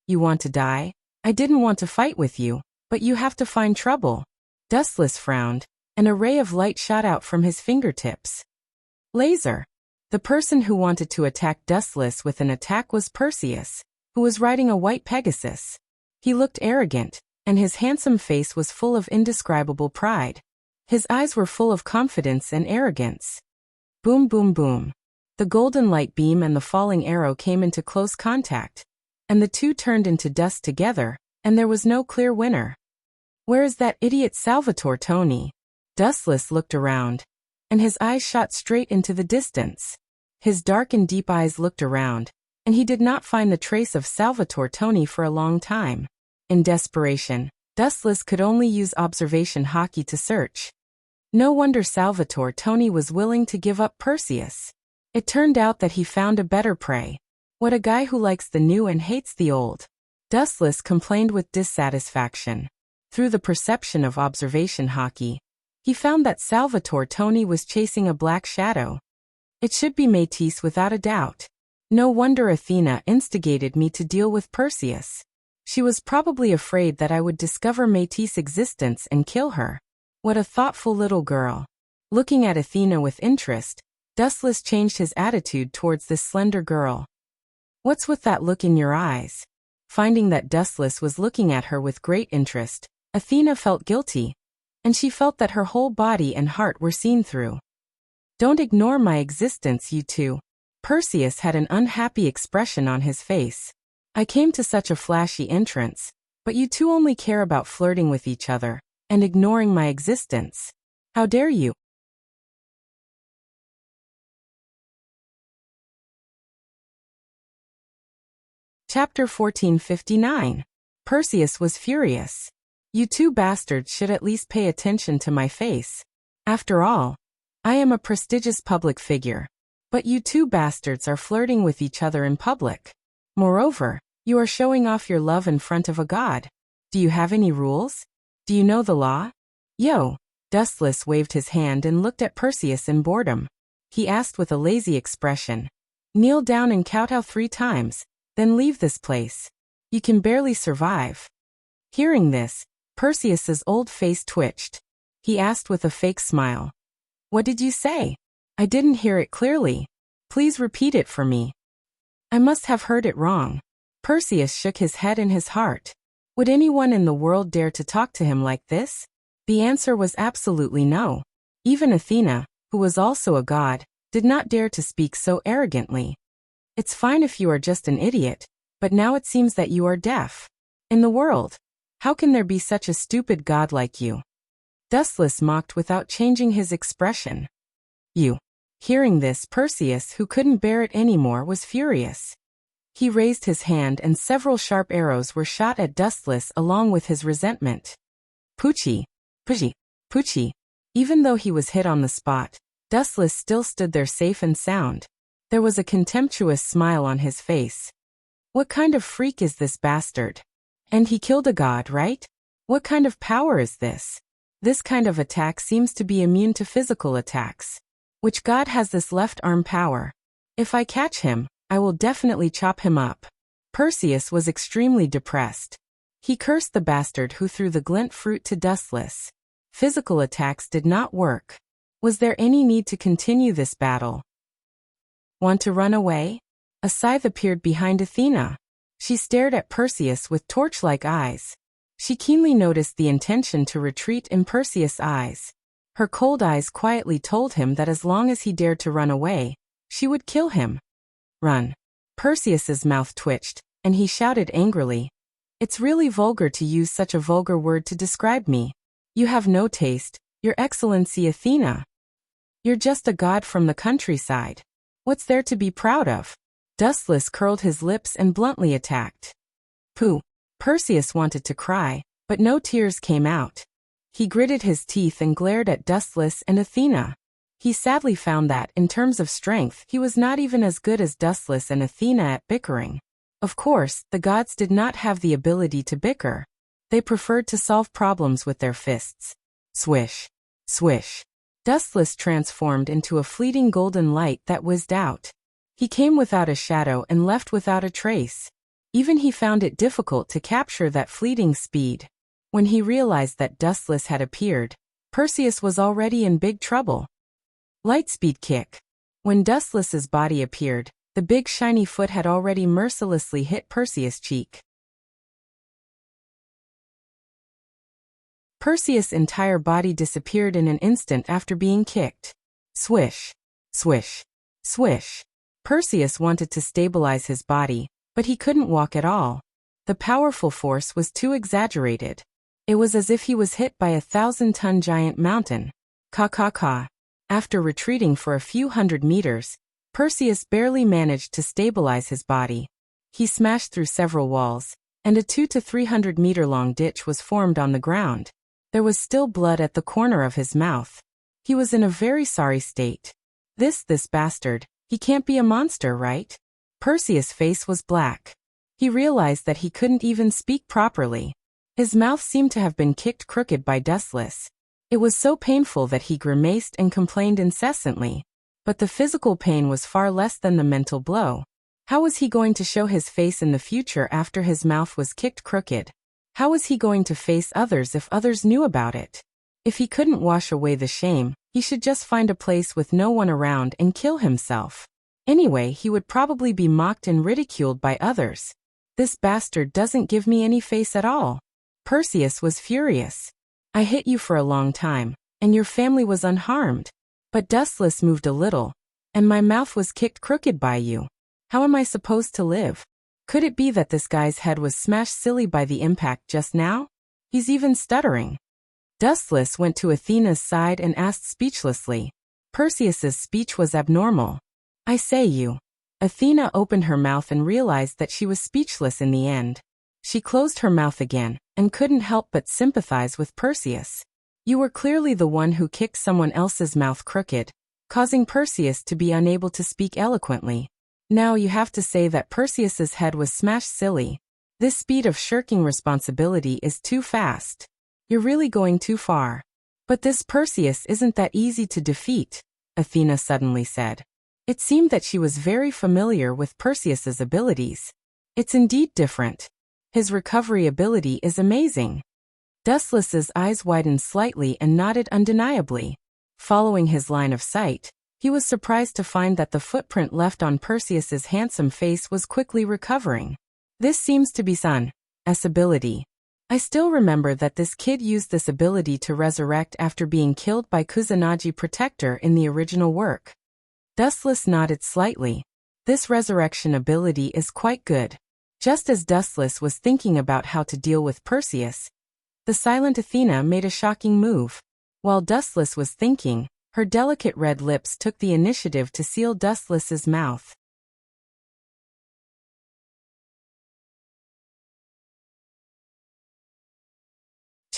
You want to die? I didn't want to fight with you, but you have to find trouble. Dustless frowned. An array of light shot out from his fingertips. Laser. The person who wanted to attack Dustless with an attack was Perseus, who was riding a white Pegasus. He looked arrogant, and his handsome face was full of indescribable pride. His eyes were full of confidence and arrogance. Boom, boom, boom. The golden light beam and the falling arrow came into close contact, and the two turned into dust together, and there was no clear winner. Where is that idiot Salvatore Tony? Dustless looked around, and his eyes shot straight into the distance. His dark and deep eyes looked around, and he did not find the trace of Salvatore Tony for a long time. In desperation, Dustless could only use observation hockey to search. No wonder Salvatore Tony was willing to give up Perseus. It turned out that he found a better prey. What a guy who likes the new and hates the old. Dustless complained with dissatisfaction. Through the perception of observation hockey, he found that Salvatore Tony was chasing a black shadow. It should be Métis without a doubt. No wonder Athena instigated me to deal with Perseus. She was probably afraid that I would discover Métis' existence and kill her. What a thoughtful little girl. Looking at Athena with interest, Dustless changed his attitude towards this slender girl. What's with that look in your eyes? Finding that Dustless was looking at her with great interest, Athena felt guilty, and she felt that her whole body and heart were seen through. Don't ignore my existence, you two. Perseus had an unhappy expression on his face. I came to such a flashy entrance, but you two only care about flirting with each other and ignoring my existence. How dare you? Chapter 1459. Perseus was furious. You two bastards should at least pay attention to my face. After all, I am a prestigious public figure. But you two bastards are flirting with each other in public. Moreover, you are showing off your love in front of a god. Do you have any rules? Do you know the law? Yo! Dustless waved his hand and looked at Perseus in boredom. He asked with a lazy expression. Kneel down and kowtow 3 times, then leave this place. You can barely survive. Hearing this, Perseus's old face twitched. He asked with a fake smile. What did you say? I didn't hear it clearly. Please repeat it for me. I must have heard it wrong. Perseus shook his head in his heart. Would anyone in the world dare to talk to him like this? The answer was absolutely no. Even Athena, who was also a god, did not dare to speak so arrogantly. It's fine if you are just an idiot, but now it seems that you are deaf. In the world, how can there be such a stupid god like you? Dustless mocked without changing his expression. You. Hearing this, Perseus, who couldn't bear it anymore, was furious. He raised his hand and several sharp arrows were shot at Dustless along with his resentment. Poochie, Poochie, Poochie. Even though he was hit on the spot, Dustless still stood there safe and sound. There was a contemptuous smile on his face. What kind of freak is this bastard? And he killed a god, right? What kind of power is this? This kind of attack seems to be immune to physical attacks. Which god has this left arm power? If I catch him, I will definitely chop him up. Perseus was extremely depressed. He cursed the bastard who threw the glint fruit to Dustless. Physical attacks did not work. Was there any need to continue this battle? Want to run away? A scythe appeared behind Athena. She stared at Perseus with torch-like eyes. She keenly noticed the intention to retreat in Perseus' eyes. Her cold eyes quietly told him that as long as he dared to run away, she would kill him. Run. Perseus's mouth twitched, and he shouted angrily. It's really vulgar to use such a vulgar word to describe me. You have no taste, Your Excellency Athena. You're just a god from the countryside. What's there to be proud of? Dustless curled his lips and bluntly attacked. Pooh. Perseus wanted to cry, but no tears came out. He gritted his teeth and glared at Dustless and Athena. He sadly found that, in terms of strength, he was not even as good as Dustless and Athena at bickering. Of course, the gods did not have the ability to bicker. They preferred to solve problems with their fists. Swish. Swish. Dustless transformed into a fleeting golden light that whizzed out. He came without a shadow and left without a trace. Even he found it difficult to capture that fleeting speed. When he realized that Dustless had appeared, Perseus was already in big trouble. Lightspeed kick. When Dustless's body appeared, the big shiny foot had already mercilessly hit Perseus' cheek. Perseus' entire body disappeared in an instant after being kicked. Swish. Swish. Swish. Perseus wanted to stabilize his body, but he couldn't walk at all. The powerful force was too exaggerated. It was as if he was hit by a 1,000-ton giant mountain. Ka. After retreating for a few hundred meters, Perseus barely managed to stabilize his body. He smashed through several walls, and a 200 to 300 meter long ditch was formed on the ground. There was still blood at the corner of his mouth. He was in a very sorry state. This bastard, he can't be a monster, right? Perseus' face was black. He realized that he couldn't even speak properly. His mouth seemed to have been kicked crooked by Dustless. It was so painful that he grimaced and complained incessantly. But the physical pain was far less than the mental blow. How was he going to show his face in the future after his mouth was kicked crooked? How was he going to face others if others knew about it? If he couldn't wash away the shame, he should just find a place with no one around and kill himself. Anyway, he would probably be mocked and ridiculed by others. This bastard doesn't give me any face at all. Perseus was furious. I hit you for a long time, and your family was unharmed. But dustless moved a little, and my mouth was kicked crooked by you. How am I supposed to live? Could it be that this guy's head was smashed silly by the impact just now? He's even stuttering. Dustless went to Athena's side and asked speechlessly. Perseus's speech was abnormal. I say you. Athena opened her mouth and realized that she was speechless in the end. She closed her mouth again, and couldn't help but sympathize with Perseus. You were clearly the one who kicked someone else's mouth crooked, causing Perseus to be unable to speak eloquently. Now you have to say that Perseus's head was smashed silly. This speed of shirking responsibility is too fast. You're really going too far. But this Perseus isn't that easy to defeat, Athena suddenly said. It seemed that she was very familiar with Perseus's abilities. It's indeed different. His recovery ability is amazing. Dustless's eyes widened slightly and nodded undeniably. Following his line of sight, he was surprised to find that the footprint left on Perseus's handsome face was quickly recovering. This seems to be Sun's ability. I still remember that this kid used this ability to resurrect after being killed by Kusanagi Protector in the original work. Dustless nodded slightly. This resurrection ability is quite good. Just as Dustless was thinking about how to deal with Perseus, the silent Athena made a shocking move. While Dustless was thinking, her delicate red lips took the initiative to seal Dustless's mouth.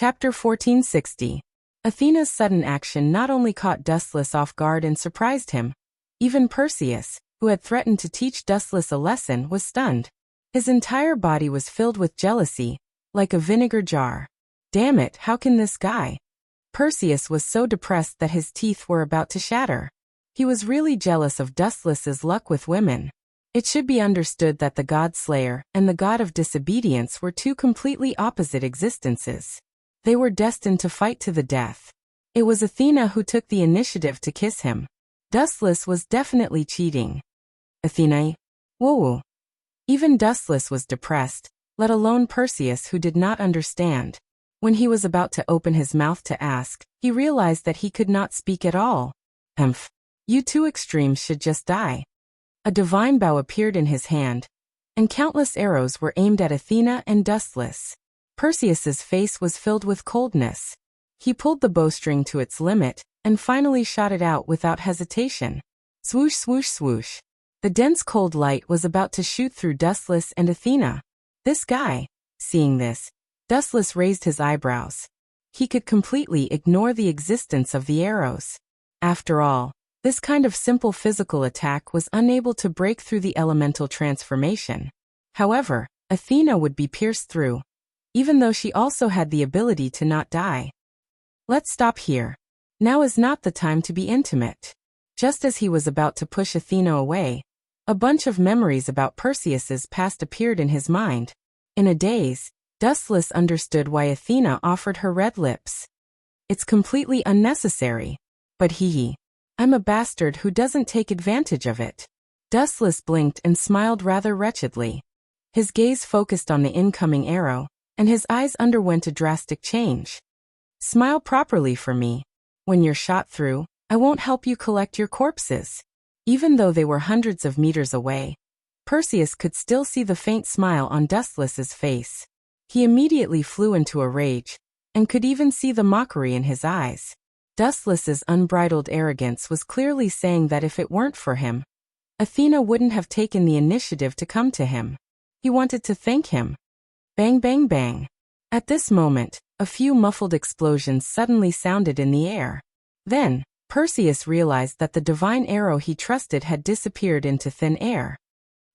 Chapter 1460. Athena's sudden action not only caught Dustless off guard and surprised him. Even Perseus, who had threatened to teach Dustless a lesson, was stunned. His entire body was filled with jealousy, like a vinegar jar. Damn it, how can this guy? Perseus was so depressed that his teeth were about to shatter. He was really jealous of Dustless's luck with women. It should be understood that the God Slayer and the God of Disobedience were two completely opposite existences. They were destined to fight to the death. It was Athena who took the initiative to kiss him. Dustless was definitely cheating. Athena? Woo-woo. Even Dustless was depressed, let alone Perseus, who did not understand. When he was about to open his mouth to ask, he realized that he could not speak at all. You two extremes should just die. A divine bow appeared in his hand, and countless arrows were aimed at Athena and Dustless. Perseus's face was filled with coldness. He pulled the bowstring to its limit, and finally shot it out without hesitation. Swoosh, swoosh, swoosh. The dense cold light was about to shoot through Dustless and Athena. This guy. Seeing this, Dustless raised his eyebrows. He could completely ignore the existence of the arrows. After all, this kind of simple physical attack was unable to break through the elemental transformation. However, Athena would be pierced through, even though she also had the ability to not die. Let's stop here. Now is not the time to be intimate. Just as he was about to push Athena away, a bunch of memories about Perseus's past appeared in his mind. In a daze, Dustless understood why Athena offered her red lips. It's completely unnecessary. But I'm a bastard who doesn't take advantage of it. Dustless blinked and smiled rather wretchedly. His gaze focused on the incoming arrow, and his eyes underwent a drastic change. Smile properly for me. When you're shot through, I won't help you collect your corpses. Even though they were hundreds of meters away, Perseus could still see the faint smile on Dustless's face. He immediately flew into a rage, and could even see the mockery in his eyes. Dustless's unbridled arrogance was clearly saying that if it weren't for him, Athena wouldn't have taken the initiative to come to him. He wanted to thank him. Bang, bang, bang. At this moment, a few muffled explosions suddenly sounded in the air. Then, Perseus realized that the divine arrow he trusted had disappeared into thin air.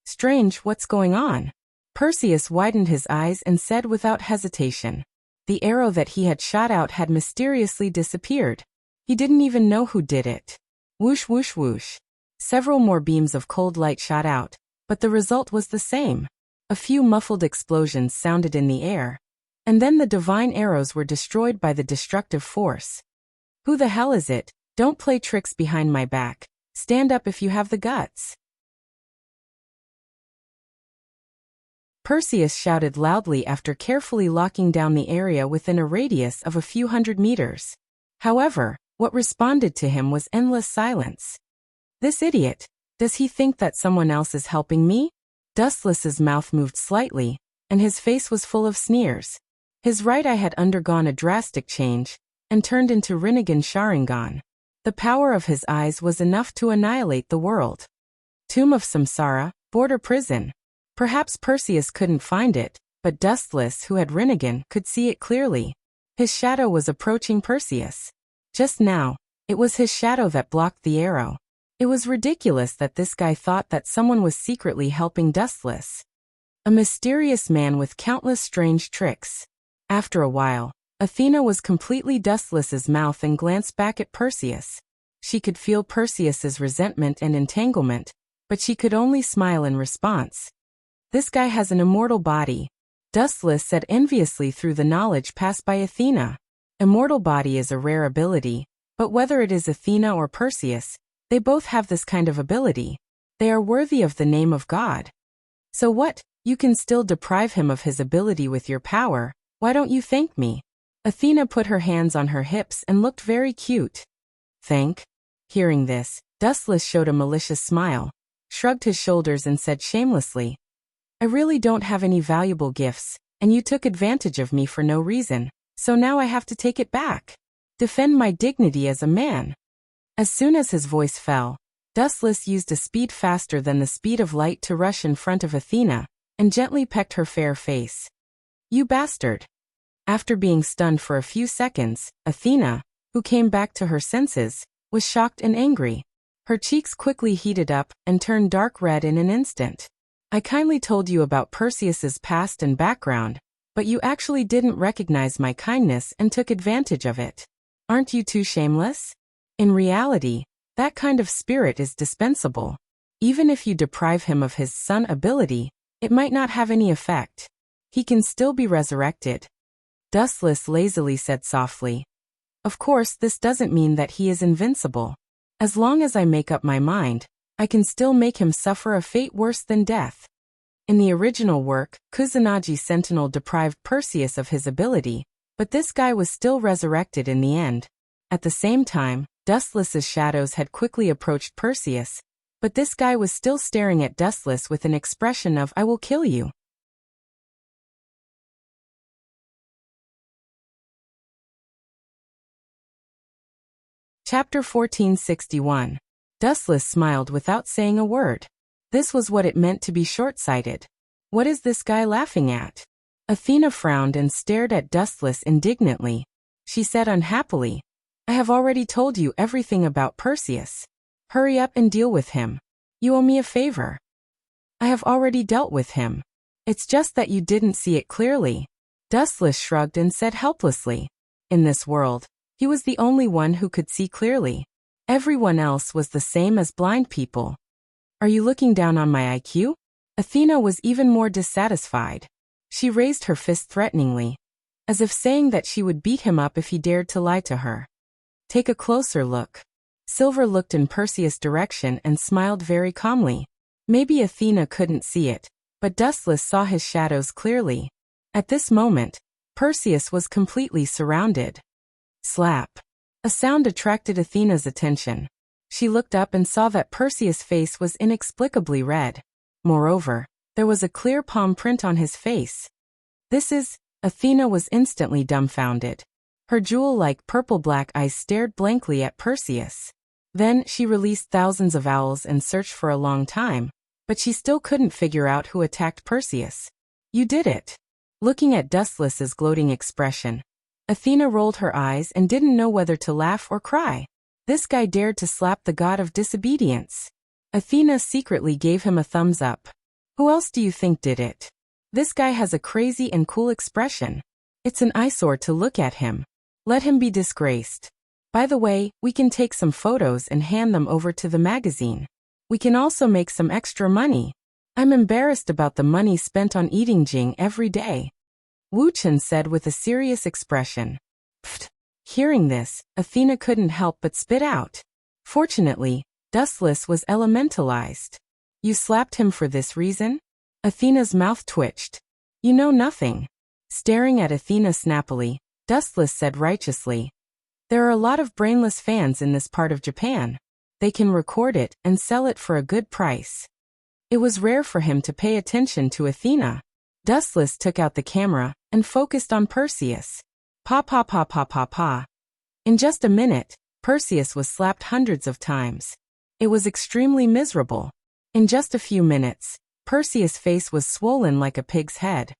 Strange, what's going on? Perseus widened his eyes and said without hesitation. The arrow that he had shot out had mysteriously disappeared. He didn't even know who did it. Whoosh, whoosh, whoosh. Several more beams of cold light shot out, but the result was the same. A few muffled explosions sounded in the air, And then the divine arrows were destroyed by the destructive force. Who the hell is it? Don't play tricks behind my back. Stand up if you have the guts. Perseus shouted loudly after carefully locking down the area within a radius of a few hundred meters. However, what responded to him was endless silence. This idiot. Does he think that someone else is helping me? Dustless's mouth moved slightly, and his face was full of sneers. His right eye had undergone a drastic change, and turned into Rinnegan Sharingan. The power of his eyes was enough to annihilate the world. Tomb of Samsara, border prison. Perhaps Perseus couldn't find it, but Dustless, who had Rinnegan, could see it clearly. His shadow was approaching Perseus. Just now, it was his shadow that blocked the arrow. It was ridiculous that this guy thought that someone was secretly helping Dustless. A mysterious man with countless strange tricks. After a while, Athena was completely Dustless's mouth and glanced back at Perseus. She could feel Perseus's resentment and entanglement, but she could only smile in response. This guy has an immortal body, Dustless said enviously through the knowledge passed by Athena. Immortal body is a rare ability, but whether it is Athena or Perseus, they both have this kind of ability. They are worthy of the name of God. So what? You can still deprive him of his ability with your power. Why don't you thank me? Athena put her hands on her hips and looked very cute. Thank? Hearing this, Dustless showed a malicious smile, shrugged his shoulders and said shamelessly, I really don't have any valuable gifts, and you took advantage of me for no reason, so now I have to take it back. Defend my dignity as a man. As soon as his voice fell, Dustless used a speed faster than the speed of light to rush in front of Athena, and gently pecked her fair face. You bastard. After being stunned for a few seconds, Athena, who came back to her senses, was shocked and angry. Her cheeks quickly heated up and turned dark red in an instant. I kindly told you about Perseus's past and background, but you actually didn't recognize my kindness and took advantage of it. Aren't you too shameless? In reality, that kind of spirit is dispensable. Even if you deprive him of his sun ability, it might not have any effect. He can still be resurrected. Dustless lazily said softly. Of course, this doesn't mean that he is invincible. As long as I make up my mind, I can still make him suffer a fate worse than death. In the original work, Kusanagi Sentinel deprived Perseus of his ability, but this guy was still resurrected in the end. At the same time, Dustless's shadows had quickly approached Perseus, but this guy was still staring at Dustless with an expression of I will kill you. Chapter 1461. Dustless smiled without saying a word. This was what it meant to be short-sighted. What is this guy laughing at? Athena frowned and stared at Dustless indignantly. She said unhappily, I have already told you everything about Perseus. Hurry up and deal with him. You owe me a favor. I have already dealt with him. It's just that you didn't see it clearly. Dustless shrugged and said helplessly. In this world, he was the only one who could see clearly. Everyone else was the same as blind people. Are you looking down on my IQ? Athena was even more dissatisfied. She raised her fist threateningly, as if saying that she would beat him up if he dared to lie to her. Take a closer look. Silver looked in Perseus' direction and smiled very calmly. Maybe Athena couldn't see it, but Dustless saw his shadows clearly. At this moment, Perseus was completely surrounded. Slap. A sound attracted Athena's attention. She looked up and saw that Perseus' face was inexplicably red. Moreover, there was a clear palm print on his face. Athena was instantly dumbfounded. Her jewel-like purple-black eyes stared blankly at Perseus. Then she released thousands of owls and searched for a long time, but she still couldn't figure out who attacked Perseus. You did it. Looking at Dustless's gloating expression, Athena rolled her eyes and didn't know whether to laugh or cry. This guy dared to slap the god of disobedience. Athena secretly gave him a thumbs up. Who else do you think did it? This guy has a crazy and cool expression. It's an eyesore to look at him. Let him be disgraced. By the way, we can take some photos and hand them over to the magazine. We can also make some extra money. I'm embarrassed about the money spent on eating Jing every day. Wu Chen said with a serious expression. Pfft. Hearing this, Athena couldn't help but spit out. Fortunately, Dustless was elementalized. You slapped him for this reason? Athena's mouth twitched. You know nothing. Staring at Athena snappily, Dustless said righteously. There are a lot of brainless fans in this part of Japan. They can record it and sell it for a good price. It was rare for him to pay attention to Athena. Dustless took out the camera and focused on Perseus. Pa pa pa pa pa pa. In just a minute, Perseus was slapped hundreds of times. It was extremely miserable. In just a few minutes, Perseus' face was swollen like a pig's head.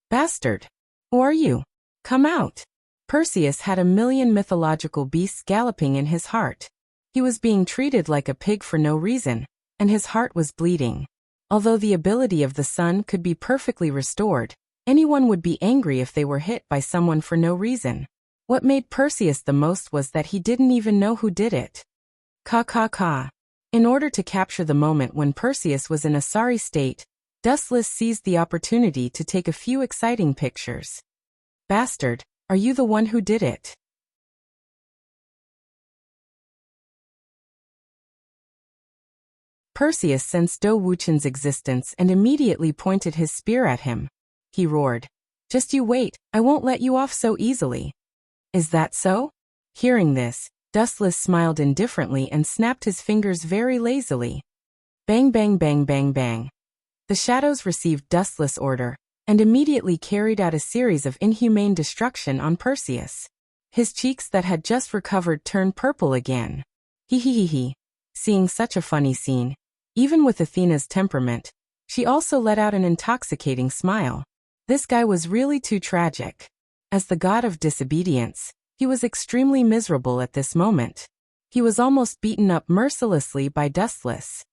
Bastard! Who are you? Come out! Perseus had a million mythological beasts galloping in his heart. He was being treated like a pig for no reason, and his heart was bleeding. Although the ability of the sun could be perfectly restored, anyone would be angry if they were hit by someone for no reason. What made Perseus the most was that he didn't even know who did it. Ka ka ka. In order to capture the moment when Perseus was in a sorry state, Dustless seized the opportunity to take a few exciting pictures. Bastard, are you the one who did it? Perseus sensed Do Wuchen's existence and immediately pointed his spear at him. He roared. Just you wait, I won't let you off so easily. Is that so? Hearing this, Dustless smiled indifferently and snapped his fingers very lazily. Bang bang bang bang bang. The shadows received Dustless' order, and immediately carried out a series of inhumane destruction on Perseus. His cheeks that had just recovered turned purple again. Hee hee hee hee. Seeing such a funny scene, even with Athena's temperament, she also let out an intoxicating smile. This guy was really too tragic. As the god of disobedience, he was extremely miserable at this moment. He was almost beaten up mercilessly by Dustless.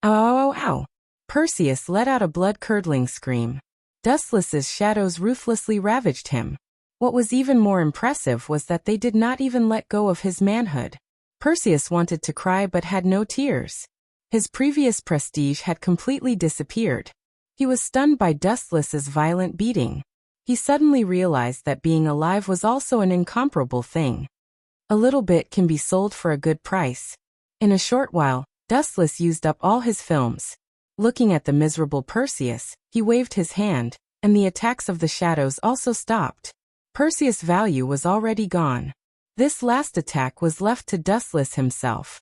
Ow ow ow ow. Perseus let out a blood-curdling scream. Dustless's shadows ruthlessly ravaged him. What was even more impressive was that they did not even let go of his manhood. Perseus wanted to cry but had no tears. His previous prestige had completely disappeared. He was stunned by Dustless's violent beating. He suddenly realized that being alive was also an incomparable thing. A little bit can be sold for a good price. In a short while, Dustless used up all his films. Looking at the miserable Perseus, he waved his hand, and the attacks of the shadows also stopped. Perseus' value was already gone. This last attack was left to Dustless himself.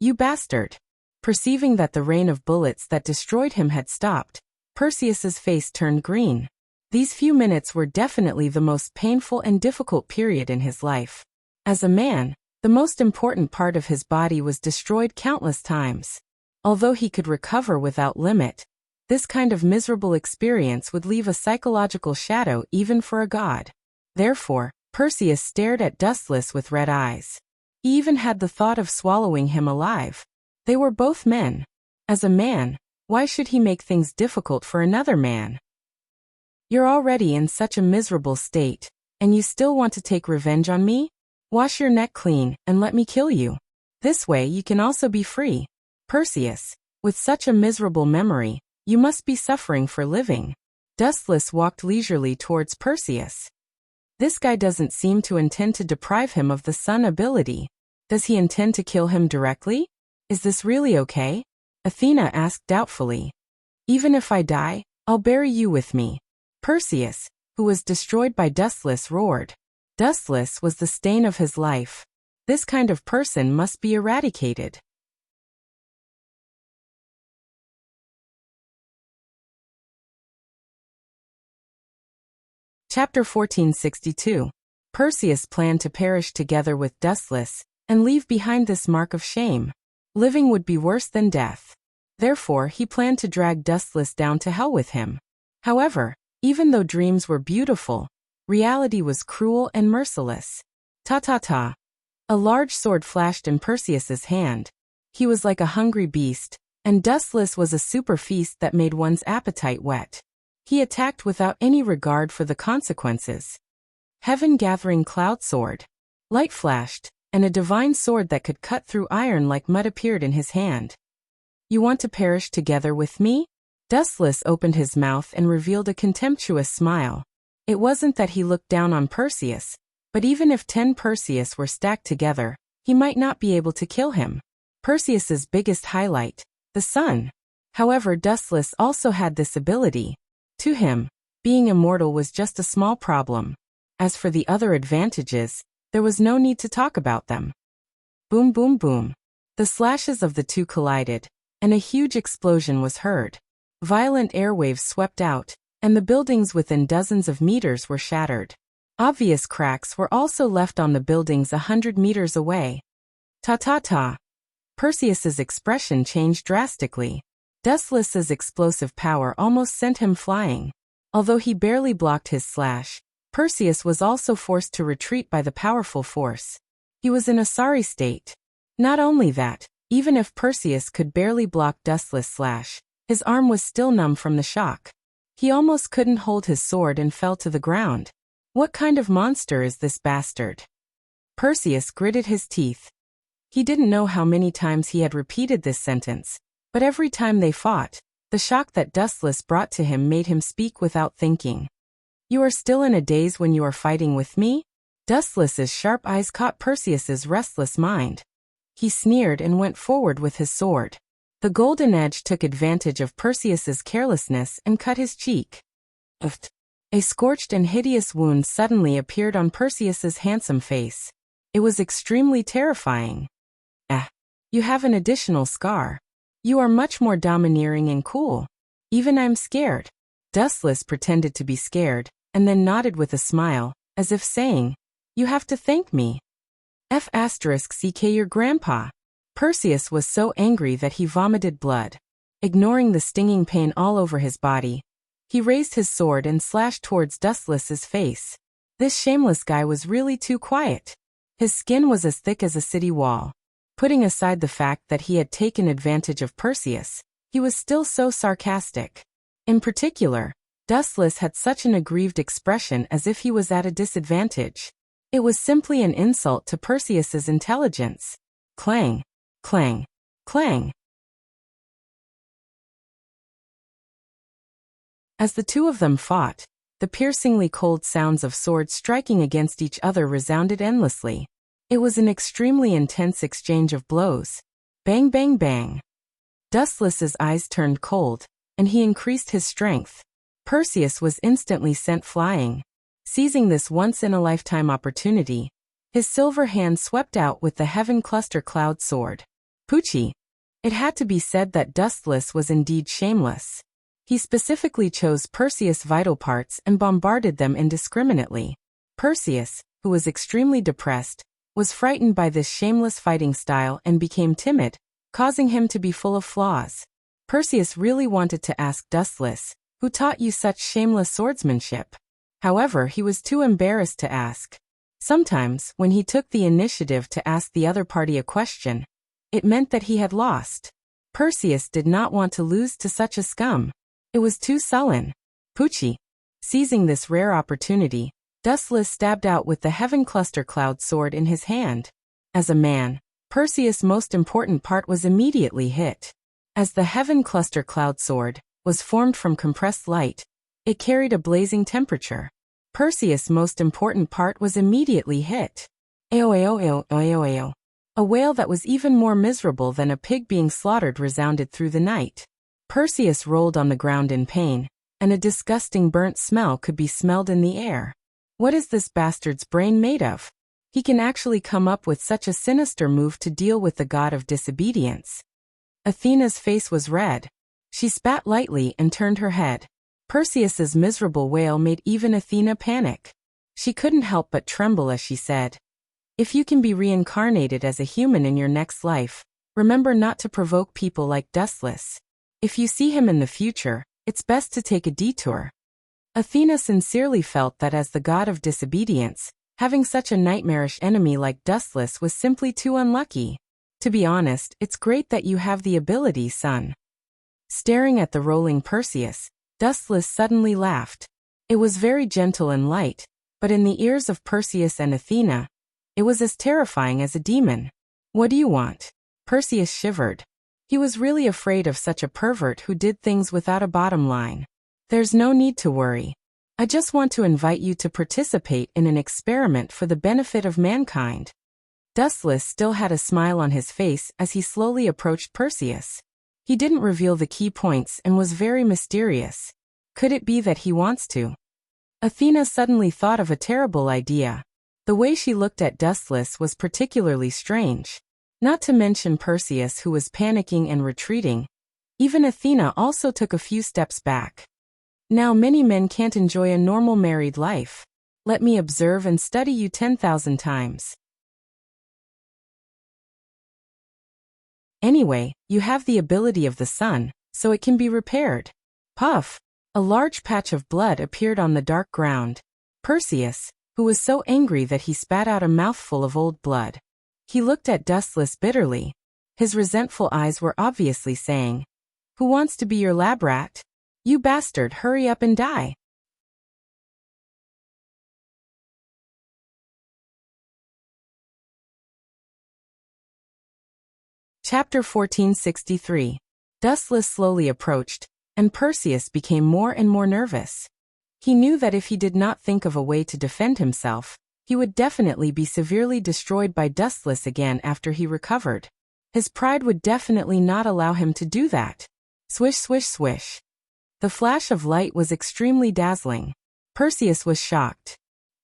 You bastard! Perceiving that the rain of bullets that destroyed him had stopped, Perseus's face turned green. These few minutes were definitely the most painful and difficult period in his life. As a man, the most important part of his body was destroyed countless times. Although he could recover without limit, this kind of miserable experience would leave a psychological shadow even for a god. Therefore, Perseus stared at Dustless with red eyes. He even had the thought of swallowing him alive. They were both men. As a man, why should he make things difficult for another man? You're already in such a miserable state, and you still want to take revenge on me? Wash your neck clean and let me kill you. This way you can also be free. Perseus, with such a miserable memory, you must be suffering for living. Dustless walked leisurely towards Perseus. This guy doesn't seem to intend to deprive him of the sun ability. Does he intend to kill him directly? Is this really okay? Athena asked doubtfully. Even if I die, I'll bury you with me. Perseus, who was destroyed by Dustless, roared. Dustless was the stain of his life. This kind of person must be eradicated. Chapter 1462. Perseus planned to perish together with Dustless, and leave behind this mark of shame. Living would be worse than death. Therefore, he planned to drag Dustless down to hell with him. However, even though dreams were beautiful, reality was cruel and merciless. Ta-ta-ta. A large sword flashed in Perseus's hand. He was like a hungry beast, and Dustless was a super feast that made one's appetite wet. He attacked without any regard for the consequences. Heaven-gathering cloud sword. Light flashed, and a divine sword that could cut through iron like mud appeared in his hand. You want to perish together with me? Dustless opened his mouth and revealed a contemptuous smile. It wasn't that he looked down on Perseus, but even if 10 Perseus were stacked together, he might not be able to kill him. Perseus's biggest highlight, the sun. However, Dustless also had this ability. To him, being immortal was just a small problem. As for the other advantages, there was no need to talk about them. Boom, boom, boom. The slashes of the two collided, and a huge explosion was heard. Violent airwaves swept out, and the buildings within dozens of meters were shattered. Obvious cracks were also left on the buildings 100 meters away. Ta-ta-ta. Perseus's expression changed drastically. Dustless's explosive power almost sent him flying. Although he barely blocked his slash, Perseus was also forced to retreat by the powerful force. He was in a sorry state. Not only that, even if Perseus could barely block Dustless' slash, his arm was still numb from the shock. He almost couldn't hold his sword and fell to the ground. What kind of monster is this bastard? Perseus gritted his teeth. He didn't know how many times he had repeated this sentence, but every time they fought, the shock that Dustless brought to him made him speak without thinking. You are still in a daze when you are fighting with me? Dustless's sharp eyes caught Perseus's restless mind. He sneered and went forward with his sword. The golden edge took advantage of Perseus's carelessness and cut his cheek. A scorched and hideous wound suddenly appeared on Perseus's handsome face. It was extremely terrifying. You have an additional scar. You are much more domineering and cool. Even I'm scared. Dustless pretended to be scared, and then nodded with a smile, as if saying, You have to thank me. *CK your grandpa. Perseus was so angry that he vomited blood. Ignoring the stinging pain all over his body, he raised his sword and slashed towards Dustless's face. This shameless guy was really too quiet. His skin was as thick as a city wall. Putting aside the fact that he had taken advantage of Perseus, he was still so sarcastic. In particular, Dustless had such an aggrieved expression as if he was at a disadvantage. It was simply an insult to Perseus's intelligence. Clang, clang, clang. As the two of them fought, the piercingly cold sounds of swords striking against each other resounded endlessly. It was an extremely intense exchange of blows. Bang, bang, bang. Dustless's eyes turned cold, and he increased his strength. Perseus was instantly sent flying. Seizing this once-in-a-lifetime opportunity, his silver hand swept out with the Heaven Cluster Cloud Sword. Poochie. It had to be said that Dustless was indeed shameless. He specifically chose Perseus' vital parts and bombarded them indiscriminately. Perseus, who was extremely depressed, was frightened by this shameless fighting style and became timid, causing him to be full of flaws. Perseus really wanted to ask Dustless, who taught you such shameless swordsmanship? However, he was too embarrassed to ask. Sometimes, when he took the initiative to ask the other party a question, it meant that he had lost. Perseus did not want to lose to such a scum. It was too sullen. Poochie. Seizing this rare opportunity, Dustless stabbed out with the Heaven Cluster Cloud Sword in his hand. As a man, Perseus' most important part was immediately hit. As the Heaven Cluster Cloud Sword was formed from compressed light, it carried a blazing temperature. Perseus' most important part was immediately hit. Ayo. A wail that was even more miserable than a pig being slaughtered resounded through the night. Perseus rolled on the ground in pain, and a disgusting burnt smell could be smelled in the air. What is this bastard's brain made of? He can actually come up with such a sinister move to deal with the god of disobedience. Athena's face was red. She spat lightly and turned her head. Perseus's miserable wail made even Athena panic. She couldn't help but tremble as she said, If you can be reincarnated as a human in your next life, remember not to provoke people like Dustless. If you see him in the future, it's best to take a detour. Athena sincerely felt that as the god of disobedience, having such a nightmarish enemy like Dustless was simply too unlucky. To be honest, it's great that you have the ability, son. Staring at the rolling Perseus, Dustless suddenly laughed. It was very gentle and light, but in the ears of Perseus and Athena, it was as terrifying as a demon. What do you want? Perseus shivered. He was really afraid of such a pervert who did things without a bottom line. There's no need to worry. I just want to invite you to participate in an experiment for the benefit of mankind. Dustless still had a smile on his face as he slowly approached Perseus. He didn't reveal the key points and was very mysterious. Could it be that he wants to? Athena suddenly thought of a terrible idea. The way she looked at Dustless was particularly strange. Not to mention Perseus, who was panicking and retreating. Even Athena also took a few steps back. Now many men can't enjoy a normal married life. Let me observe and study you 10,000 times. Anyway, you have the ability of the sun, so it can be repaired. Puff! A large patch of blood appeared on the dark ground. Perseus, who was so angry that he spat out a mouthful of old blood. He looked at Dustless bitterly. His resentful eyes were obviously saying, "Who wants to be your lab rat? You bastard, hurry up and die." Chapter 1463. Dustless slowly approached, and Perseus became more and more nervous. He knew that if he did not think of a way to defend himself, he would definitely be severely destroyed by Dustless again after he recovered. His pride would definitely not allow him to do that. Swish, swish, swish. The flash of light was extremely dazzling. Perseus was shocked.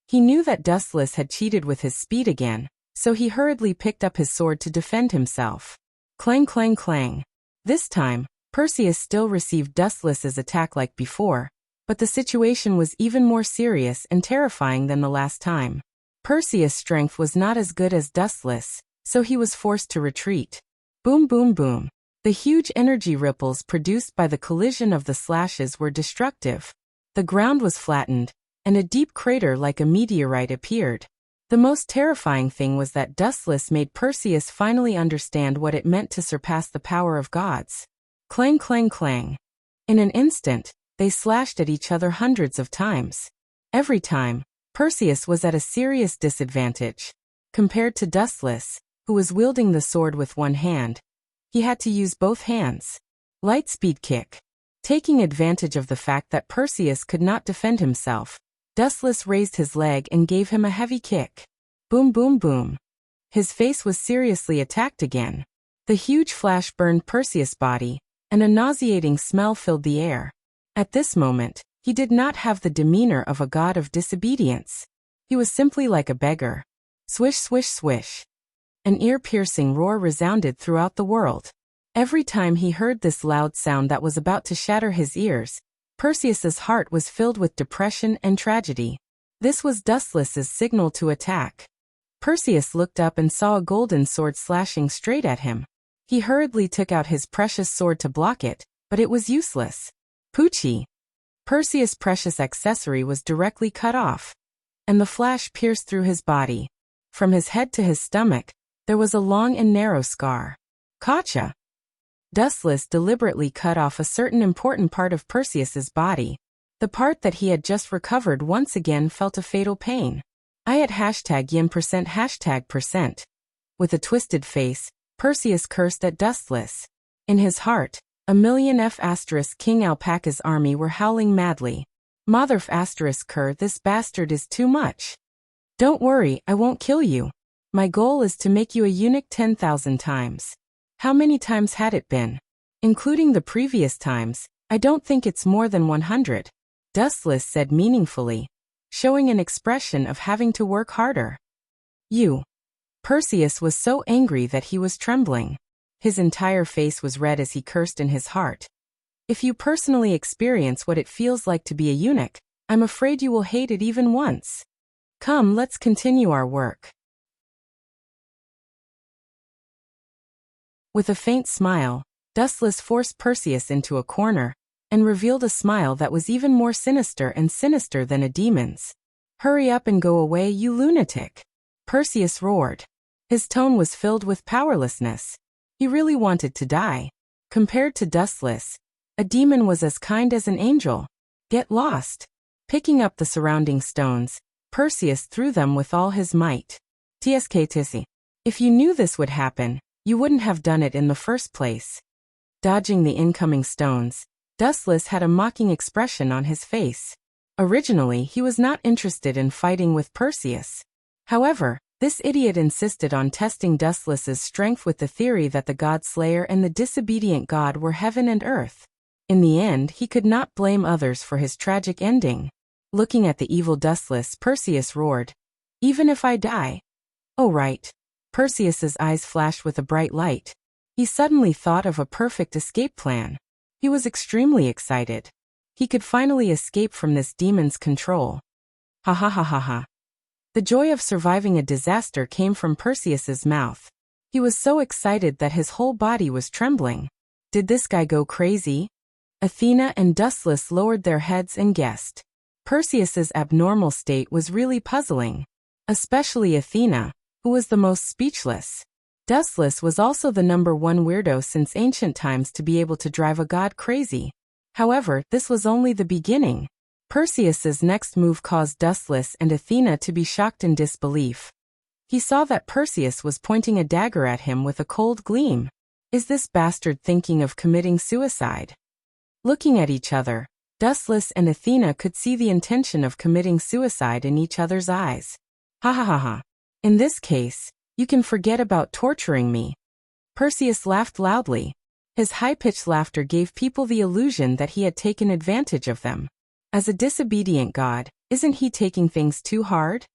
He knew that Dustless had cheated with his speed again, so he hurriedly picked up his sword to defend himself. Clang, clang, clang. This time, Perseus still received Dustless's attack like before, but the situation was even more serious and terrifying than the last time. Perseus' strength was not as good as Dustless, so he was forced to retreat. Boom, boom, boom. The huge energy ripples produced by the collision of the slashes were destructive. The ground was flattened, and a deep crater like a meteorite appeared. The most terrifying thing was that Dustless made Perseus finally understand what it meant to surpass the power of gods. Clang, clang, clang. In an instant, they slashed at each other hundreds of times. Every time, Perseus was at a serious disadvantage. Compared to Dustless, who was wielding the sword with one hand, he had to use both hands. Lightspeed kick. Taking advantage of the fact that Perseus could not defend himself, Dustless raised his leg and gave him a heavy kick. Boom, boom, boom. His face was seriously attacked again. The huge flash burned Perseus' body, and a nauseating smell filled the air. At this moment, he did not have the demeanor of a god of disobedience. He was simply like a beggar. Swish, swish, swish. An ear-piercing roar resounded throughout the world. Every time he heard this loud sound that was about to shatter his ears, Perseus's heart was filled with depression and tragedy. This was Dustless's signal to attack. Perseus looked up and saw a golden sword slashing straight at him. He hurriedly took out his precious sword to block it, but it was useless. Poochie! Perseus' precious accessory was directly cut off, and the flash pierced through his body. From his head to his stomach, there was a long and narrow scar. Gotcha! Dustless deliberately cut off a certain important part of Perseus's body. The part that he had just recovered once again felt a fatal pain. I had #yin%#%. With a twisted face, Perseus cursed at Dustless. In his heart, a million King Alpaca's army were howling madly. Mother this bastard is too much. Don't worry, I won't kill you. My goal is to make you a eunuch 10,000 times. How many times had it been? Including the previous times, I don't think it's more than 100. Dustless said meaningfully, showing an expression of having to work harder. You. Perseus was so angry that he was trembling. His entire face was red as he cursed in his heart. If you personally experience what it feels like to be a eunuch, I'm afraid you will hate it even once. Come, let's continue our work. With a faint smile, Dustless forced Perseus into a corner, and revealed a smile that was even more sinister and sinister than a demon's. Hurry up and go away, you lunatic! Perseus roared. His tone was filled with powerlessness. He really wanted to die. Compared to Dustless, a demon was as kind as an angel. Get lost! Picking up the surrounding stones, Perseus threw them with all his might. Tsk. If you knew this would happen, you wouldn't have done it in the first place. Dodging the incoming stones, Dustless had a mocking expression on his face. Originally, he was not interested in fighting with Perseus. However, this idiot insisted on testing Dustless's strength with the theory that the God Slayer and the disobedient god were heaven and earth. In the end, he could not blame others for his tragic ending. Looking at the evil Dustless, Perseus roared, "Even if I die?" "Oh right." Perseus's eyes flashed with a bright light. He suddenly thought of a perfect escape plan. He was extremely excited. He could finally escape from this demon's control. Ha ha ha ha ha. The joy of surviving a disaster came from Perseus's mouth. He was so excited that his whole body was trembling. Did this guy go crazy? Athena and Dustless lowered their heads and guessed. Perseus's abnormal state was really puzzling. Especially Athena, who was the most speechless. Dustless was also the #1 weirdo since ancient times to be able to drive a god crazy. However, this was only the beginning. Perseus's next move caused Dustless and Athena to be shocked in disbelief. He saw that Perseus was pointing a dagger at him with a cold gleam. Is this bastard thinking of committing suicide? Looking at each other, Dustless and Athena could see the intention of committing suicide in each other's eyes. Ha ha ha ha. In this case, you can forget about torturing me. Perseus laughed loudly. His high-pitched laughter gave people the illusion that he had taken advantage of them. As a disobedient god, isn't he taking things too hard?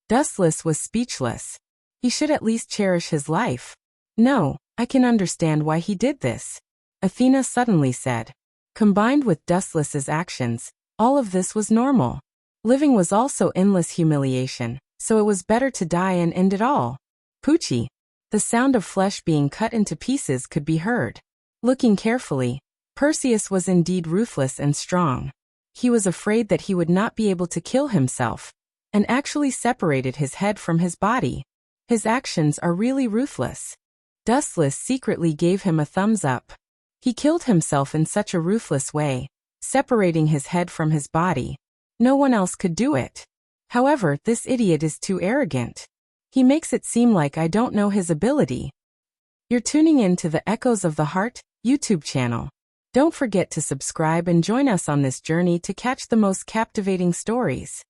Dustless was speechless. He should at least cherish his life. No, I can understand why he did this, Athena suddenly said. Combined with Dustless's actions, all of this was normal. Living was also endless humiliation, so it was better to die and end it all. Poochie. The sound of flesh being cut into pieces could be heard. Looking carefully, Perseus was indeed ruthless and strong. He was afraid that he would not be able to kill himself, and actually separated his head from his body. His actions are really ruthless. Dustless secretly gave him a thumbs up. He killed himself in such a ruthless way, separating his head from his body. No one else could do it. However, this idiot is too arrogant. He makes it seem like I don't know his ability. You're tuning in to the Echoes of the Heart YouTube channel. Don't forget to subscribe and join us on this journey to catch the most captivating stories.